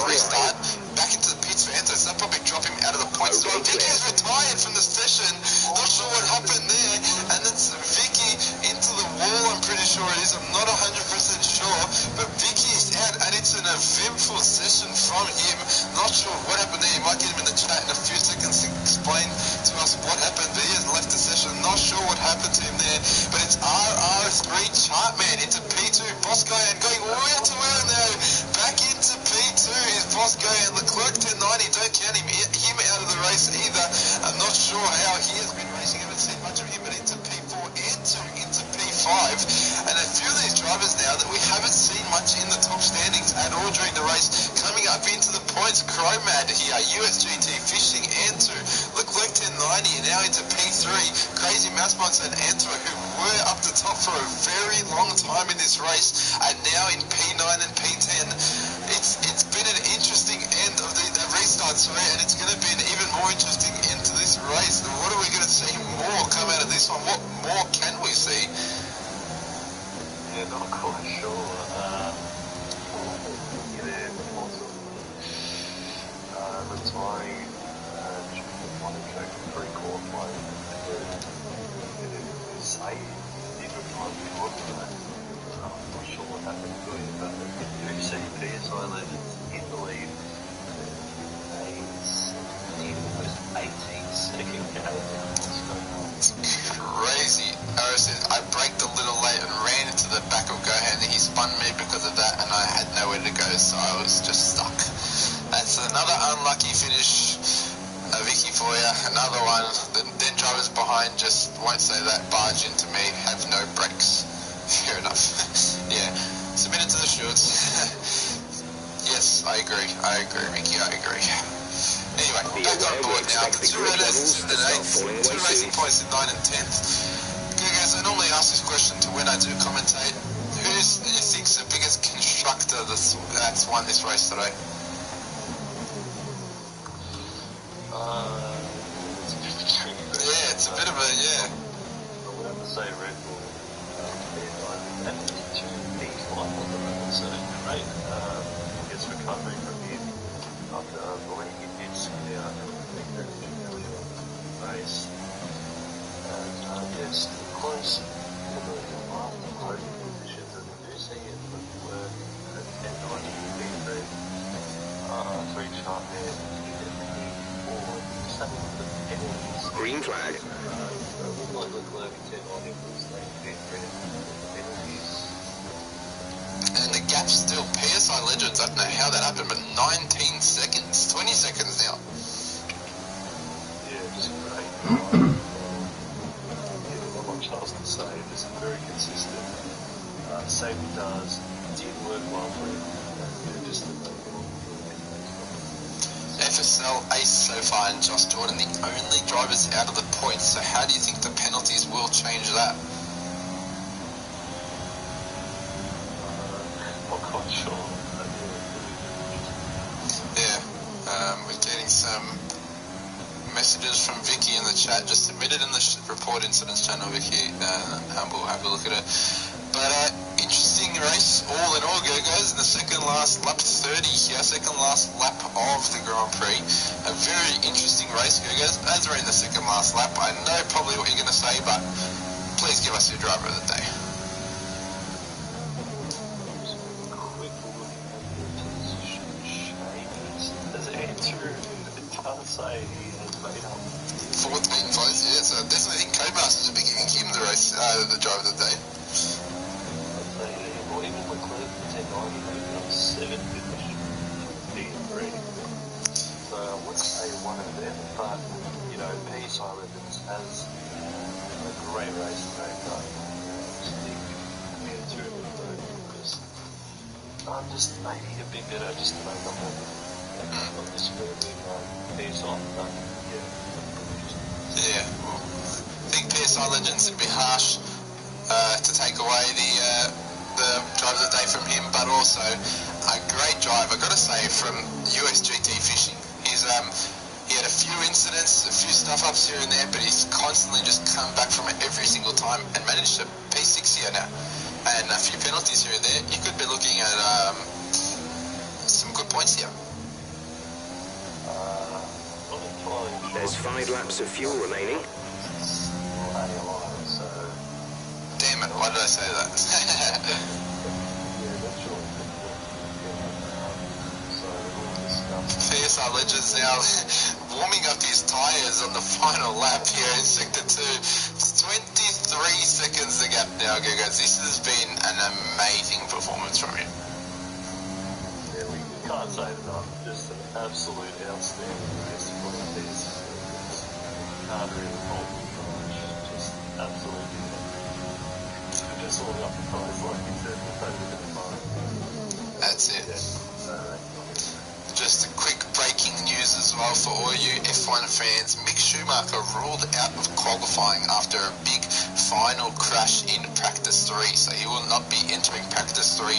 [SPEAKER 2] restart. Back into the pits for Antro, so that'll probably drop him out of the points as well. Vicky's retired from the session, not sure what happened there, and it's Vicky into the wall, I'm pretty sure it is, I'm not 100% sure, but Vicky's out, and it's an eventful session from him. Not sure what happened there. You might get him in the chat in a few seconds to explain to us what happened, but he has left the session. Not sure what happened to him there, but it's RR3 Chartman into P2. Boss Gohan going wheel to wheel now, back into P2 is Boss Gohan. Leclerc 1090, don't count him out of the race either. I'm not sure how he has been racing. I haven't seen much of him, but into P4 and into P5, and a few of these drivers now that we haven't seen much in the top standings at all during the race, coming up into the points. Chromad here, USGT Fishing, Antro, Leclerc 1090, now into P3. Crazy Mouse Monster and Antro, who were up the top for a very long time in this race, are now in P9 and P10. It's been an interesting end of the restart, and it's going to be an even more interesting end to this race. What are we going to see more come out of this one? What more can we see?
[SPEAKER 5] Yeah, not quite sure. Retiring Monaco pre-qualifying. Say he's retired before that. I'm not sure what happened to him, but you see PSI Legends in the lead. He's almost 18 second gap.
[SPEAKER 2] It's crazy. Harrison, I braked a little late and ran into the back of Gohan, and he spun me because of that, and I had nowhere to go, so I was just stuck. unlucky finish. Vicky for you, another one. The then drivers behind just won't say that. Barge into me, have no brakes. Fair enough. Yeah, submitted to the shorts. Yes, I agree, Vicky, I agree. Anyway, back on board now. The two runners in the 8th, two racing points in 9 and 10th. Okay, guys, I normally ask this question to when I do commentate. Who do you think's the biggest constructor that's won this race today? It's a bit of a,
[SPEAKER 5] I would have to say Red Bull. And two things like on the road, so great. I guess recovery from him after the way he did sit out and make that really race. And yes, close to the closing positions, and we do see it work at 10-9 P3. 3 chart there.
[SPEAKER 4] Green flag.
[SPEAKER 2] And the gap's still PSI Legends. I don't know how that happened, but 19 seconds, 20 seconds now.
[SPEAKER 5] Yeah, just great. Not much else to say. This is very consistent. Safety does. Did work well for him. Just
[SPEAKER 2] FSL ace so far, and Josh Jordan the only drivers out of the points. So how do you think the penalties will change that?
[SPEAKER 5] Not quite sure.
[SPEAKER 2] Yeah, we're getting some messages from Vicky in the chat, just submitted in the report incidents channel, Vicky, and we'll have a look at it. But interesting race all in all, guys. In the second last lap 30 here, second last lap of the Grand Prix. A very interesting race, guys. As we're in the second last lap, I know probably what you're going to say, but please give us your driver of the day. Fourth beaten both, yeah. So I definitely think Codemasters will be giving him the race, the driver of the day.
[SPEAKER 5] So I would say one of them, but you know, PSI Legends has a great race today, but I'm just maybe a bit better just to make up on this PSI, but
[SPEAKER 2] yeah. Well, I think PSI Legends would be harsh to take away the driver of the day from him, but also a great drive, I've got to say, from USGT Fishing. He had a few incidents, a few stuff-ups here and there, but he's constantly just come back from it every single time and managed to P6 here now. And a few penalties here and there. You could be looking at some good points here.
[SPEAKER 4] There's 5 laps of fuel remaining.
[SPEAKER 2] Damn it, why did I say that? PSI Legends now warming up his tyres on the final lap here in Sector 2. It's 23 seconds the gap now, guys. This has been an amazing performance from him.
[SPEAKER 5] Yeah, we can't say it enough. Just an absolute outstanding race from this. Can't really fault him. Just absolutely. Just all up the prize, like you said, over the fine.
[SPEAKER 2] That's it. Just a quick breaking news as well for all you F1 fans. Mick Schumacher ruled out of qualifying after a big final crash in practice 3, so he will not be entering practice 3,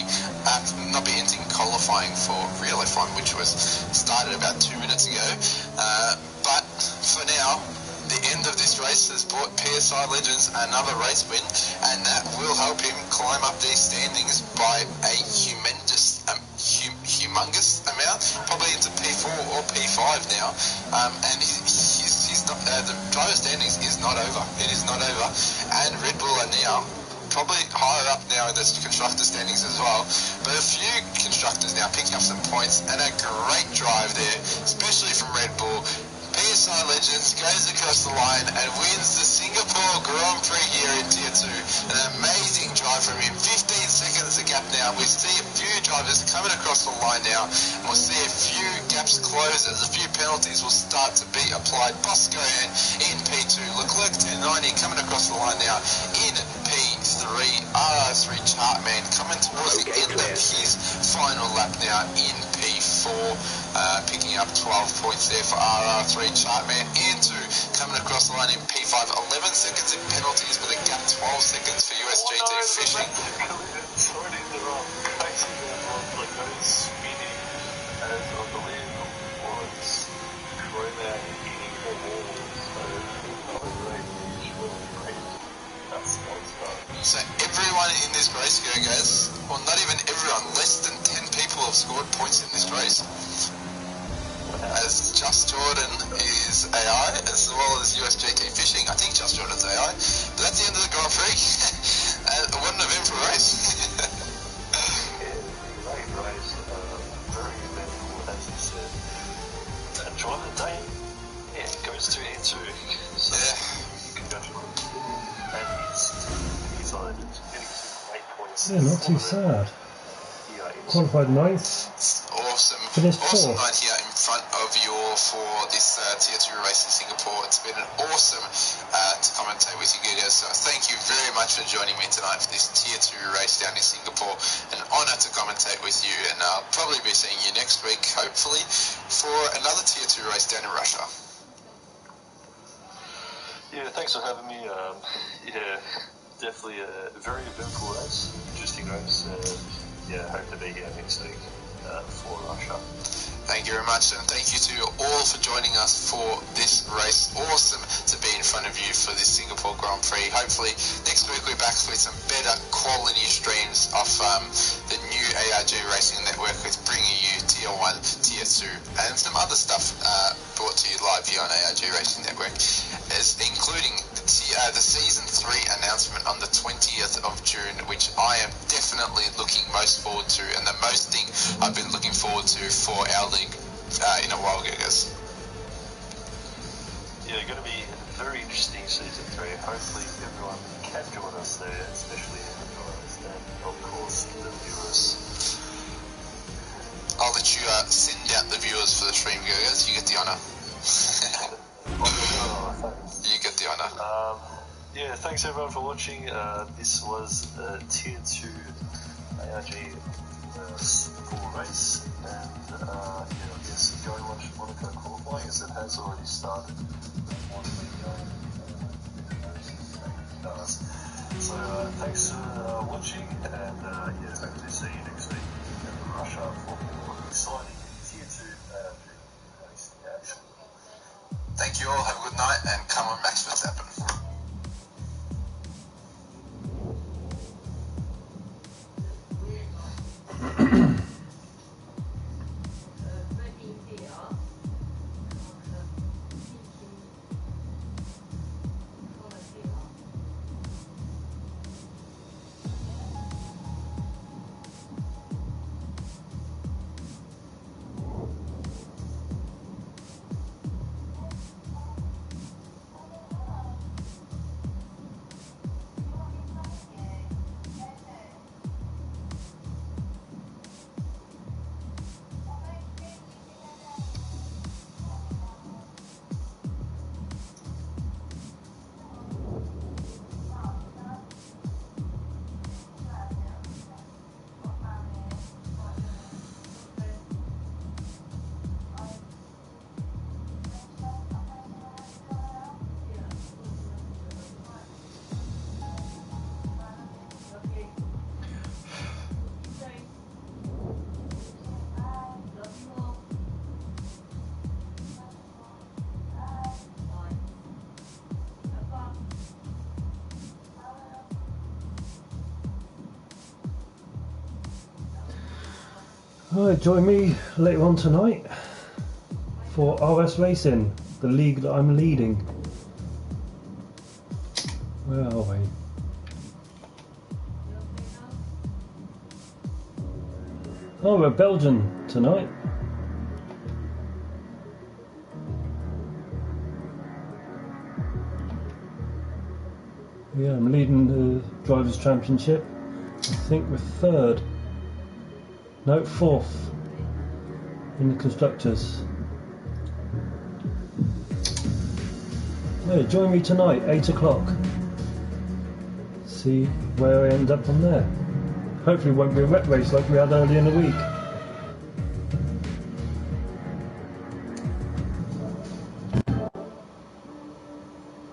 [SPEAKER 2] not be entering qualifying for real F1, which was started about 2 minutes ago. But for now, the end of this race has brought PSI Legends another race win, and that will help him climb up these standings by a humongous amount, probably into P4 or P5 now. And he's not, the driver standings is not over. It is not over, and Red Bull are now probably higher up now in the constructor standings as well. But a few constructors now picking up some points, and a great drive there, especially from Red Bull. PSI Legends goes across the line and wins the Singapore Grand Prix here in Tier 2. An amazing drive from him. 15 seconds a gap now. We see a few drivers coming across the line now, and we'll see a few gaps close as a few penalties will start to be applied. Bosco in P2. Leclerc 1090 coming across the line now in P3. RR3 Chartman coming towards the end of his final lap now in P4. Picking up 12 points there for RR3 Chartman. Into coming across the line in P5. 11 seconds in penalties with a gap 12 seconds for USGT Fishing.
[SPEAKER 5] Sorry to interrupt. Actually, like those spinning as I believe was Crowman hitting the wall.
[SPEAKER 2] So everyone in this race, guys, well, not even everyone, less than 10 people have scored points in this race. As Just Jordan is AI, as well as USGT Fishing. I think Just Jordan's AI. But that's the end of the Grand Prix. What an eventful race.
[SPEAKER 5] Great race. Very eventful, as you said. And driver day, yeah, it goes to E2. So, congratulations. And he's on getting some 8 points.
[SPEAKER 3] Yeah, not too sad.
[SPEAKER 5] Yeah,
[SPEAKER 3] Qualified ninth.
[SPEAKER 2] Awesome.
[SPEAKER 3] Finished
[SPEAKER 2] awesome
[SPEAKER 3] fourth.
[SPEAKER 2] night here in front of you all for this Tier 2 race in Singapore. It's been an awesome to commentate with you guys. So thank you very much for joining me tonight for this Tier 2 race down in Singapore. An honour to commentate with you, and I'll probably be seeing you next week, hopefully, for another Tier 2 race down in Russia.
[SPEAKER 5] Yeah, thanks for having me. Yeah, definitely a very eventful race, interesting race. Yeah, hope to be here next week for Russia.
[SPEAKER 2] Thank you very much, and thank you to all for joining us for this race. Awesome to be in front of you for this Singapore Grand Prix. Hopefully next week we're back with some better quality streams off the new ARG Racing Network, with bringing you Tier 1, Tier 2 and some other stuff brought to you live here on ARG Racing Network, as including the Season 3 announcement on the 20th of June, which I am definitely looking most forward to, and the most thing I've been looking forward to for our league in a while, guys.
[SPEAKER 5] Yeah, going to be a very interesting Season 3. Hopefully everyone can join us there, especially the drivers and, of course, the viewers.
[SPEAKER 2] I'll let you send out the viewers for the stream, guys. You get the honour. You get the honour.
[SPEAKER 5] Yeah, thanks everyone for watching. This was Tier 2 ARG Singapore race, and yeah, I guess go and watch Monaco qualifying, as it has already started. So thanks for watching, and yeah, hope to see you next week in Russia for more exciting Tier 2 ARG racing action.
[SPEAKER 2] Thank you all. Have a good night, and come on, Max Verstappen.
[SPEAKER 3] Alright, join me later on tonight for RS Racing, the league that I'm leading. Where are we? Oh, we're Belgian tonight. Yeah, I'm leading the Drivers' Championship. I think we're third. No, fourth in the Constructors. Yeah, join me tonight, 8 o'clock. See where I end up from there. Hopefully it won't be a wet race like we had earlier in the week.